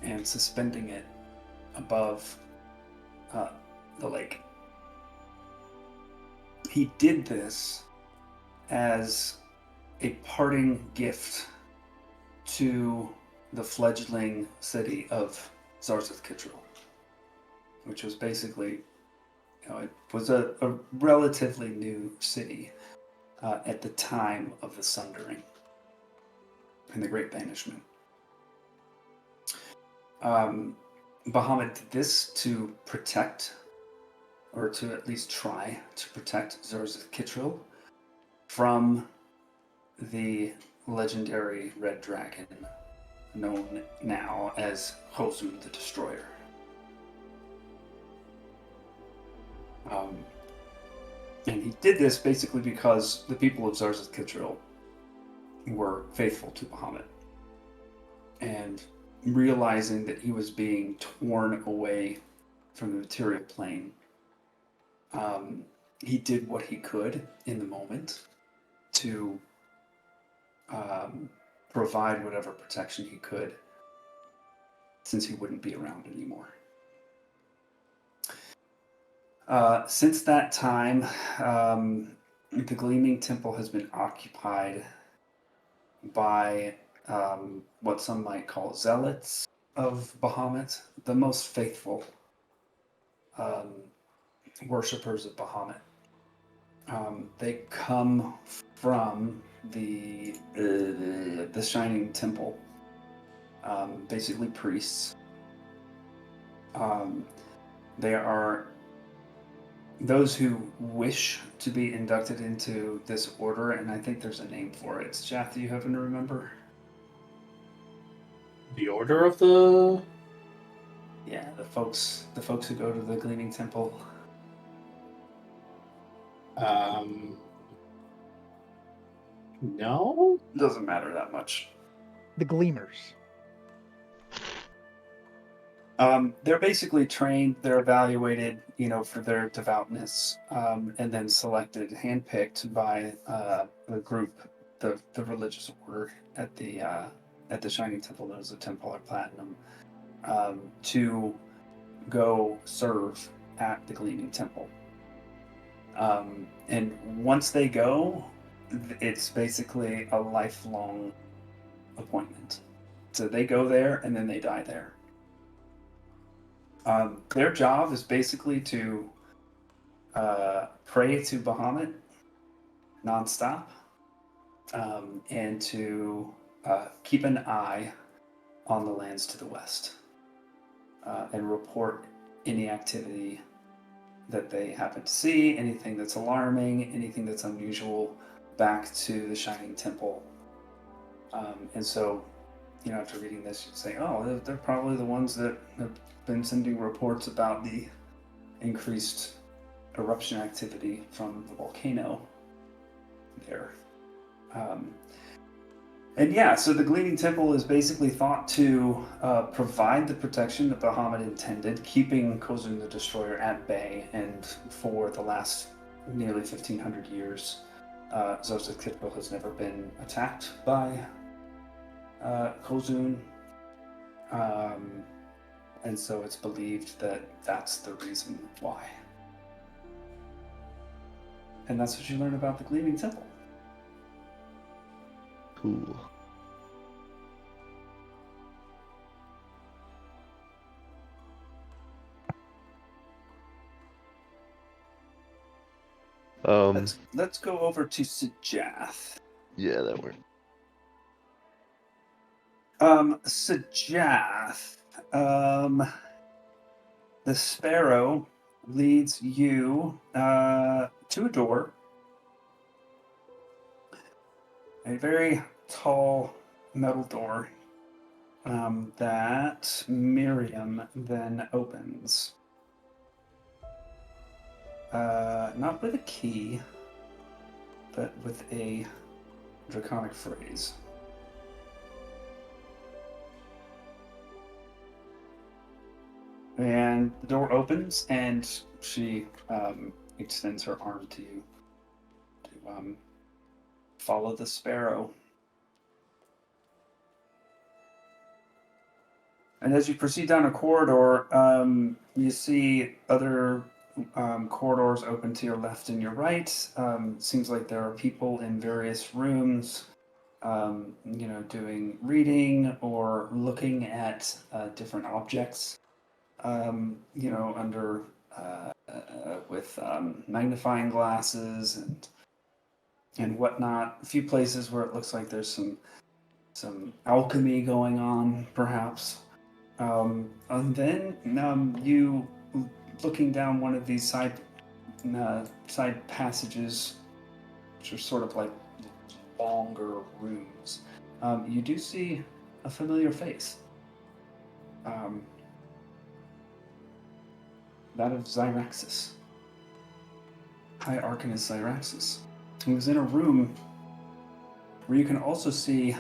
and suspending it above the lake. He did this as a parting gift to the fledgling city of Zarzith Kittrell, which was basically, it was a relatively new city at the time of the Sundering and the Great Banishment. Bahamut did this to protect, or to at least try to protect, Zarzith Kittrell from the legendary Red Dragon, known now as Hosu the Destroyer. And he did this basically because the people of Zarzith Kittrell were faithful to Bahamut. And realizing that he was being torn away from the material plane, he did what he could in the moment to provide whatever protection he could, since he wouldn't be around anymore. Since that time, the Gleaming Temple has been occupied by what some might call zealots of Bahamut, the most faithful worshippers of Bahamut. They come from the Shining Temple, basically priests. They are those who wish to be inducted into this order, and I think there's a name for it. Jath, do you happen to remember? The order of the... Yeah, the folks who go to the Gleaming Temple. No? Doesn't matter that much. The Gleamers. They're basically trained, they're evaluated, for their devoutness, and then selected, handpicked by the group, the religious order at the Shining Temple, known as the Templar Platinum, to go serve at the Gleaming Temple. And once they go, it's basically a lifelong appointment. So they go there and then they die there. Their job is basically to pray to Bahamut nonstop, and to keep an eye on the lands to the west and report any activity that they happen to see, anything that's alarming, anything that's unusual, back to the Shining Temple. And so, after reading this, you'd say, oh, they're probably the ones that have been sending reports about the increased eruption activity from the volcano there. So the Gleaming Temple is basically thought to provide the protection that Bahamut intended, keeping Kozun the Destroyer at bay, and for the last nearly 1,500 years, Zozakitpo has never been attacked by Kozun. And so it's believed that that's the reason why. And that's what you learn about the Gleaming Temple. Cool. Let's go over to Sajath. Yeah, that worked. Sajath, the Sparrow leads you to a door. A very tall metal door that Miriam then opens. Not with a key, but with a draconic phrase. And the door opens, and she extends her arm to you to follow the Sparrow. And as you proceed down a corridor, you see other corridors open to your left and your right. Seems like there are people in various rooms, doing reading or looking at different objects. Under with magnifying glasses and whatnot. A few places where it looks like there's some alchemy going on, perhaps. And then you, looking down one of these side passages, which are sort of like longer rooms, you do see a familiar face. That of Zyraxis. High Arcanist Zyraxis. He was in a room where you can also see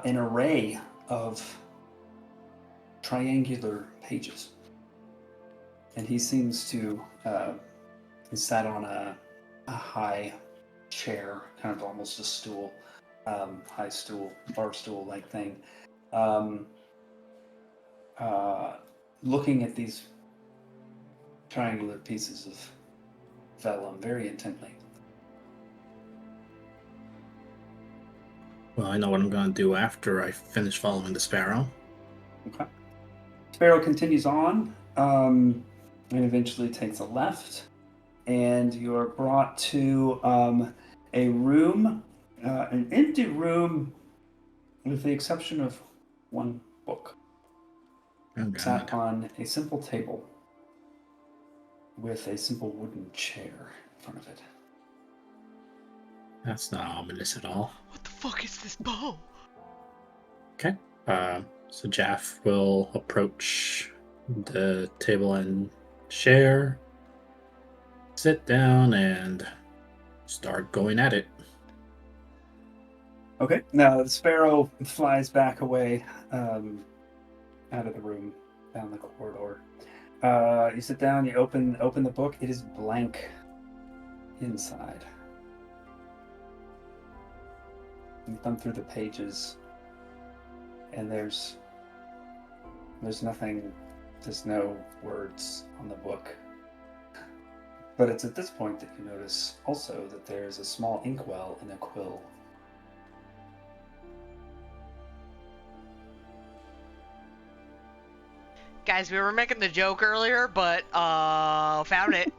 an array of triangular pages. And he seems to he sat on a high chair, kind of almost a stool, high stool, bar stool like thing, looking at these triangular pieces of vellum very intently. Well, I know what I'm going to do after I finish following the Sparrow. Okay. Sparrow continues on, and eventually takes a left, and you are brought to a room, an empty room, with the exception of one book. Oh, Sat God. on a simple table with a simple wooden chair in front of it. That's not ominous at all. What the fuck is this bow? Okay. So Jaff will approach the table and chair, sit down, and start going at it. Okay. Now the Sparrow flies back away out of the room, down the corridor. You sit down, you open the book. It is blank inside. You thumb through the pages, and there's nothing, there's no words on the book. But it's at this point that you notice also that there's a small inkwell and a quill. Guys, we were making the joke earlier, but found it.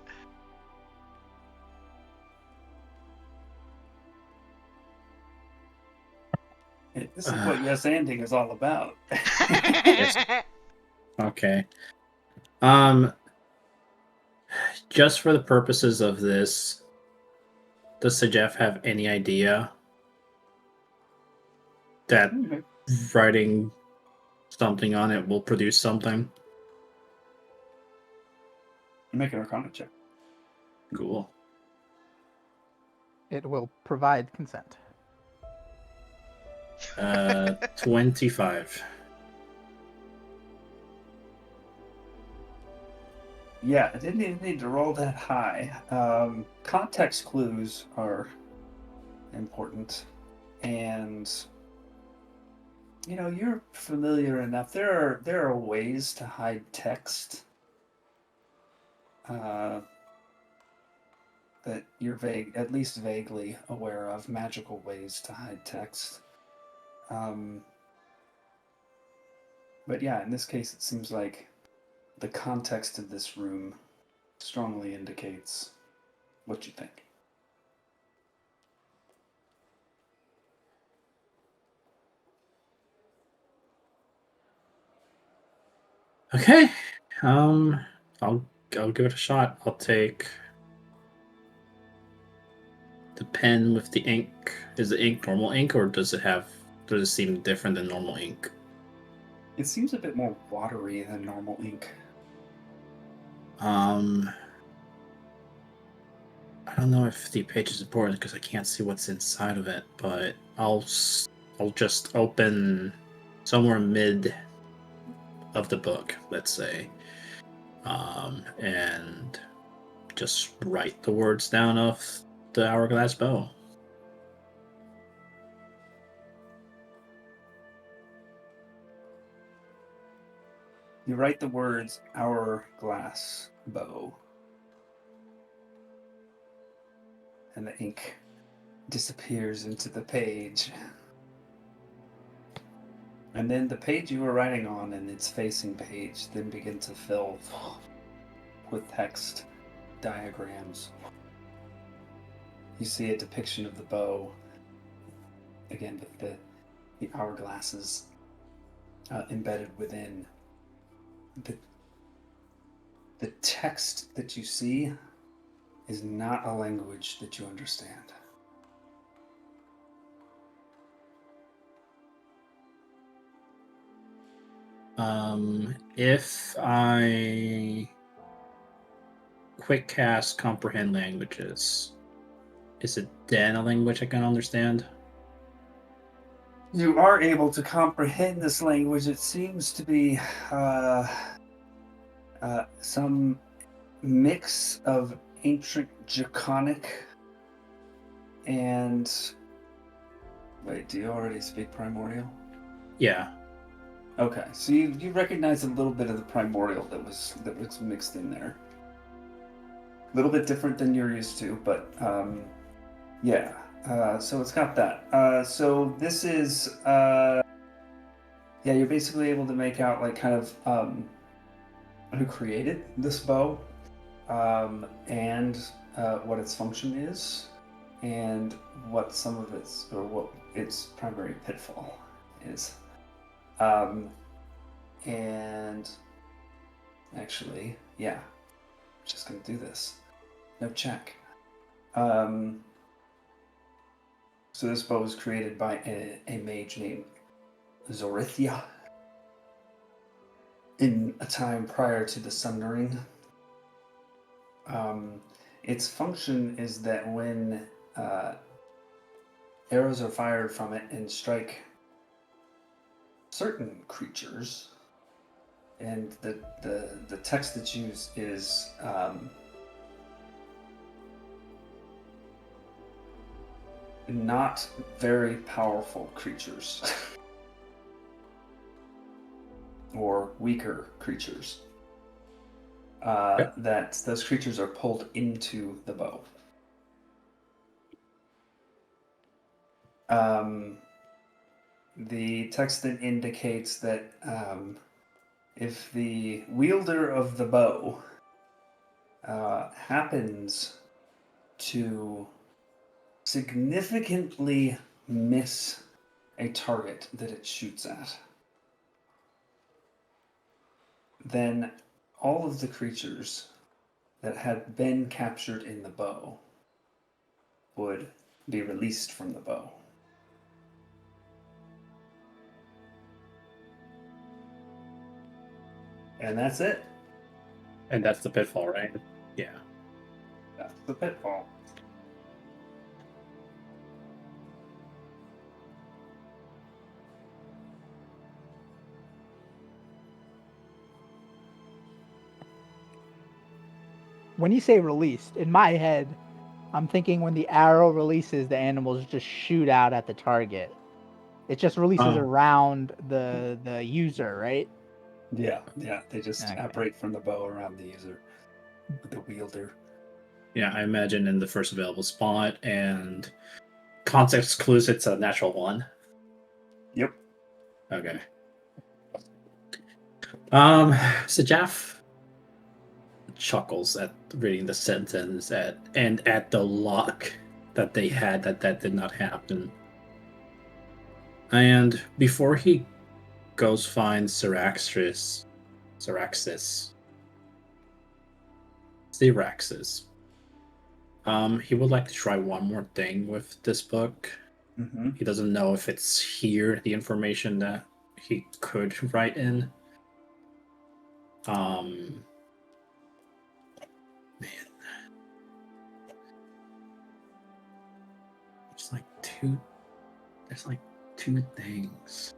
This is what yes anding is all about. Okay. Just for the purposes of this, does Sir Jeff have any idea that writing something on it will produce something? Make an Arcana check. Cool. It will provide consent. 25. Yeah, I didn't even need to roll that high. Context clues are important, and you're familiar enough. There are ways to hide text that you're at least vaguely aware of. Magical ways to hide text. But yeah, in this case, it seems like the context of this room strongly indicates what you think. Okay. I'll give it a shot. I'll take the pen with the ink. Is the ink normal ink, or does it seem different than normal ink? It seems a bit more watery than normal ink. I don't know if the page is important because I can't see what's inside of it, but I'll just open somewhere mid of the book, let's say, and just write the words down of the hourglass bow. You write the words hourglass bow, and the ink disappears into the page. And then the page you were writing on and its facing page then begin to fill with text, diagrams. You see a depiction of the bow, again with the hourglasses embedded within. The text that you see is not a language that you understand. If I quick cast comprehend languages, is it then a language I can understand? You are able to comprehend this language. It seems to be some mix of ancient Draconic and... Wait, do you already speak Primordial? Yeah. Okay, so you recognize a little bit of the Primordial that was mixed in there. A little bit different than you're used to, but yeah. So it's got that. So this is you're basically able to make out like kind of who created this bow, and what its function is, and what what its primary pitfall is. And actually, yeah, just gonna do this. No check. So this bow was created by a mage named Zorithia in a time prior to the Sundering. Its function is that when arrows are fired from it and strike certain creatures, and the text that's used is not very powerful creatures or weaker creatures. That those creatures are pulled into the bow. The text then indicates that if the wielder of the bow happens to significantly miss a target that it shoots at, then all of the creatures that had been captured in the bow would be released from the bow. And that's it. And that's the pitfall, right? Yeah. That's the pitfall. When you say released, in my head, I'm thinking when the arrow releases, the animals just shoot out at the target. It just releases around the user, right? Yeah, they just Okay. operate from the bow around the user, the wielder. Yeah, I imagine in the first available spot, and context clues it's a natural one. Yep. Okay. So Jeff chuckles at reading the sentence and at the luck that they had that did not happen. And before he goes find Syraxis, he would like to try one more thing with this book. Mm-hmm. He doesn't know if it's here, the information that he could write in. Man. There's like two things.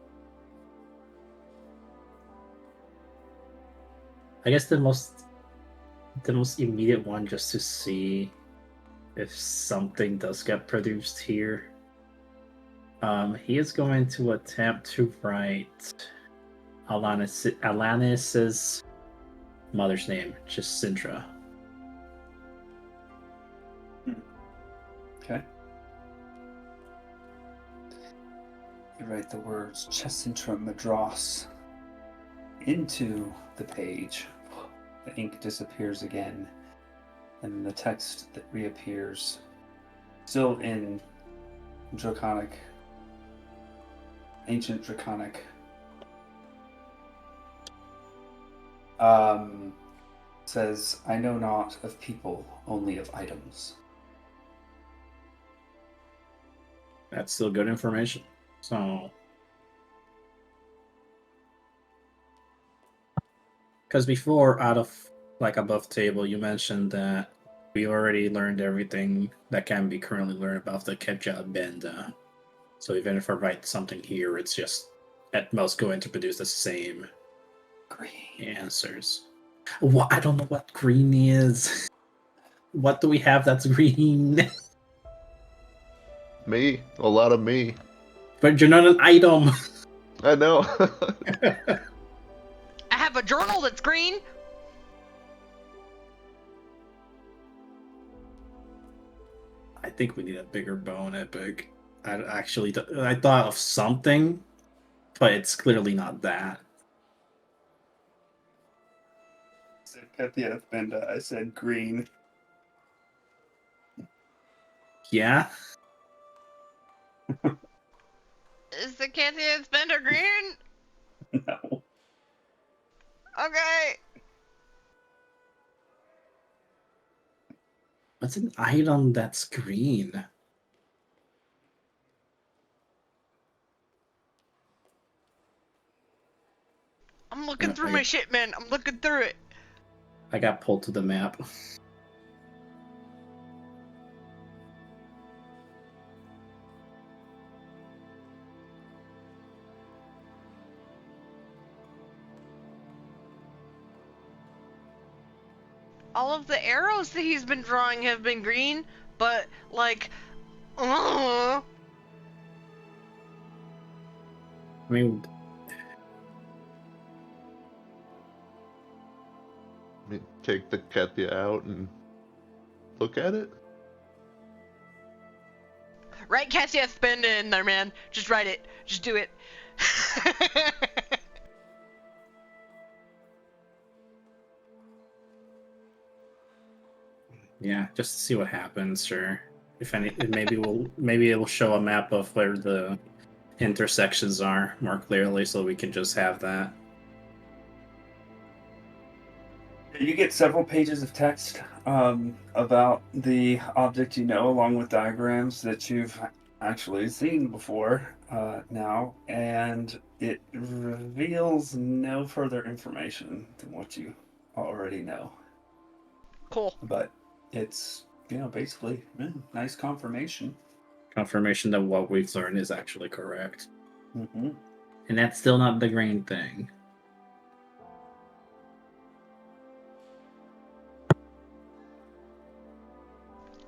I guess the most immediate one, just to see if something does get produced here. He is going to attempt to write Alanis's mother's name, Jacintra. Okay. You write the words Jacintra Madras into the page. The ink disappears again, and the text that reappears, still in Draconic, ancient Draconic. Says, I know not of people, only of items. That's still good information. So, because before, out of like above table, you mentioned that we already learned everything that can be currently learned about the Kepja Benda. So even if I write something here, it's just at most going to produce the same Green. answers. What? I don't know what green is. What do we have that's green? Me. A lot of me. But you're not an item. I know. I have a journal that's green. I think we need a bigger bone epic. I thought of something, but it's clearly not that. At the end, Benda, I said green. Yeah? Is the Cathia's Bender green? No. Okay. What's an item that's green? I'm looking Yeah, through my shit, man. I'm looking through it. I got pulled to the map. All of the arrows that he's been drawing have been green, but like, I mean, Take the Kethia out and look at it. write Cathia's Bender in there, man. Just write it. Just do it. yeah, just to see what happens. Sure. If any, maybe it'll show a map of where the intersections are more clearly, so we can just have that. You get several pages of text about the object you know, along with diagrams that you've actually seen before now, and it reveals no further information than what you already know. Cool. But it's, basically nice confirmation. Confirmation that what we've learned is actually correct. Mm-hmm. And that's still not the green thing.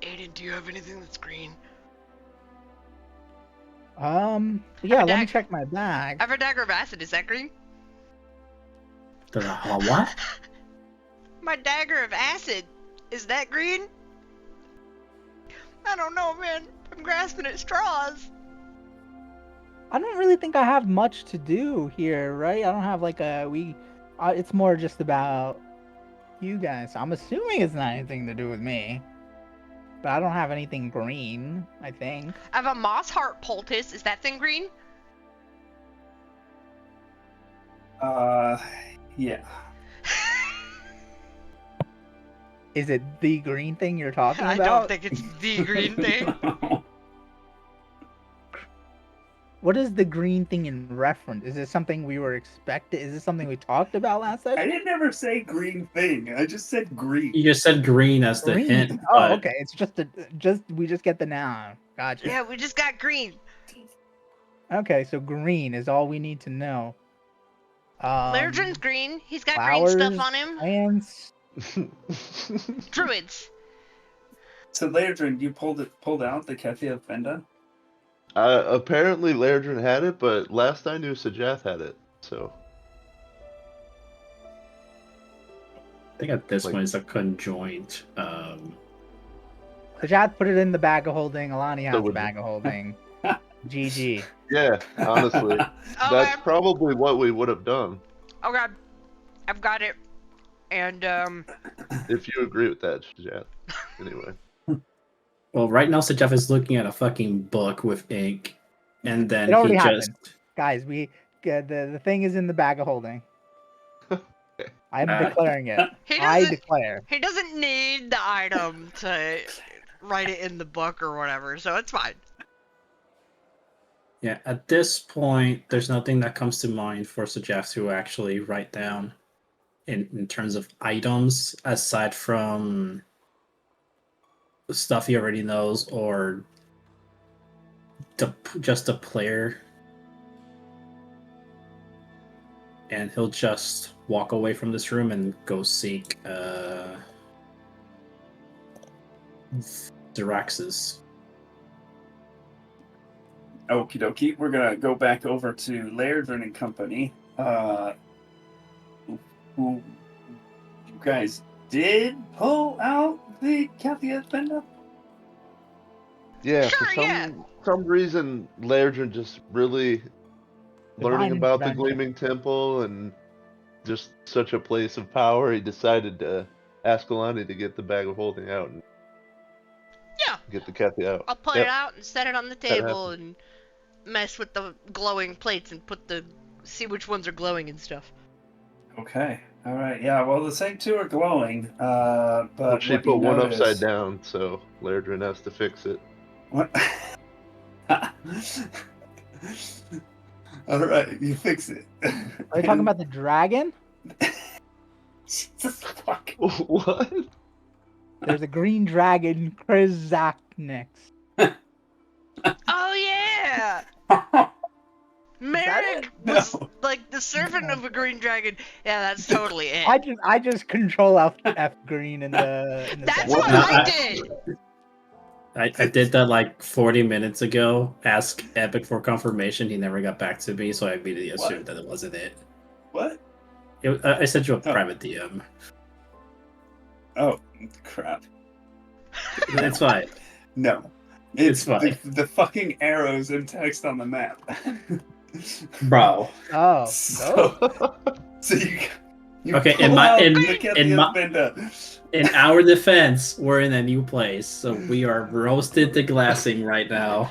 Aiden, do you have anything that's green? Yeah, a let me dagger. check my bag. I have a dagger of acid. Is that green? What? My dagger of acid. Is that green? I don't know, man. I'm grasping at straws. I don't really think I have much to do here, right? I don't have like it's more just about you guys. I'm assuming it's not anything to do with me. But I don't have anything green, I think. I have a moss heart poultice. Is that thing green? Yeah. Is it the green thing you're talking I about? don't think it's the green thing. What is the green thing in reference? Is it something we were expecting? Is this something we talked about last I time? didn't ever say green thing. I just said green. You just said green as the Green. hint. Oh, but okay. It's we just get the noun. Gotcha. Yeah, we just got green. Okay, so green is all we need to know. Lairdren's green. He's got flowers, green stuff on him. plants. Druids. So Lairdren, you pulled out the Kethia Fenda? Apparently Lairdren had it, but last I knew Sajath had it, so... I think at this Like- point it's a conjoint. Sajat put it in the bag of holding. Alani has the would- bag of holding. GG. Yeah, honestly. That's probably what we would have done, Oh god. I've got it. And if you agree with that, Sajath. Anyway. Well, right now Sajaf is looking at a fucking book with ink, and then It already he happened. just... Guys, the thing is in the bag of holding. I'm declaring it. I declare. he doesn't need the item to write it in the book or whatever, so it's fine. Yeah, at this point, there's nothing that comes to mind for Sajaf to actually write down in terms of items, aside from stuff he already knows or just a player. And he'll just walk away from this room and go seek Zirax's. Okie dokie. We're gonna go back over to Lairdren and Company. Who you guys did pull out the Kethia Fenda? Yeah, Sure, for yeah. some reason, Lairdren just really learning Divine about the intervention. Gleaming Temple and just such a place of power, he decided to ask Alani to get the bag of holding out and Yeah. get the Kathy out. I'll pull Yep. it out and set it on the table and mess with the glowing plates and see which ones are glowing and stuff. Okay. All right. Yeah. Well, the same two are glowing. But Well, she what you put one notice- upside down, so Lairdren has to fix it. What? All right, you fix it. Are you talking about the dragon? Jesus fuck. What? There's a green dragon, Krizaknix. Oh yeah! Merrick No. was like the servant of a green dragon. Yeah, that's totally it. I just control F green in the. That's center. what I did. I did that like 40 minutes ago. Ask Epic for confirmation. He never got back to me, so I immediately assumed that it wasn't it. What? I sent you a private DM. Oh, crap. That's fine. No. It's fine. The fucking arrows and text on the map. Bro. Oh, So You Okay, pull in my- out in- the Kathy in my- Spinda. In our defense, we're in a new place, so we are roasted to glassing right now.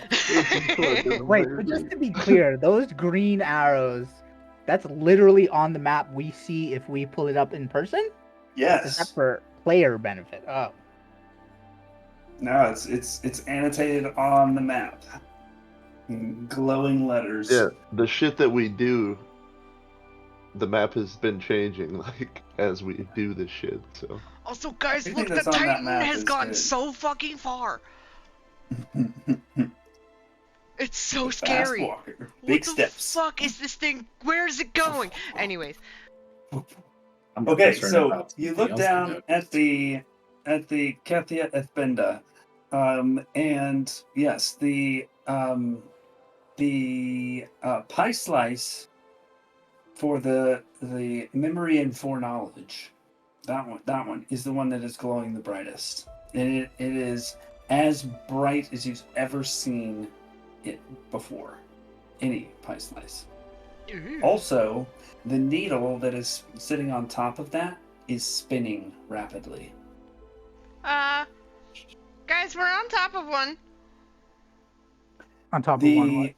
Wait, but just to be clear, those green arrows, that's literally on the map we see if we pull it up in person? Is that Yes. for player benefit? Oh. No, it's annotated on the map. In glowing letters. Yeah, the shit that we do, the map has been changing like as we do this shit. So Also, guys, Everything look, the that's on that Titan map has is gone good. so fucking far. It's so Fast scary. walker. What Big the steps. fuck is this thing? Where is it going? Anyways, I'm more Okay, concerned so about you something look else down than at the Kathia Ethbenda, and yes, the pie slice for the memory and foreknowledge. That one is the one that is glowing the brightest, and it is as bright as you've ever seen it before. Any pie slice. Also, the needle that is sitting on top of that is spinning rapidly. guys, we're on top of one. On top of one. What?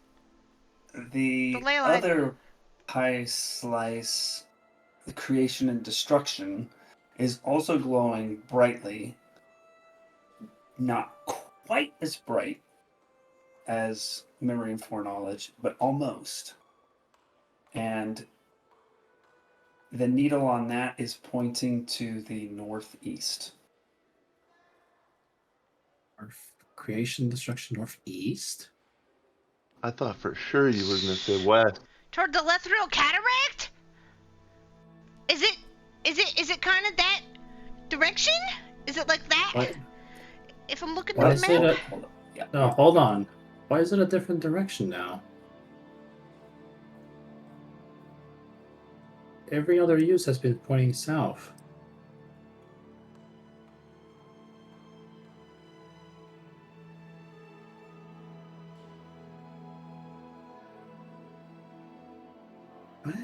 The ley line. other pie slice, the creation and destruction, is also glowing brightly. Not quite as bright as memory and foreknowledge, but almost. And the needle on that is pointing to the northeast. creation, destruction, northeast. I thought for sure you were gonna say west. Toward the Lethril Cataract? Is it kind of that direction? Is it like that? What? If I'm looking Why at is the it map? a- Yeah. No, hold on. Why is it a different direction now? Every other use has been pointing south. What?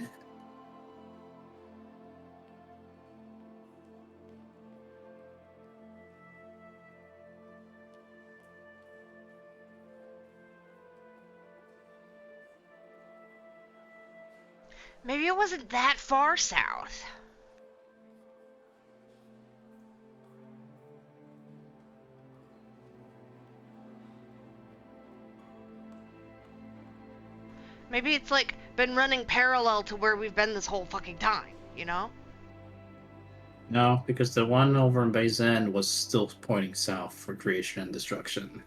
Maybe it wasn't that far south. Maybe it's like been running parallel to where we've been this whole fucking time, you know? No, because the one over in Bay's End was still pointing south for creation and destruction.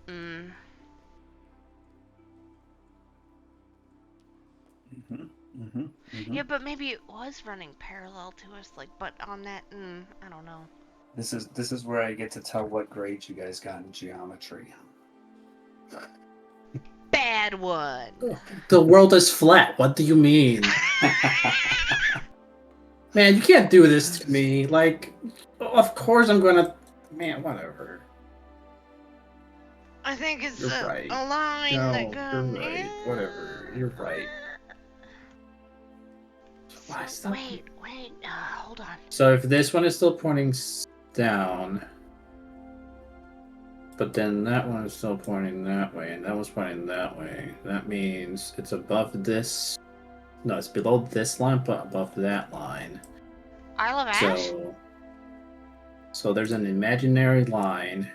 Mm. Yeah, but maybe it was running parallel to us, like, but on that, I don't know. This is where I get to tell what grade you guys got in geometry. Bad one. The world is flat. What do you mean? Man, you can't do this to me. Like, of course I'm gonna... Man, whatever. I think it's You're a, right. a line No, that goes. you're right. Whatever. You're right. Why stop? Wait, hold on. So if this one is still pointing down, but then that one is still pointing that way, and that one's pointing that way, that means it's above this. No, it's below this line, but above that line. Isle of Ash? So there's an imaginary line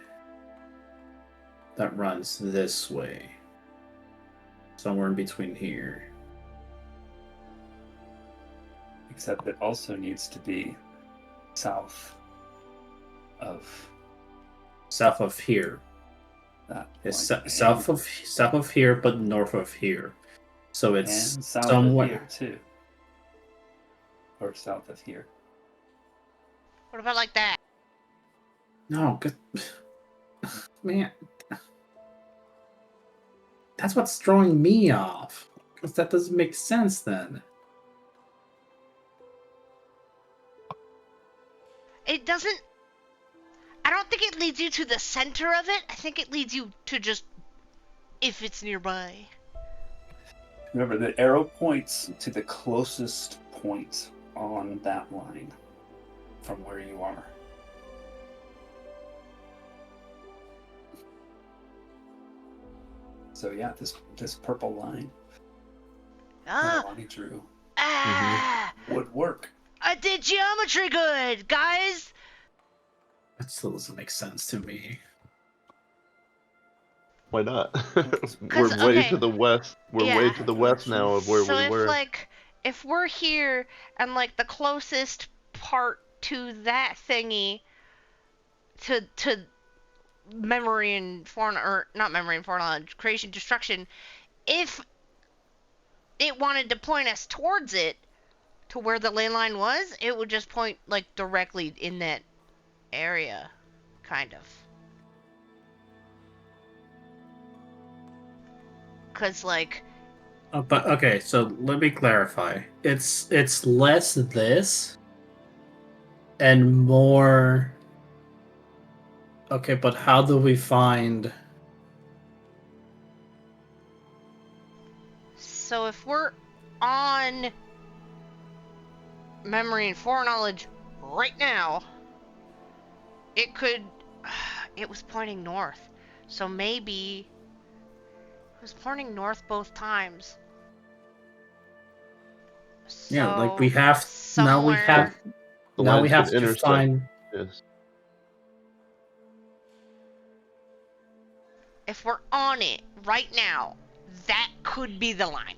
that runs this way. Somewhere in between here. Except it also needs to be south of here. that It's point. south of here, but north of here. So it's and south somewhere. of here too. Or south of here. What about like that? No, good. Man. That's what's throwing me off. Because that doesn't make sense then. It doesn't. I don't think it leads you to the center of it. I think it leads you to just if it's nearby. Remember, the arrow points to the closest point on that line from where you are. So yeah, this purple line that Alani drew would work. I did geometry good, guys. That still doesn't make sense to me. Why not? 'Cause, We're way okay, to the west. We're way yeah. to the west now of where So we were. if we're here and like the closest part to that thingy to memory and foreign, or not memory and foreign knowledge, creation, destruction, if it wanted to point us towards it, to where the ley line was, it would just point like directly in that area, kind of. Cause like, But okay, so let me clarify. It's less this and more. Okay, but how do we find? so if we're on memory and foreknowledge right now, it could. It was pointing north, so maybe it was pointing north both times. So Yeah, like we have somewhere, now. We have The now. We lines have could to intersect. find. Yes. if we're on it right now, that could be the line.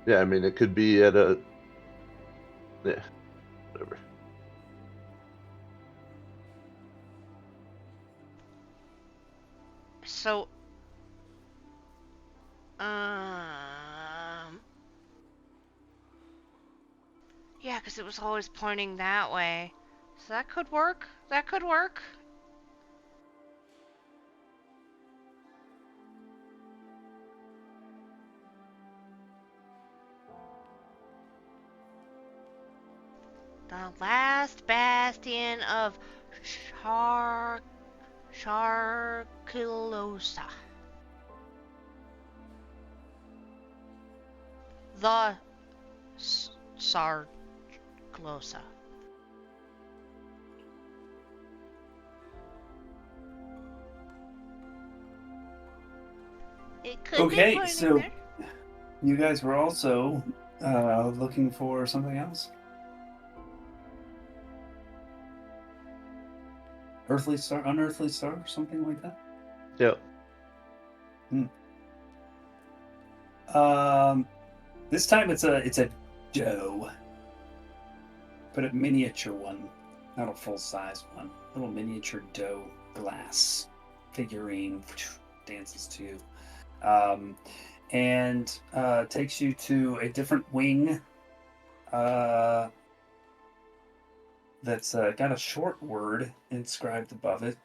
Yeah, I mean, it could be at a. Yeah, whatever. So, yeah, because it was always pointing that way. So that could work. That could work. The last bastion of Sharkilosa. The Sarglosa. It could be Okay, pointing so there. you guys were also looking for something else? Earthly star, unearthly star, something like that? Yep. This time it's a doe, but a miniature one, not a full size one. Little miniature doe glass figurine dances to you, and takes you to a different wing. That's got a short word inscribed above it.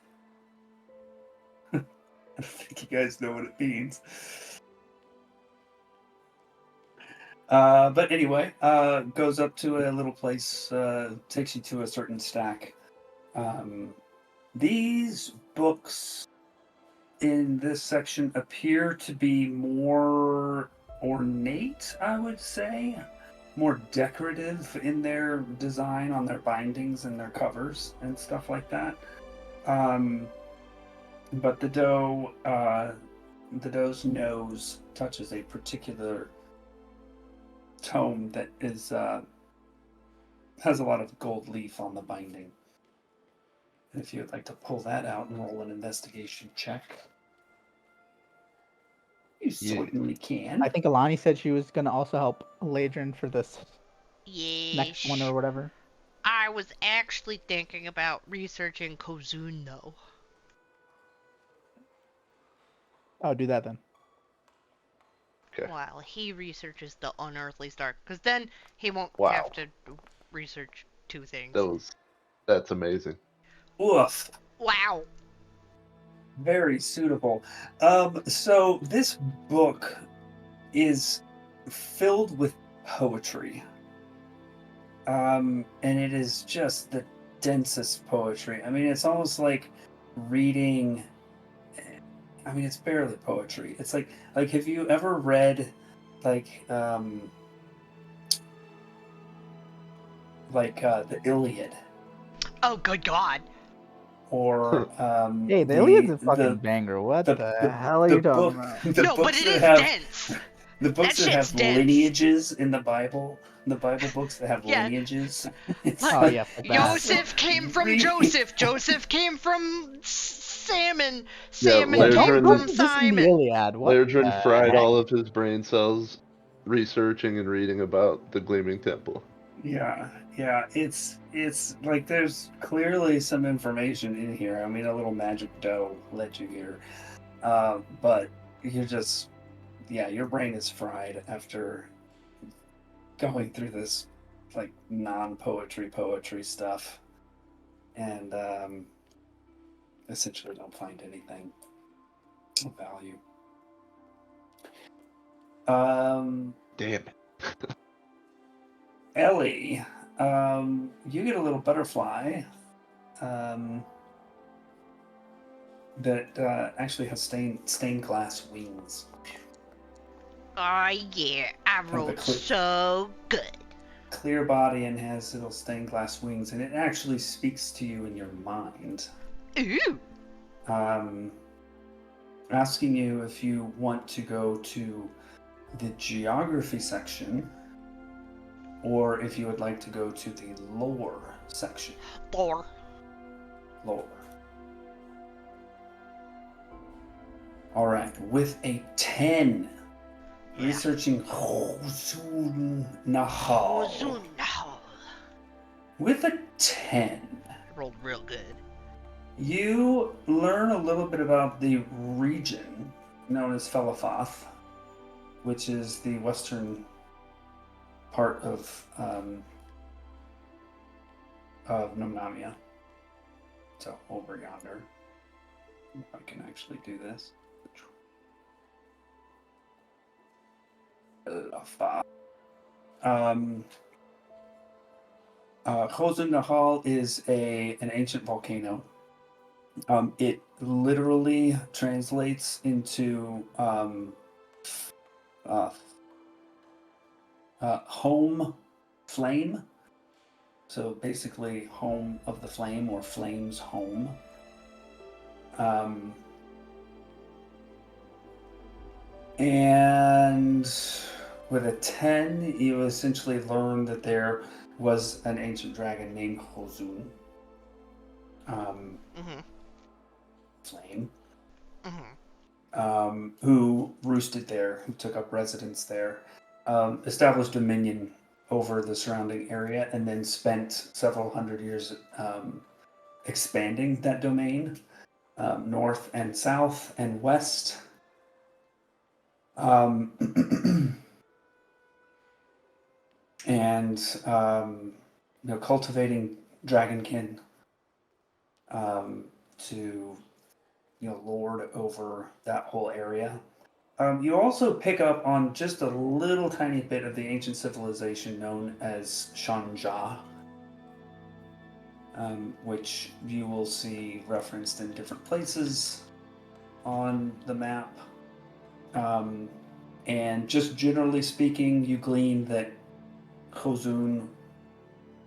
I don't think you guys know what it means. But anyway, goes up to a little place, takes you to a certain stack. These books in this section appear to be more ornate, I would say. More decorative in their design on their bindings and their covers and stuff like that. But the doe's nose touches a particular tome that is has a lot of gold leaf on the binding. And if you would like to pull that out and roll an investigation check, you certainly can. I think Alani said she was gonna also help Ladrin for this next one Yes. or whatever. I was actually thinking about researching Kozun though. Oh, do that then. Okay. While he researches the unearthly star, because then he won't Wow. have to research two things. That's amazing. Woof. Wow. Very suitable. So this book is filled with poetry. And it is just the densest poetry. I mean, it's almost like reading I mean, it's barely poetry. It's like have you ever read the Iliad Oh, good God. or Hey, the Iliad's a fucking banger. What the hell are the you talking book about? the No, but books it that is have dense. the books That that shit's have dense. lineages in the Bible books that have Yeah. lineages. It's Like, Oh yeah, fuck that. Joseph came from Read- Joseph. Joseph came from Salmon. Yeah, Salmon Yeah, came go from Lairdren, listen to the Simon. Iliad. What Lairdren the fried heck? all of his brain cells researching and reading about the Gleaming Temple. Yeah, it's like there's clearly some information in here. I mean, a little magic dough led you here, but you're just your brain is fried after going through this like poetry stuff, and essentially don't find anything of value. Damn. Ellie, you get a little butterfly that actually has stained glass wings. Oh, yeah. I Kind of a rolled clip. so good. Clear body and has little stained glass wings, and it actually speaks to you in your mind. Ooh. Asking you if you want to go to the geography section or if you would like to go to the lore section. Lore. Lore. All right, with a 10, Yeah. researching Hozun Nahal. Ozunahal. With a 10, I rolled real good. you learn a little bit about the region known as Felafoth, which is the western part of Nomnamia. So over yonder. If I can actually do this. Felafoth. Hozun Nahal is an ancient volcano. It literally translates into home flame. So basically, home of the flame or flame's home. And with a 10, you essentially learn that there was an ancient dragon named Hozun. Mm-hmm. Flame. Mm-hmm. Who roosted there, who took up residence there, established dominion over the surrounding area, and then spent several hundred years expanding that domain north and south and west. And cultivating dragonkin to lord over that whole area. You also pick up on just a little tiny bit of the ancient civilization known as Shanja, which you will see referenced in different places on the map. And just generally speaking, you glean that Hozun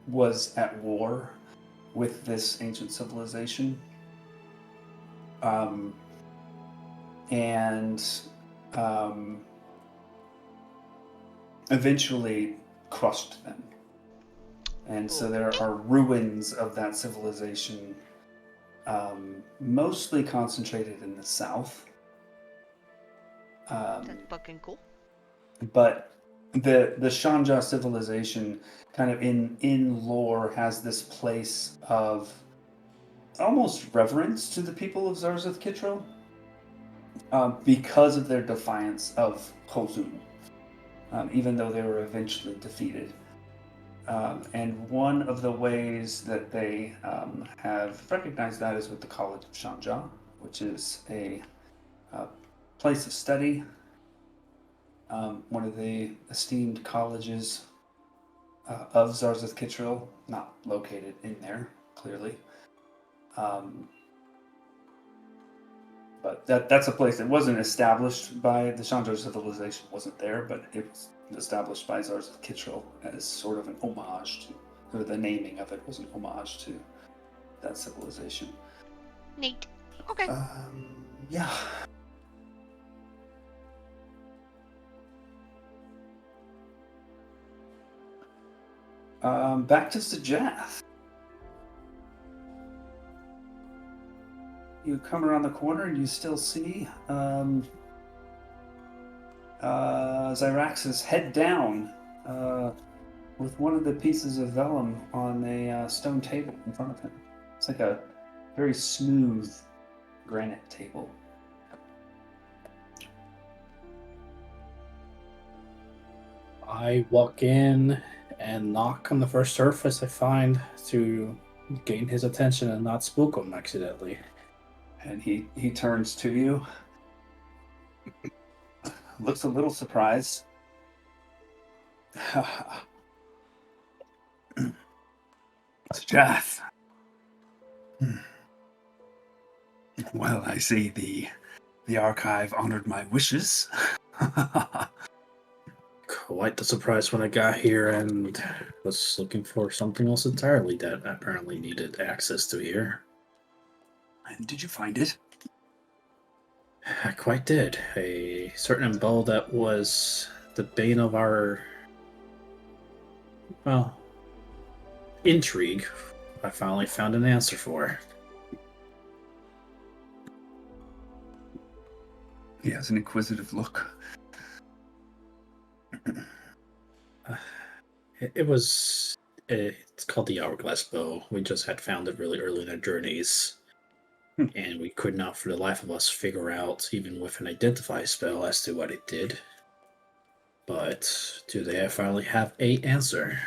was at war with this ancient civilization. And eventually crushed them. And so there are ruins of that civilization, mostly concentrated in the south. That's fucking cool. But the Shanja civilization, kind of in lore, has this place of almost reverence to the people of Zarzath Kitro, because of their defiance of Hozun, even though they were eventually defeated. And one of the ways that they have recognized that is with the College of Shanja, which is a place of study, one of the esteemed colleges of Zarzath Kittril, not located in there, clearly. But that's a place that wasn't established by the Chandra civilization, wasn't there, but it was established by Zar's Kittrell as sort of an homage to, or the naming of it was an homage to that civilization. Neat. Okay. Yeah. Back to Sajath. You come around the corner and you still see Zyrax's head down with one of the pieces of vellum on a stone table in front of him. It's like a very smooth granite table. I walk in and knock on the first surface I find to gain his attention and not spook him accidentally. And he turns to you, looks a little surprised. Jath. Well, I see the archive honored my wishes. Quite the surprise when I got here and was looking for something else entirely that apparently needed access to here. And did you find it? I quite did. A certain bow that was the bane of our, well, intrigue. I finally found an answer for. He has an inquisitive look. It's called the Hourglass Bow. We just had found it really early in our journeys. And we could not for the life of us figure out, even with an identify spell, as to what it did. But today I finally have an answer.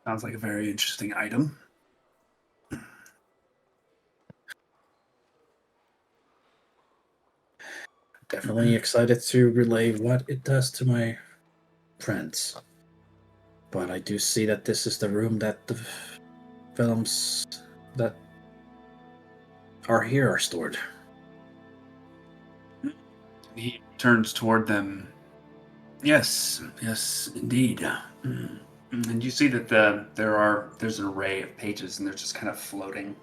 Sounds like a very interesting item. Definitely excited to relay what it does to my friends. But I do see that this is the room that the films that are here are stored. He turns toward them. Yes, indeed. And you see that there's an array of pages, and they're just kind of floating,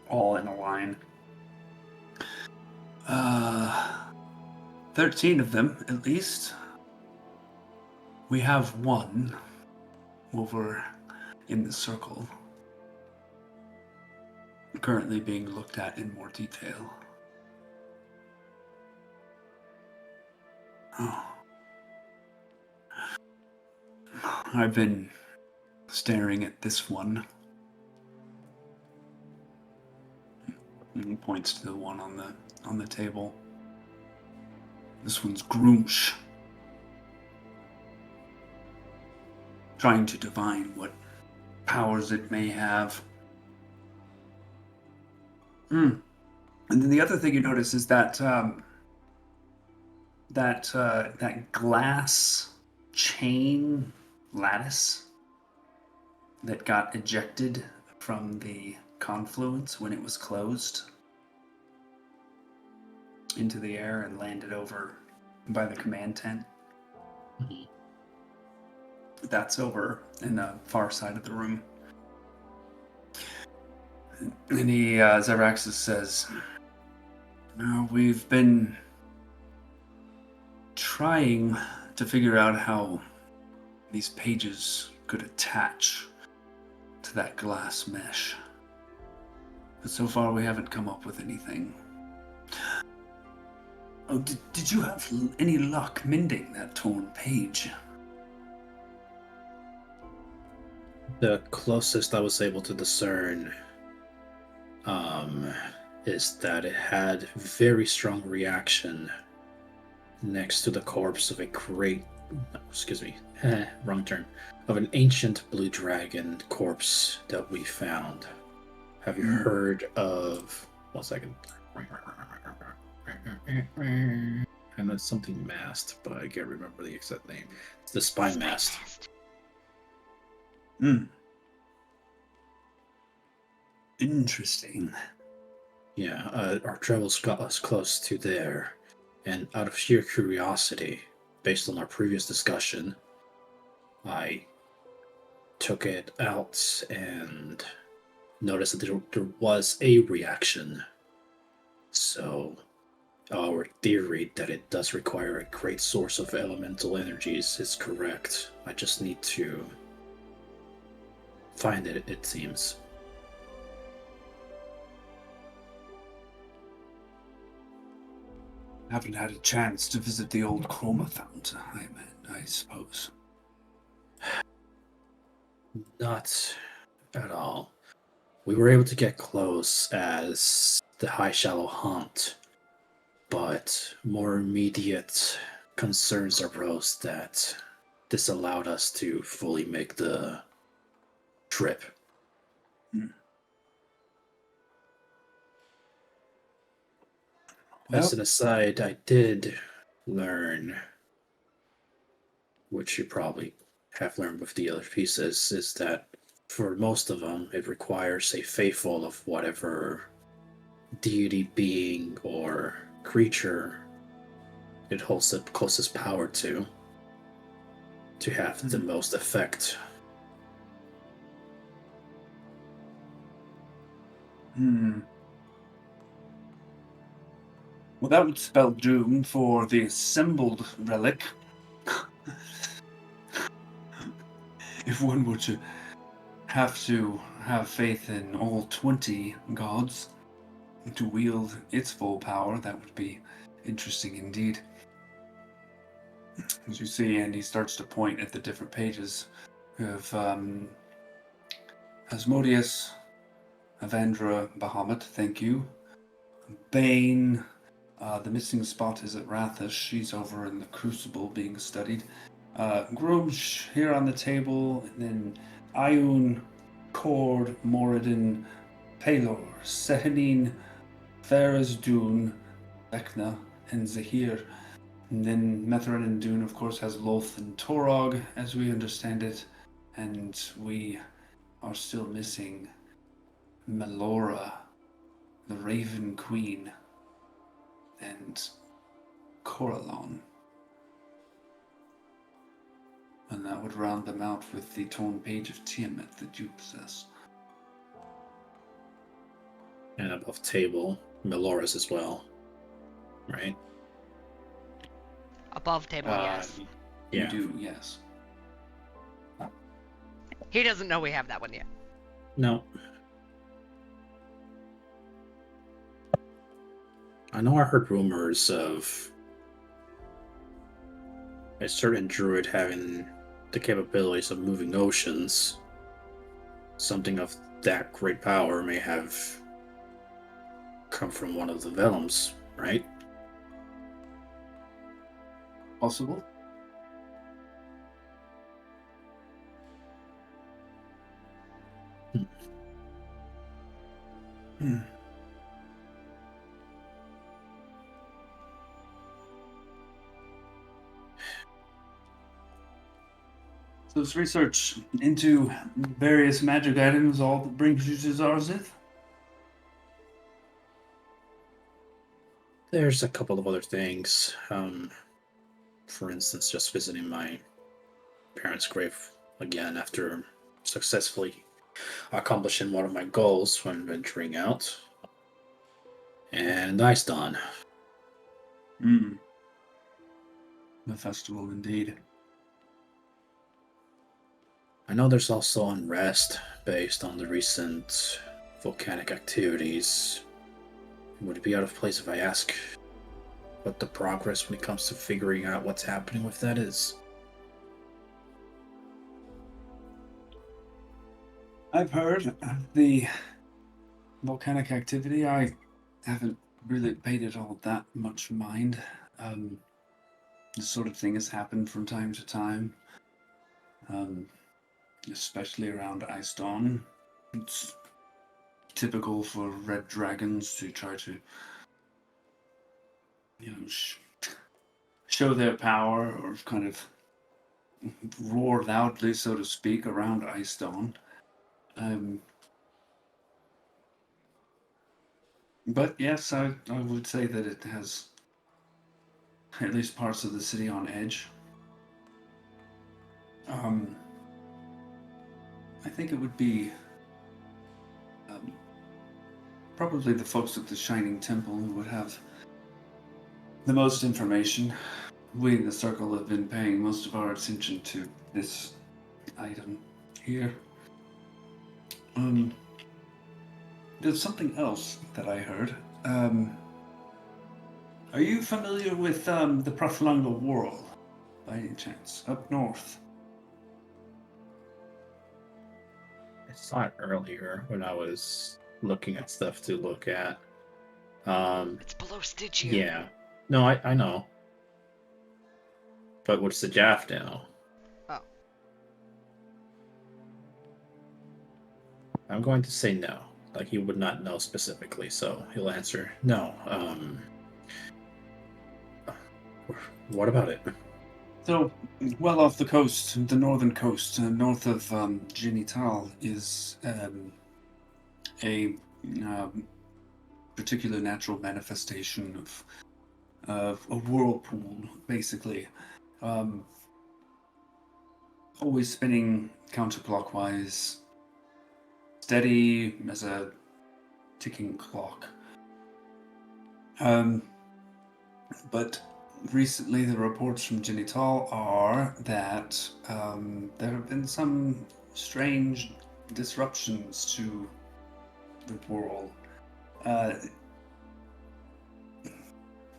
all in a line. 13 of them, at least. We have one over in the circle, currently being looked at in more detail. Oh. I've been staring at this one. And he points to the one on the table. This one's Groomsh. Trying to divine what powers it may have. And then the other thing you notice is that that glass chain lattice that got ejected from the confluence when it was closed into the air and landed over by the command tent. Mm-hmm. That's over in the far side of the room. And Zyraxis says, "Now we've been trying to figure out how these pages could attach to that glass mesh. But so far we haven't come up with anything. Oh, did you have any luck mending that torn page?" The closest I was able to discern is that it had very strong reaction next to the corpse of of an ancient blue dragon corpse that we found. Have you heard of, 1 second. I know it's something mast, but I can't remember the exact name. It's the spine mast. Interesting. Yeah, our travels got us close to there, and out of sheer curiosity, based on our previous discussion, I took it out and noticed that there was a reaction. So, our theory that it does require a great source of elemental energies is correct. I just need to find it, it seems. Haven't had a chance to visit the old chroma fount, I suppose. Not at all. We were able to get close as the High Shallow Hunt, but more immediate concerns arose that this allowed us to fully make the trip. As an aside, I did learn, which you probably have learned with the other pieces, is that for most of them, it requires a faithful of whatever deity, being, or creature it holds the closest power to have the most effect. Well, that would spell doom for the assembled relic. If one were to have faith in all 20 gods to wield its full power, that would be interesting indeed. As you see, and he starts to point at the different pages of Asmodeus, Avandra, Bahamut, thank you. Bane, the missing spot is at Rathish. She's over in the Crucible being studied. Grumsh here on the table, and then Ayun, Cord, Moradin, Palor, Sehanin, Faraz-Dun, Vecna, and Zahir. And then Methrin and Dune, of course, has Loth and Torog, as we understand it. And we are still missing Melora, the Raven Queen, and Coralon. And that would round them out with the torn page of Tiamat that you possess. And above table, Melora's as well, right? Above table, yes. Yeah. You do, yes. He doesn't know we have that one yet. No. I know I heard rumors of a certain druid having the capabilities of moving oceans. Something of that great power may have come from one of the Vellums, right? Possible? So this research into various magic items all that brings you to Zarzith? There's a couple of other things. For instance, just visiting my parents' grave again after successfully accomplishing one of my goals when venturing out. And Ice Dawn. The festival, indeed. I know there's also unrest based on the recent volcanic activities. Would it be out of place if I ask what the progress when it comes to figuring out what's happening with that is? I've heard of the volcanic activity. I haven't really paid it all that much mind. This sort of thing has happened from time to time. Especially around Ice Dawn. It's typical for red dragons to try to, show their power or kind of roar loudly, so to speak, around Ice Dawn. But yes, I would say that it has at least parts of the city on edge. I think it would be probably the folks at the Shining Temple who would have the most information. We in the Circle have been paying most of our attention to this item here. There's something else that I heard. Are you familiar with the Praflanga Whirl, by any chance, up north? I saw it earlier when I was looking at stuff to look at. It's below Stygia. Yeah. No, I know. But what's the Jaff now? Oh. I'm going to say no. Like, he would not know specifically, so he'll answer no. What about it? So, well off the coast, the northern coast, north of Genital, is a particular natural manifestation of a whirlpool, basically. Always spinning counterclockwise, steady as a ticking clock. But recently the reports from Genital are that there have been some strange disruptions to the whirl. The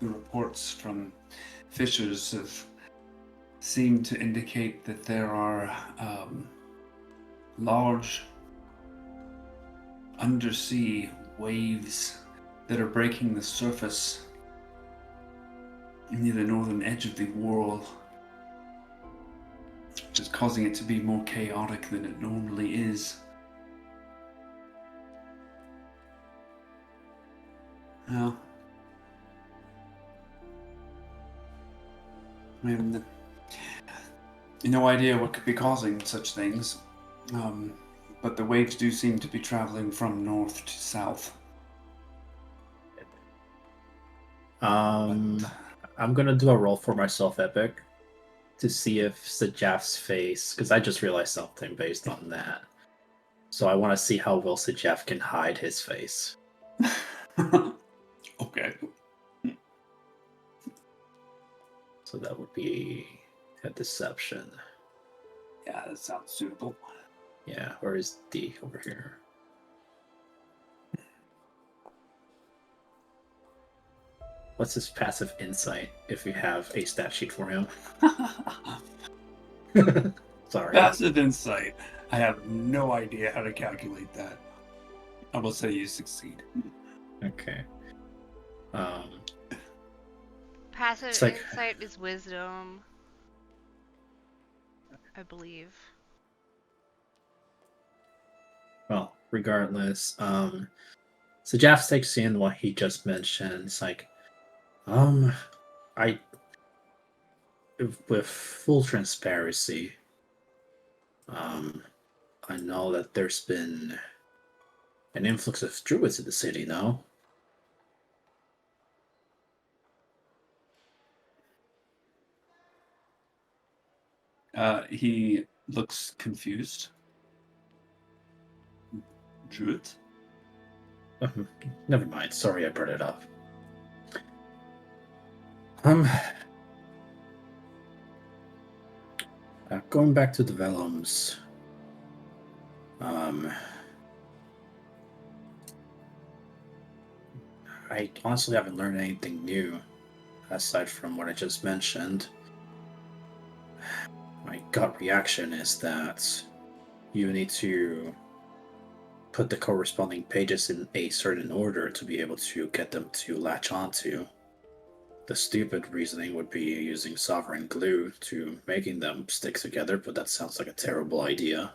reports from fishers have seemed to indicate that there are large undersea waves that are breaking the surface near the northern edge of the whirl, which is causing it to be more chaotic than it normally is. Well, I have no idea what could be causing such things, but the waves do seem to be traveling from north to south. I'm gonna do a roll for myself, Epic, to see if Sajaf's face, because I just realized something based on that. So I want to see how well Sajaf can hide his face. Okay. So that would be a deception. Yeah, that sounds suitable. Yeah, where is D over here? What's his passive insight if you have a stat sheet for him? Sorry. Passive insight. I have no idea how to calculate that. I will say you succeed. Okay. Passive It's like- insight is wisdom, I believe. Well, regardless, so Jaff takes in what he just mentioned. It's like, with full transparency, I know that there's been an influx of druids in the city now. He looks confused. Druid? Never mind. Sorry, I brought it up. Going back to the Vellums. I honestly haven't learned anything new, aside from what I just mentioned. My gut reaction is that you need to put the corresponding pages in a certain order to be able to get them to latch onto. The stupid reasoning would be using sovereign glue to making them stick together, but that sounds like a terrible idea.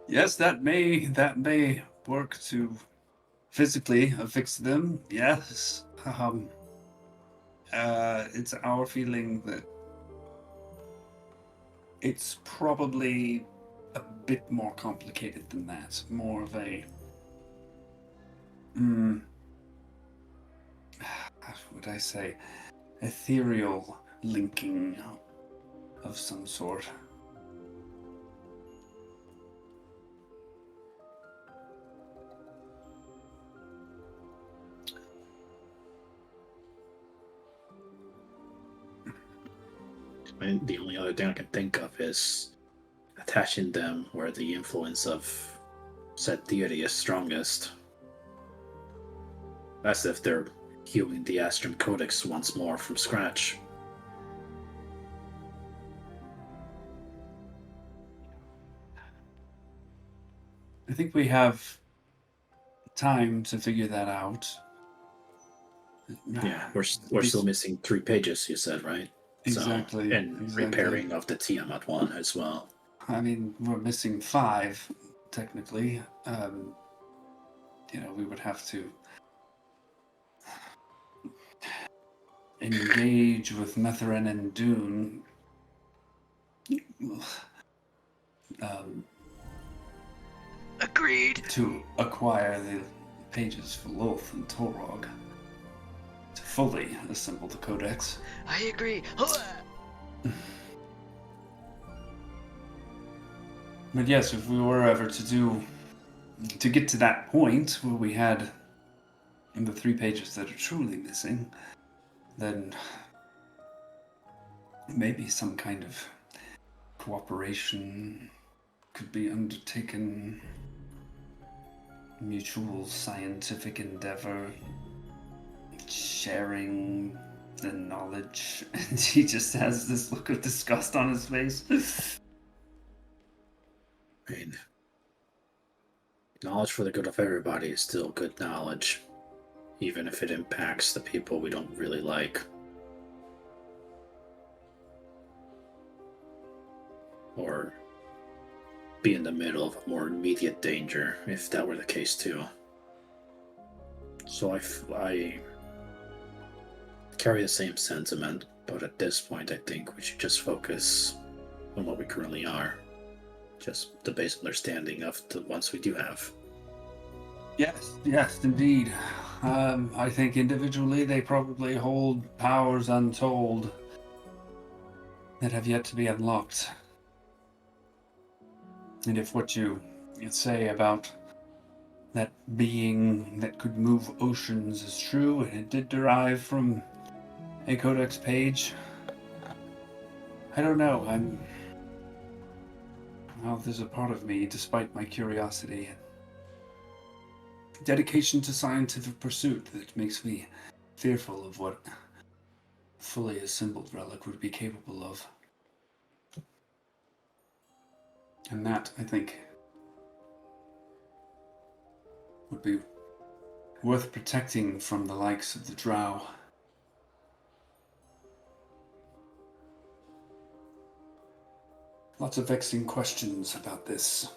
Yes, that may work to physically affix them. Yes. It's our feeling that it's probably a bit more complicated than that. More of a how would I say, ethereal linking of some sort. And the only other thing I can think of is attaching them where the influence of said deity is strongest. As if they're hewing the Astrum Codex once more from scratch. I think we have time to figure that out. Yeah, we're still missing 3 pages, you said, right? Exactly. So, and repairing of the Tiamat one as well. I mean, we're missing 5, technically. We would have to engage with Metherin and Dune. Agreed. To acquire the pages for Lilith and Torog. To fully assemble the Codex. I agree. But yes, if we were ever to get to that point where we had the 3 pages that are truly missing, then maybe some kind of cooperation could be undertaken, mutual scientific endeavor, sharing the knowledge, and he just has this look of disgust on his face. I mean, knowledge for the good of everybody is still good knowledge, even if it impacts the people we don't really like. Or be in the middle of a more immediate danger, if that were the case too. So I carry the same sentiment, but at this point I think we should just focus on what we currently are. Just the base understanding of the ones we do have. Yes, indeed. I think individually they probably hold powers untold that have yet to be unlocked. And if what you say about that being that could move oceans is true, and it did derive from a codex page, I don't know. Well, there's a part of me, despite my curiosity and dedication to scientific pursuit, that makes me fearful of what a fully assembled relic would be capable of. And that, I think, would be worth protecting from the likes of the Drow. Lots of vexing questions about this.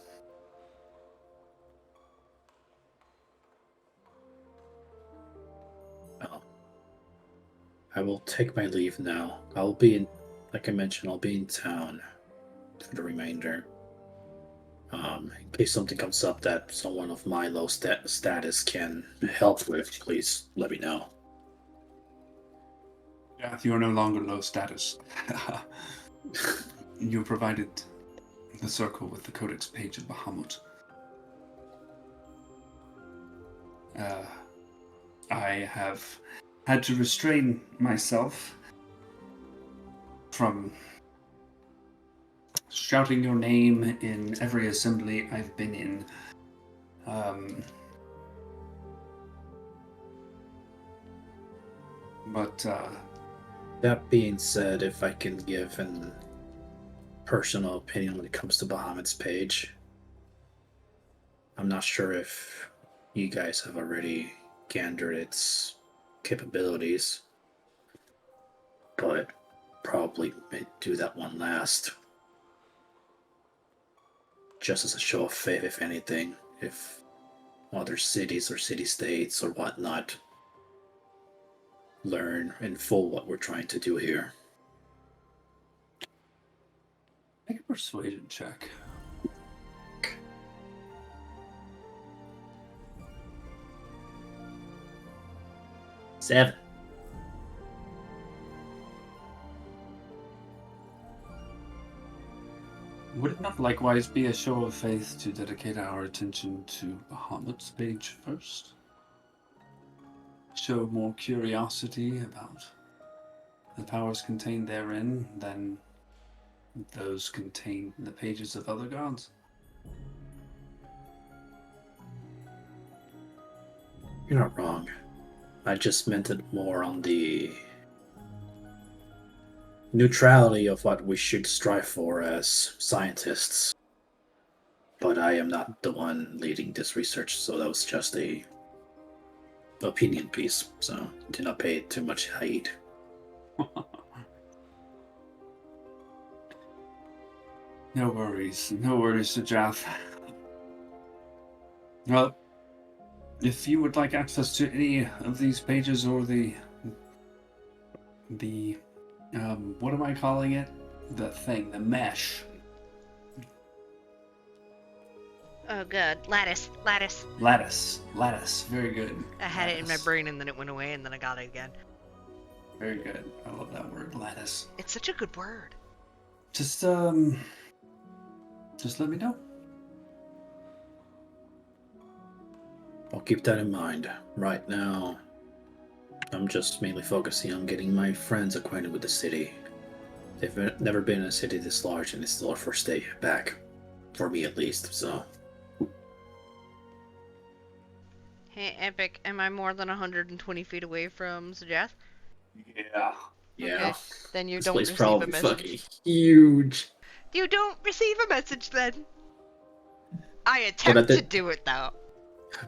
Well, I will take my leave now. I'll be in, like I mentioned, I'll be in town for the remainder. In case something comes up that someone of my low status can help with, please let me know. Yeah, you are no longer low status. You provided the circle with the codex page of Bahamut. I have had to restrain myself from shouting your name in every assembly I've been in. That being said, if I can give an personal opinion when it comes to Bahamut's page, I'm not sure if you guys have already gathered its capabilities, but probably do that one last. Just as a show of faith, if anything, if other cities or city-states or whatnot learn in full what we're trying to do here. Make a persuasion check. 7. Would it not likewise be a show of faith to dedicate our attention to Helmut's page first? Show more curiosity about the powers contained therein than those contained in the pages of other gods? You're not wrong. I just meant it more on the neutrality of what we should strive for as scientists. But I am not the one leading this research, so that was just a opinion piece, so do not pay it too much heed. No worries, Sir Jaff. Well, if you would like access to any of these pages or the what am I calling it? The thing, the mesh. Oh god, lattice. Lattice. Very good. I had it in my Lattice. brain and then it went away and then I got it again. Very good. I love that word, lattice. It's such a good word. Just let me know. I'll keep that in mind. Right now, I'm just mainly focusing on getting my friends acquainted with the city. They've never been in a city this large, and it's still our first day back. For me, at least, so... Hey, Epic, am I more than 120 feet away from Sajath? Yeah. Yeah. Okay, then you This don't place receive probably a fucking message. huge. You don't receive a message then. I at attempt the- to do it though.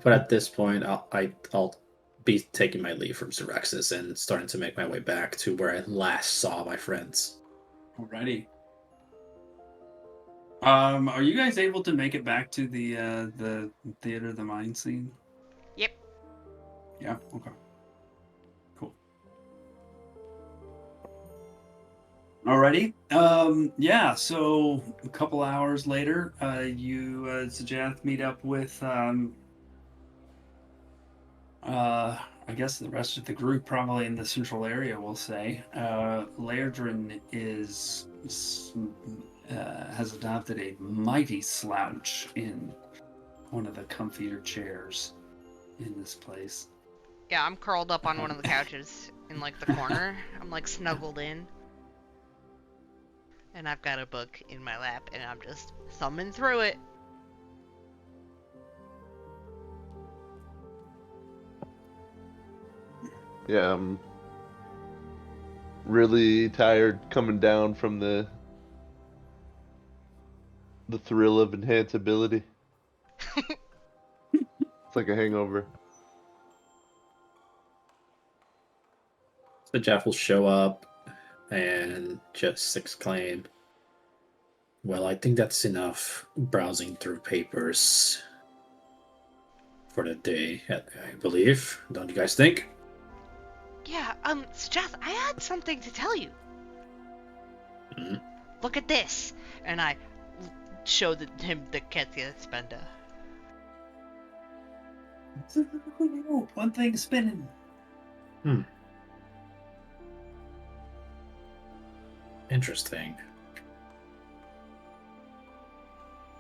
But at this point, I'll be taking my leave from Xeraxis and starting to make my way back to where I last saw my friends. Alrighty. Are you guys able to make it back to the theater, the mine scene? Yep. Yeah. Okay. Cool. Alrighty. Yeah. So a couple hours later, you Sajath meet up with I guess the rest of the group, probably in the central area, we'll say. Lairdrin has adopted a mighty slouch in one of the comfier chairs in this place. Yeah, I'm curled up on one of the couches in like the corner. I'm like snuggled in. And I've got a book in my lap and I'm just thumbing through it. Yeah, I'm really tired coming down from the thrill of enhanceability. It's like a hangover. So Jeff will show up and just exclaim, "Well, I think that's enough browsing through papers for the day, I believe. Don't you guys think?" Yeah, Sajath, I had something to tell you. Mhm. Look at this. And I showed him the Ketia Spenda. One thing spinning. Interesting.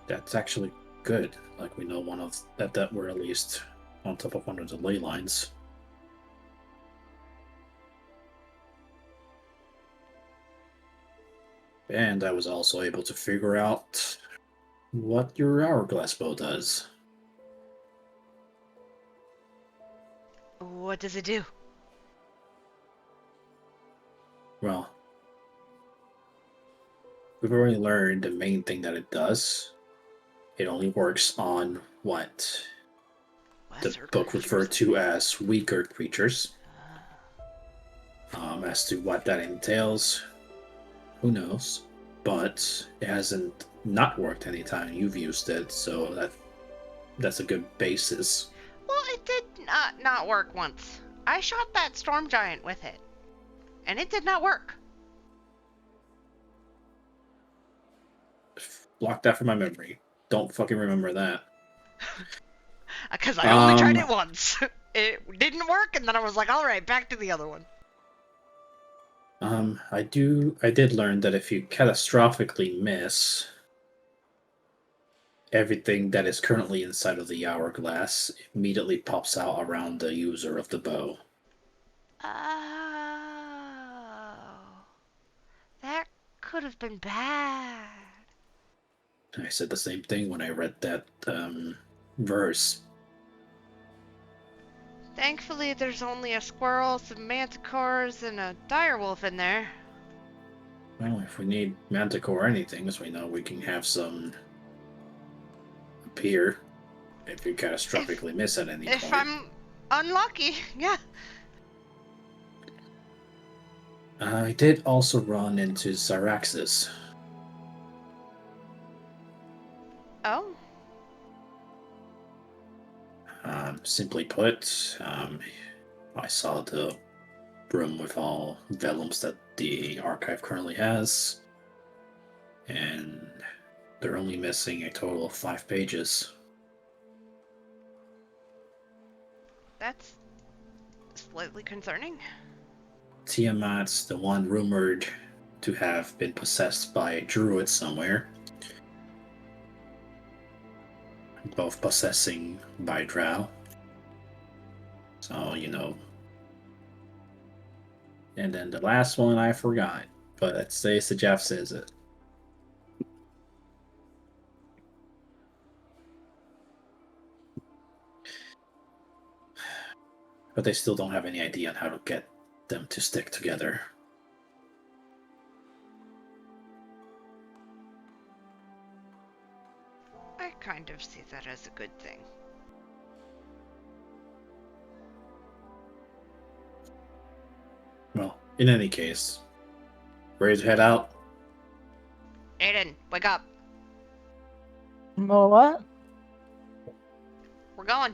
That's actually good. Like, we know one of that we're at least on top of one of the ley lines. And I was also able to figure out what your hourglass bow does. What does it do? Well, we've already learned the main thing that it does. It only works on what the Lesser book creatures. referred to as weaker creatures. As to what that entails, who knows? But it hasn't not worked anytime you've used it, so that's a good basis. Well, it did not work once. I shot that storm giant with it. And it did not work. Block that from my memory. Don't fucking remember that. Because I only tried Um, it once. it didn't work, and then I was like, all right, back to the other one. I did learn that if you catastrophically miss, everything that is currently inside of the hourglass immediately pops out around the user of the bow. Oh, that could have been bad. I said the same thing when I read that verse. Thankfully, there's only a squirrel, some manticores, and a direwolf in there. Well, if we need manticore or anything, as we know, we can have some appear if you catastrophically miss at any If point. I'm unlucky, yeah. I did also run into Syraxis. Oh, Simply put, I saw the room with all vellums that the archive currently has, and they're only missing a total of 5 pages. that's slightly concerning. Tiamat's the one rumored to have been possessed by a druid somewhere, both possessing by drow. So, you know. And then the last one I forgot, but let's say Jeff says it. But they still don't have any idea on how to get them to stick together. I kind of see that as a good thing. Well, in any case, ready to head out? Aiden, wake up. Well, what? We're going.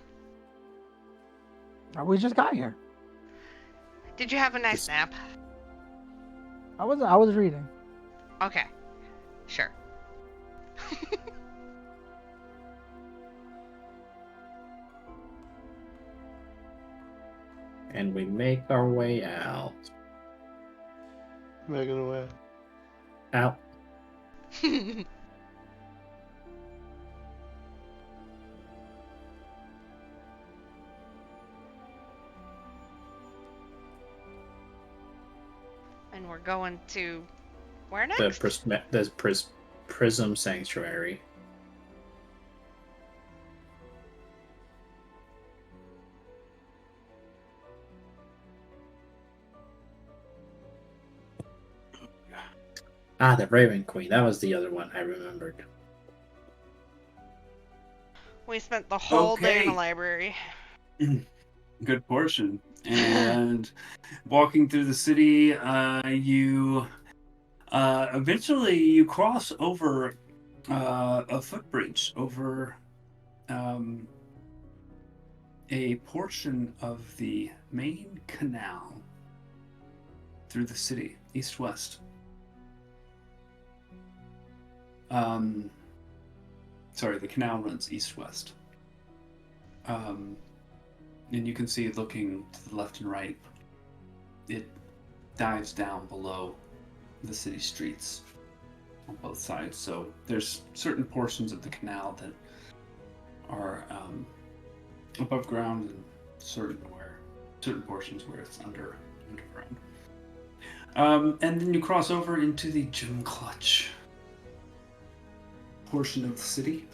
We just got here. Did you have a nice nap? I was reading. Okay. Sure. And we make our way out. Making away. Out. And we're going to where next? The Prism Sanctuary. Ah, the Raven Queen. That was the other one I remembered. We spent the whole day in the Okay. library. Good portion. And walking through the city, you eventually you cross over a footbridge over a portion of the main canal through the city, east-west. Sorry, the canal runs east-west. And you can see, looking to the left and right, it dives down below the city streets on both sides. So there's certain portions of the canal that are above ground, and certain portions where it's underground. And then you cross over into the Gem Clutch portion of the city.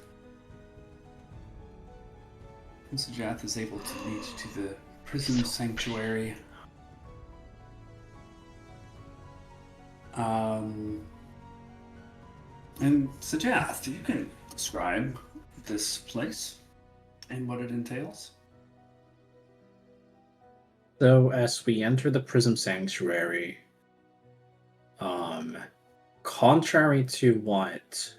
And Sajath is able to lead you to the Prism Sanctuary. And Sajath, you can describe this place and what it entails. So as we enter the Prism Sanctuary, contrary to what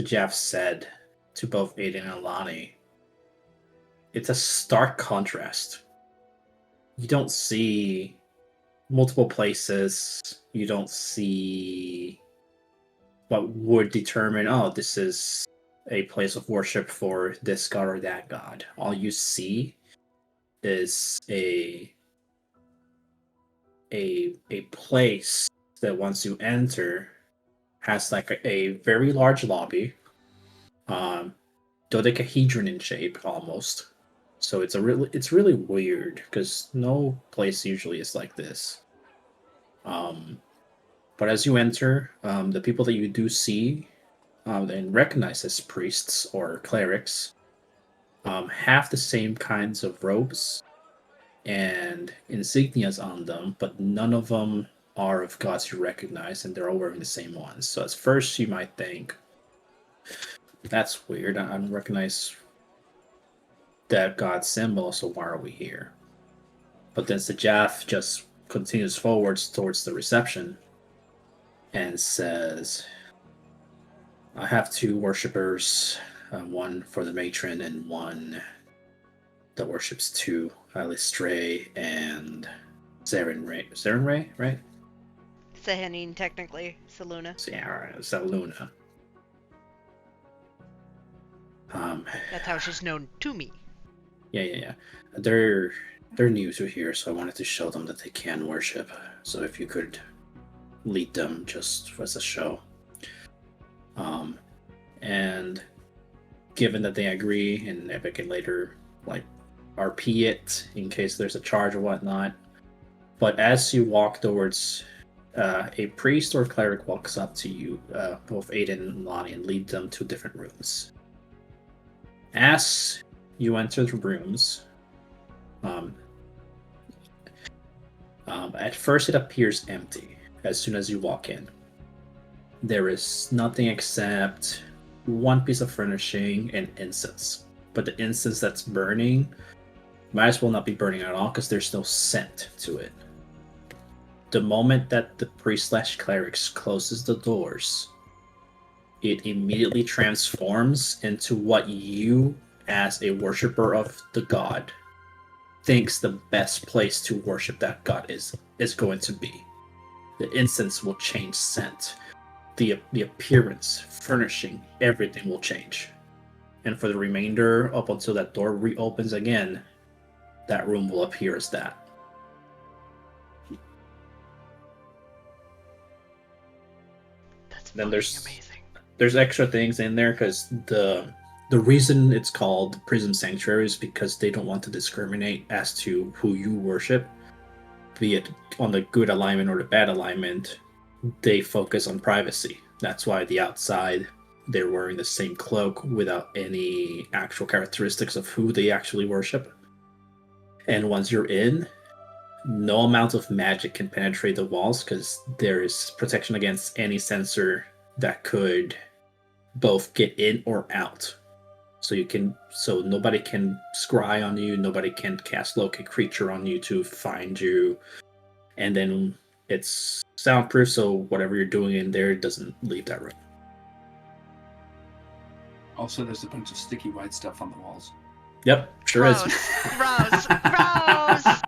Jeff said to both Aiden and Alani, it's a stark contrast. You don't see multiple places. You don't see what would determine, oh, this is a place of worship for this god or that god. All you see is a place that once you enter has like a very large lobby, dodecahedron in shape almost. So it's really weird because no place usually is like this. But as you enter, the people that you do see and recognize as priests or clerics have the same kinds of robes and insignias on them, but none of them are of gods you recognize, and they're all wearing the same ones. So at first you might think, that's weird, I don't recognize that god symbol, so why are we here? But then Sajaf just continues forwards towards the reception and says, I have two worshippers, one for the matron and one that worships two, Alistray and Zarenray. Zarenray, right? Sahanine, technically. Saluna. Yeah, Zaluna. That's how she's known to me. Yeah. They're new to here, so I wanted to show them that they can worship. So if you could lead them just as a show. And given that they agree, and if I can later like RP it in case there's a charge or whatnot. But as you walk towards a priest or cleric walks up to you, both Aiden and Lonnie, and lead them to different rooms. As you enter the rooms, at first it appears empty as soon as you walk in. There is nothing except one piece of furnishing and incense. But the incense that's burning might as well not be burning at all because there's no scent to it. The moment that the priest/cleric closes the doors, it immediately transforms into what you, as a worshiper of the god, thinks the best place to worship that god is going to be. The incense will change scent. The appearance, furnishing, everything will change. And for the remainder, up until that door reopens again, that room will appear as that. That's Then amazing. There's extra things in there because the reason it's called Prism Sanctuary is because they don't want to discriminate as to who you worship, be it on the good alignment or the bad alignment. They focus on privacy. That's why the outside they're wearing the same cloak without any actual characteristics of who they actually worship. And once you're in, no amount of magic can penetrate the walls because there is protection against any sensor that could both get in or out. So nobody can scry on you, nobody can cast locate creature on you to find you. And then it's soundproof, so whatever you're doing in there doesn't leave that room. Also, there's a bunch of sticky white stuff on the walls. Yep, sure Gross. is. Gross. Gross.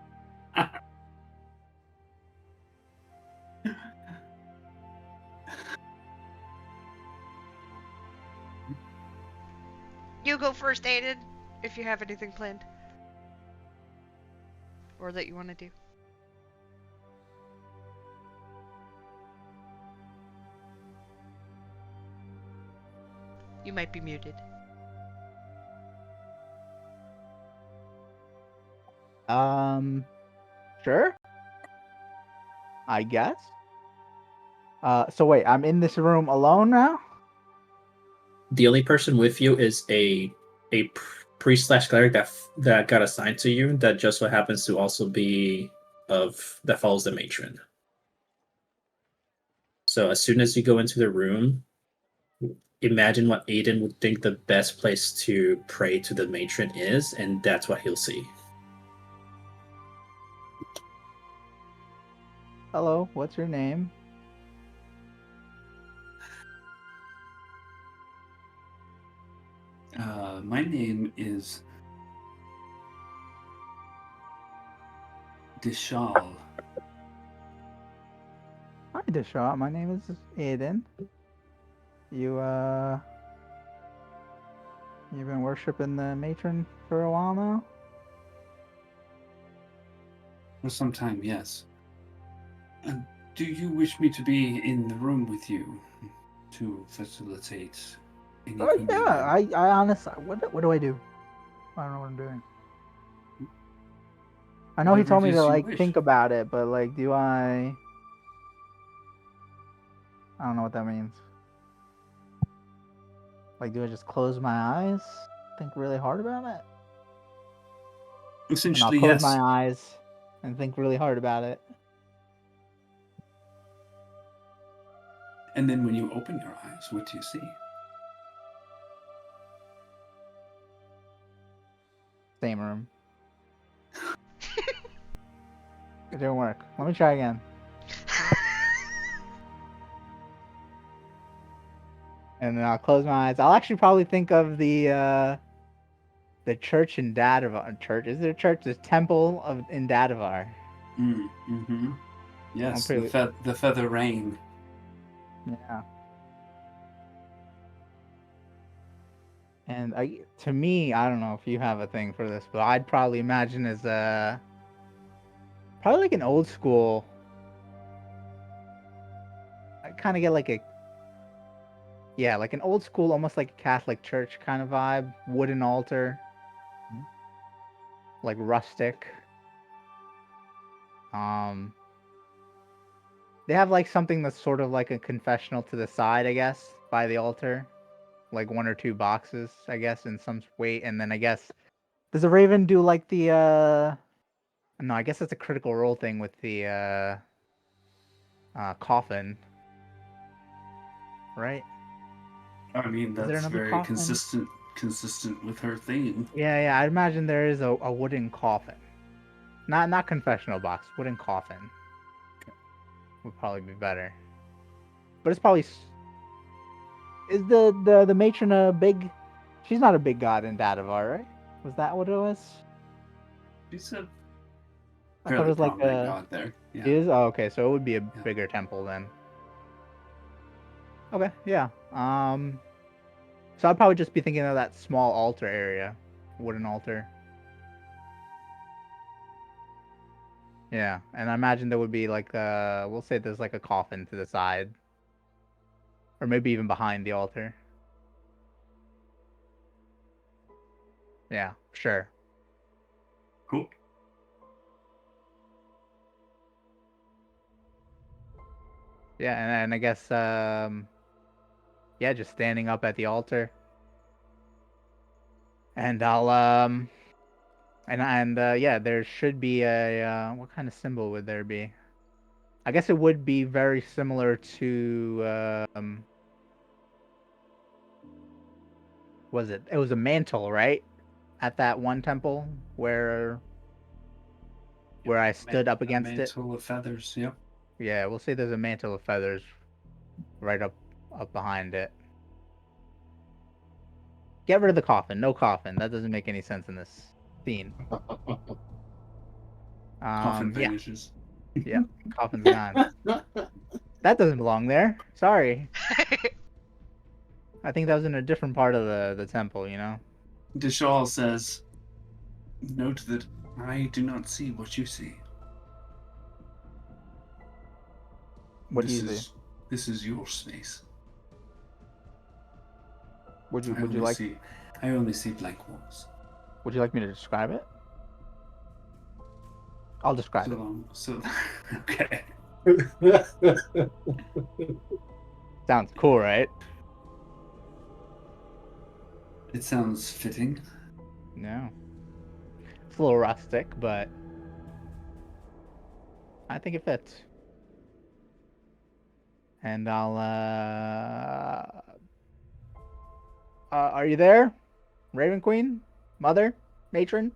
You go first, Aiden, if you have anything planned. Or that you want to do. You might be muted. Sure. I guess. So wait, I'm in this room alone now? The only person with you is a priest/cleric that got assigned to you that just so happens to also be that follows the matron. So as soon as you go into the room, imagine what Aiden would think the best place to pray to the matron is, and that's what he'll see. Hello, what's your name? My name is Dishal. Hi, Deshaw. My name is Aiden. You You've been worshiping the matron for a while now? For some time, yes. Do you wish me to be in the room with you to facilitate any Oh communion? yeah, I honestly, what do I do? I don't know what I'm doing. I know he Whatever told it me is to you like wish. think about it, but like, do I? I don't know what that means. Like, do I just close my eyes, think really hard about it, and I'll Essentially, close yes. my eyes and think really hard about it? And then when you open your eyes, what do you see? Same room. It didn't work. Let me try again. And then I'll close my eyes. I'll actually probably think of the church in Dadavar. Church? Is it a church? The temple in Dadavar. Mm-hmm. Yes, pretty- the feather rain. Yeah. And to me, I don't know if you have a thing for this, but I'd probably imagine as probably like an old school. I kind of get like like an old school, almost like a Catholic church kind of vibe. Wooden altar, like rustic. They have like something that's sort of like a confessional to the side, I guess, by the altar. Like one or two boxes, I guess, in some way. And then I guess, does the Raven do like the no, I guess it's a critical role thing with the coffin. Right? I mean, Is there that's another very coffin? consistent with her theme. Yeah, I imagine there is a wooden coffin. Not confessional box, wooden coffin. Would probably be better. But it's probably is the matron a big? She's not a big god in Dadavar, right? Was that what it was? She's a I thought it fairly was like prominent a. god there. Yeah. She is? Oh, okay, so it would be a bigger temple then. Okay, yeah. So I'd probably just be thinking of that small altar area, wooden altar. Yeah, and I imagine there would be like we'll say there's like a coffin to the side, or maybe even behind the altar. Yeah, sure. Cool. Yeah, and I guess yeah, just standing up at the altar, and I'll and yeah, there should be a what kind of symbol would there be? I guess it would be very similar to was it? It was a mantle, right? At that one temple where I stood up against it. Mantle of feathers. Yep. Yeah, we'll say there's a mantle of feathers right up behind it. Get rid of the coffin. No coffin. That doesn't make any sense in this scene. Coffin Yeah. vanishes. Yeah, coffin's gone. That doesn't belong there. Sorry. I think that was in a different part of the temple, you know? Dishal says, "Note that I do not see what you see. What do you see? This is your space. Would you I only see blank walls. Would you like me to describe it? I'll describe it. So okay. Sounds cool, right? It sounds fitting. No. It's a little rustic, but I think it fits. And I'll are you there? Raven Queen? Mother? Matron?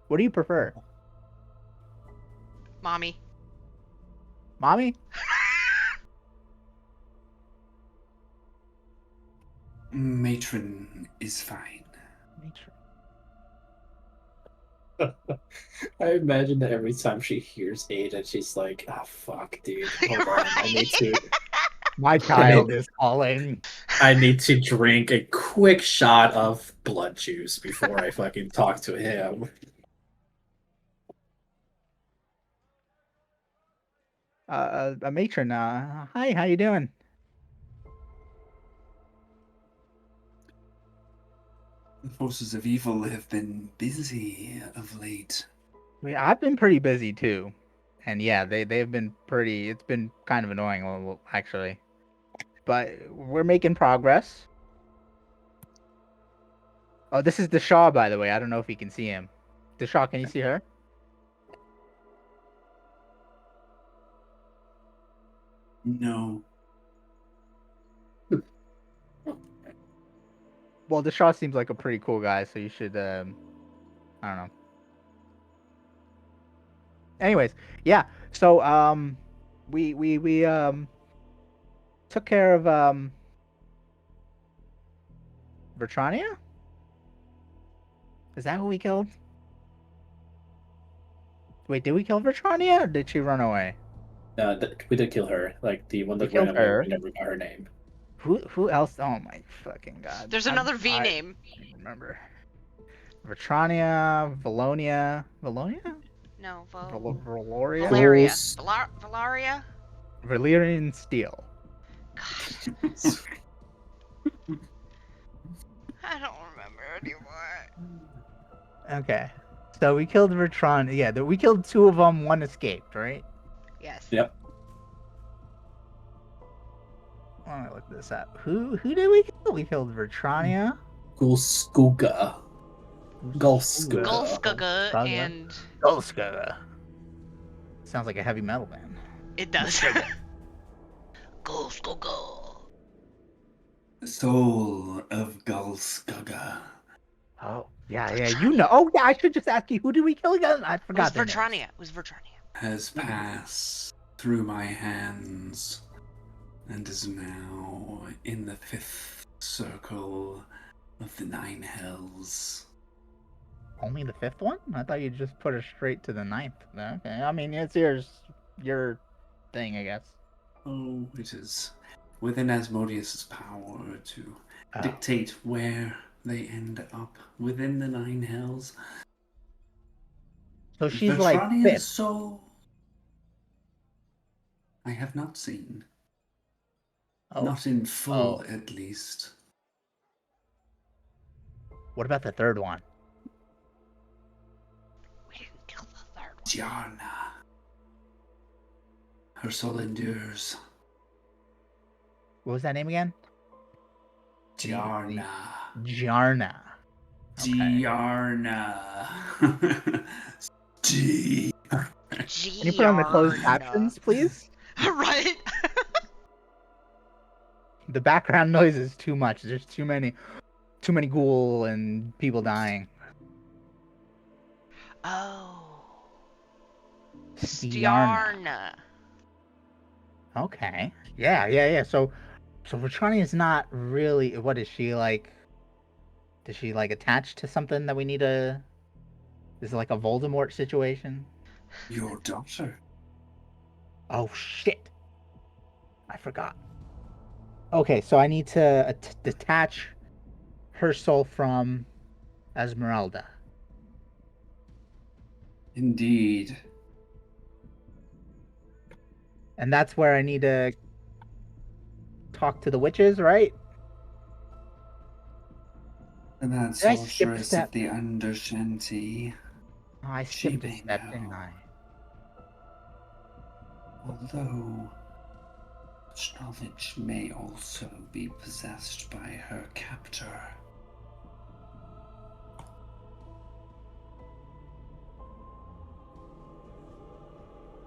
What do you prefer? Mommy. Mommy? Matron is fine. Matron. I imagine that every time she hears Ada, she's like, "Ah, fuck, dude. Hold on, I need to My child is calling. I need to drink a quick shot of blood juice before I fucking talk to him. A matron. Hi, how you doing? The forces of evil have been busy of late. I've been pretty busy too, and yeah, they've been pretty. It's been kind of annoying, actually, but we're making progress. Oh, this is the Shaw, by the way. I don't know if you can see him. The Shaw, can you see her? No. Well, the Shaw seems like a pretty cool guy, so you should. I don't know. Anyways, yeah. So we took care of Vertrania. Is that who we killed? Wait, did we kill Vertrania or did she run away? We did kill her. Like, the one We that ran killed away, her. we never got her name. Who else? Oh my fucking god. There's another V I name. don't even remember. Vertrania, Valonia, No, Valoria, Valeria. Fools. Valaria? Valyrian Steel. God, I don't remember anymore. Okay, so we killed Vertrania. Yeah, we killed two of them. One escaped, right? Yes. Yep. Let me look this up. Who did we kill? We killed Vertrania. Gulskuga. Gulskuga. Gulskaga Skaga. and Golska. Sounds like a heavy metal band. it does. Gulskaga. The soul of Gulskaga Oh, yeah, you know. Oh, yeah, I should just ask you, who did we kill again? I It was forgot their names. Vertrania. It was Vertrania. has passed through my hands and is now in the 5th circle of the 9 hells. Only the 5th one? I thought you just put her straight to the 9th. Okay, I mean, it's your thing, I guess. Oh, it is within Asmodeus's power to Oh. dictate where they end up within the 9 hells. So she's like Vetrania's 5th. soul I have not seen. Oh. Not in full, Oh. at least. What about the 3rd one? We didn't kill the 3rd one. Giarna. Her soul endures. What was that name again? Giarna. Giarna. Okay. Giarna. Can you put on the closed captions, please? Right? The background noise is too much. There's too many ghoul and people dying. Oh. Giarna. Stiarna. Okay. Yeah. So Vetrania is not really. What is she like? Is she like attached to something that we need to? Is it like a Voldemort situation? Your daughter. Oh shit! I forgot. Okay, so I need to detach her soul from Esmeralda. Indeed. And that's where I need to talk to the witches, right? And that Did I skip a sorceress step? of the Undershanty. Oh, I She skipped a may step, know. didn't I? Although such knowledge may also be possessed by her captor.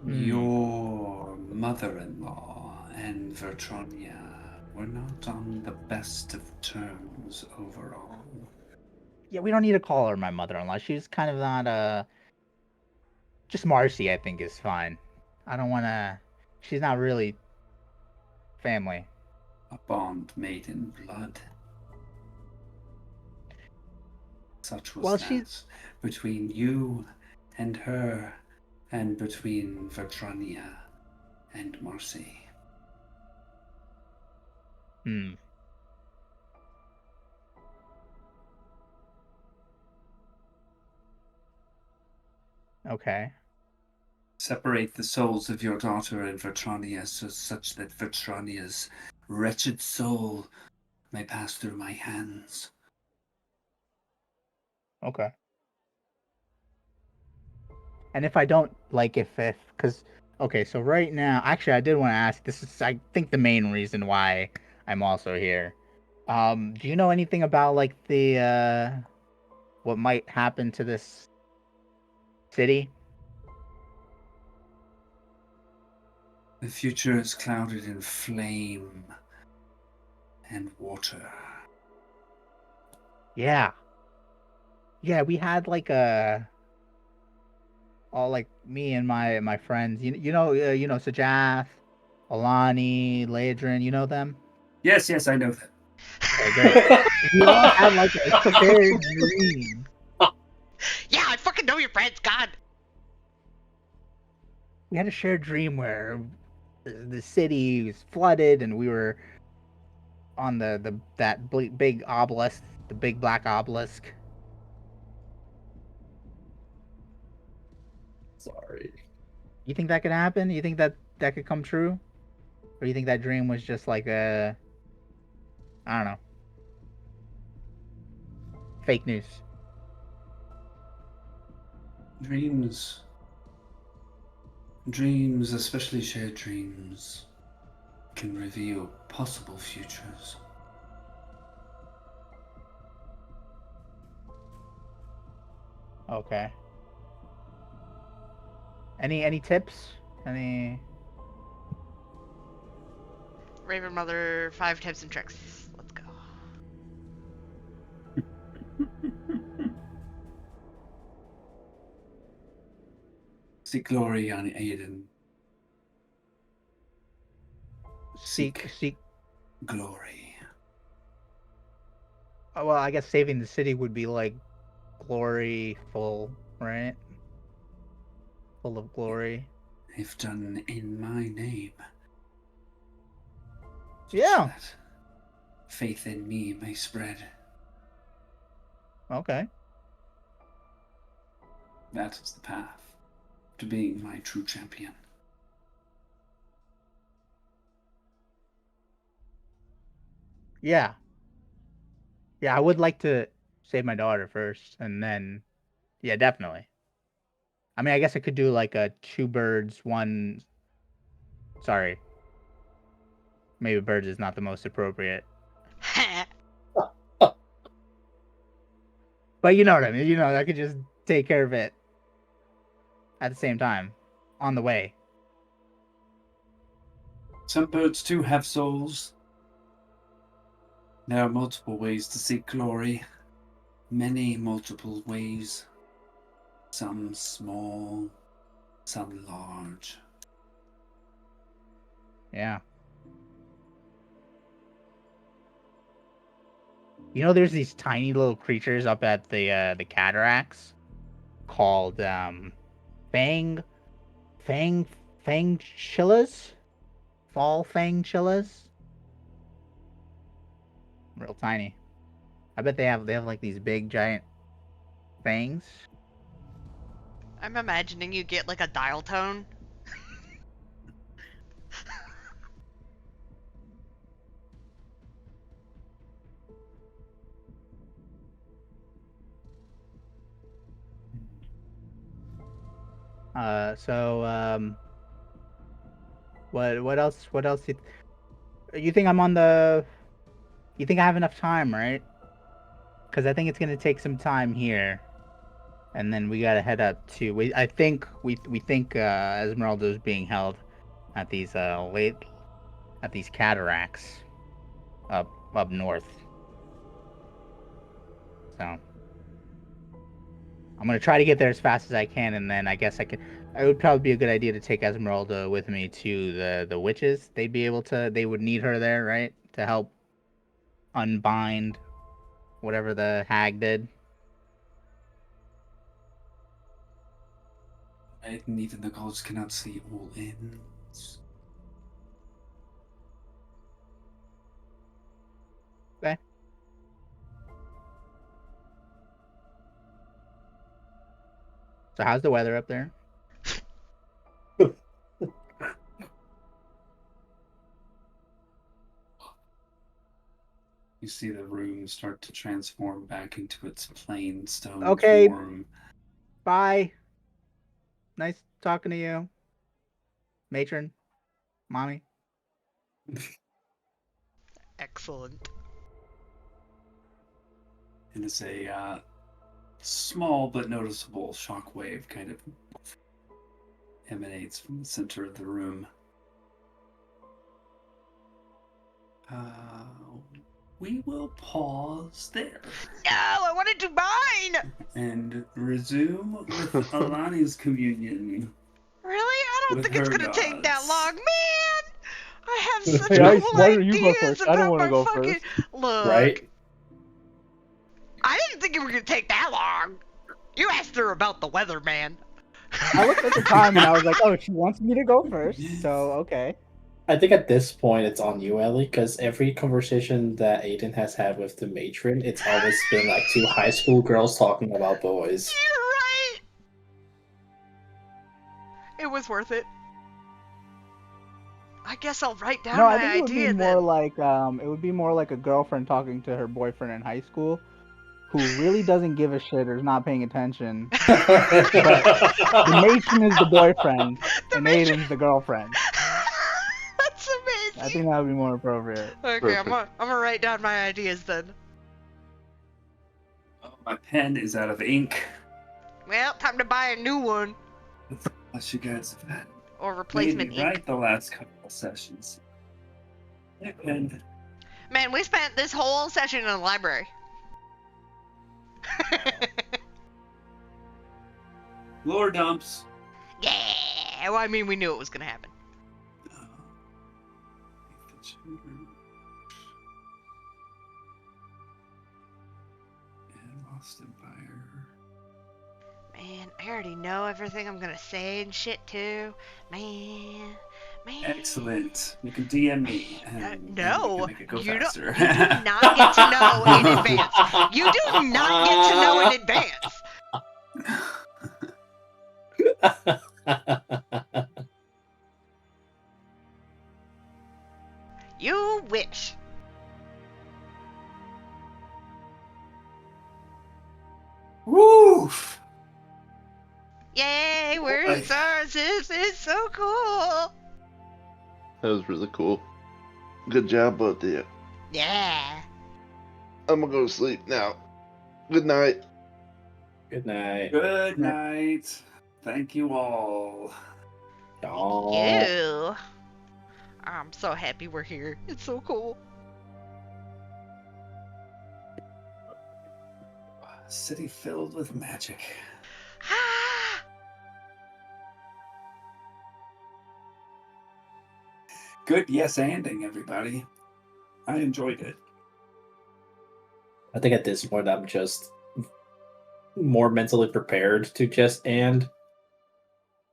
Your mother-in-law and Vertrania were not on the best of terms overall. Yeah, we don't need to call her my mother-in-law. She's kind of not just Marcy, I think, is fine. I don't want to. She's not really family. A bond made in blood. Such was Well, that she's- between you and her, and between Vertrania and Marcy. Hmm. Okay. Separate the souls of your daughter and Vertrania such that Vertrania's wretched soul may pass through my hands. Okay. And if I don't like if because okay, so right now, actually, I did want to ask. This is, I think, the main reason why I'm also here. Do you know anything about like the what might happen to this city? The future is clouded in flame and water. Yeah. Yeah, we had like a all like me and my friends. You know Sajath, Alani, Ladrin. You know them? Yes, yes, I know that. Okay, great. We all had like a shared dream. Yeah, I fucking know your friends. God. We had a shared dream where the city was flooded and we were on that big obelisk, the big black obelisk. Sorry. You think that could happen? You think that that could come true? Or you think that dream was just like a, I don't know, fake news? Dreams, especially shared dreams, can reveal possible futures. Okay. Any tips? Any? Raven Mother, 5 tips and tricks. Let's go. Seek glory on Aiden. Seek. Glory. Well, I guess saving the city would be like glory full, right? Full of glory. If done in my name, Yeah. that faith in me may spread. Okay. That is the path to being my true champion. Yeah. Yeah, I would like to save my daughter first, and then, yeah, definitely. I mean, I guess I could do like a two birds, one. Sorry, maybe birds is not the most appropriate, but you know what I mean. You know, I could just take care of it at the same time, on the way. Some birds too have souls. There are multiple ways to seek glory. Many multiple ways. Some small, some large. Yeah. You know, there's these tiny little creatures up at the cataracts called fang fang fang chillas, fall fang chillas. Real tiny. I bet they have like these big giant fangs. I'm imagining you get like a dial tone. So what else? What else? You think I'm on the? You think I have enough time, right? Because I think it's gonna take some time here, and then we gotta head up to. I think we think Esmeralda's being held at these at these cataracts up north. So I'm gonna try to get there as fast as I can, and then I guess I could. It would probably be a good idea to take Esmeralda with me to the witches. They'd be able to. They would need her there, right, to help unbind whatever the hag did. And even the gods cannot see all ends. So how's the weather up there? You see the room start to transform back into its plain stone Okay. form. Bye. Nice talking to you. Matron. Mommy. Excellent. And it's a small but noticeable shockwave kind of emanates from the center of the room. We will pause there No, I want to do mine. and resume with Alani's communion. Really? I don't With think it's her gonna take that gods. long, man. I have such Hey, Ice, cool why don't you go ideas first? I don't about wanna my go fucking. first. Look, Right? I didn't think it was gonna take that long. You asked her about the weather, man. I looked at the time and I was like, oh, she wants me to go first, so okay. I think at this point it's on you, Ellie, because every conversation that Aiden has had with the matron, it's always been like two high school girls talking about boys. You're right. It was worth it. I guess I'll write down No, I my think it would be idea more then. like it would be more like a girlfriend talking to her boyfriend in high school, who really doesn't give a shit or is not paying attention. The matron is the boyfriend, The and matron- Aiden's the girlfriend. That's amazing. I think that would be more appropriate. Okay, I'm Perfect. gonna write down my ideas then. My pen is out of ink. Well, time to buy a new one Unless you guys have had or made replacement me ink. write the last couple of sessions. Yeah, pen. Man, we spent this whole session in the library. Lore dumps. Yeah. Well, I mean, we knew it was gonna happen. And Lost Empire. Man, I already know everything I'm gonna say and shit too. Man. Excellent. You can DM me. And No, we can make it go you faster. do not get to know in advance. You do not get to know in advance. You wish. Woof! Yay, we're in stars. This is so cool. That was really cool. Good job, both of you. Yeah. I'm gonna go to sleep now. Good night. Good night. Good night. Thank you all. Aw. You. I'm so happy we're here. It's so cool. A city filled with magic. Ah. Good yes anding, everybody. I enjoyed it. I think at this point I'm just more mentally prepared to just and.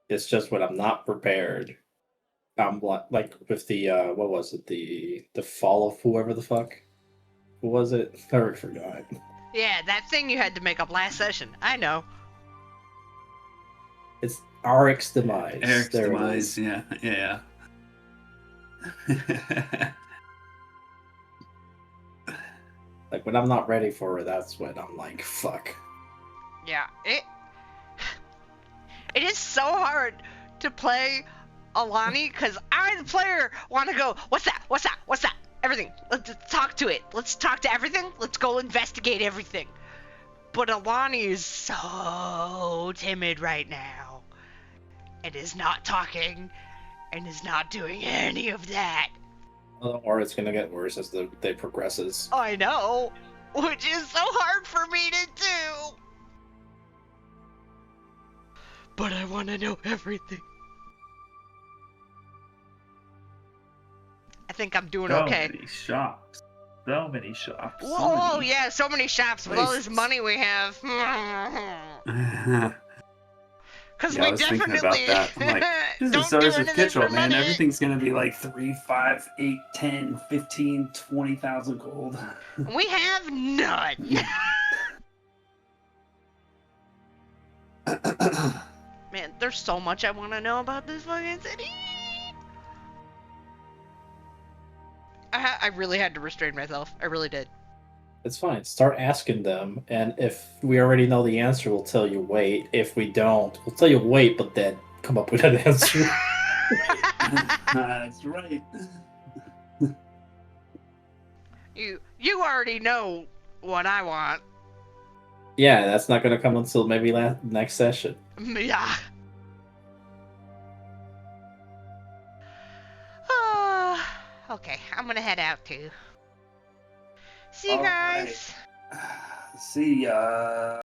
It's just when I'm not prepared. I'm like with the what was it, the fall of whoever the fuck. Who was it? I already forgot. Yeah, that thing you had to make up last session. I know. It's Eric's demise. Eric's There it demise, is. yeah. Like when I'm not ready for it, that's when I'm like, fuck. Yeah, it is so hard to play Alani because I, the player, want to go, what's that? What's that? What's that? Everything. Let's talk to it. Let's talk to everything. Let's go investigate everything. But Alani is so timid right now and is not talking and is not doing any of that. Or it's gonna get worse as the day progresses. I know, which is so hard for me to do. But I want to know everything. I think I'm doing okay. So many shops. So many shops. Whoa, yeah, so many shops with all this places. money we have. Because Yeah, I we was thinking definitely about that. I'm like, this don't is do Joseph anything Kitchell, for man. money. Everything's gonna be like 3, 5, 8, 10, 15, 20,000 gold. We have none. Man, there's so much I want to know about this fucking city. I really had to restrain myself. I really did. It's fine. Start asking them, and if we already know the answer, we'll tell you wait. If we don't, we'll tell you wait, but then come up with an answer. That's right. You already know what I want. Yeah, that's not going to come until maybe next session. Yeah. Okay, I'm gonna head out too. See you All guys. right. See ya.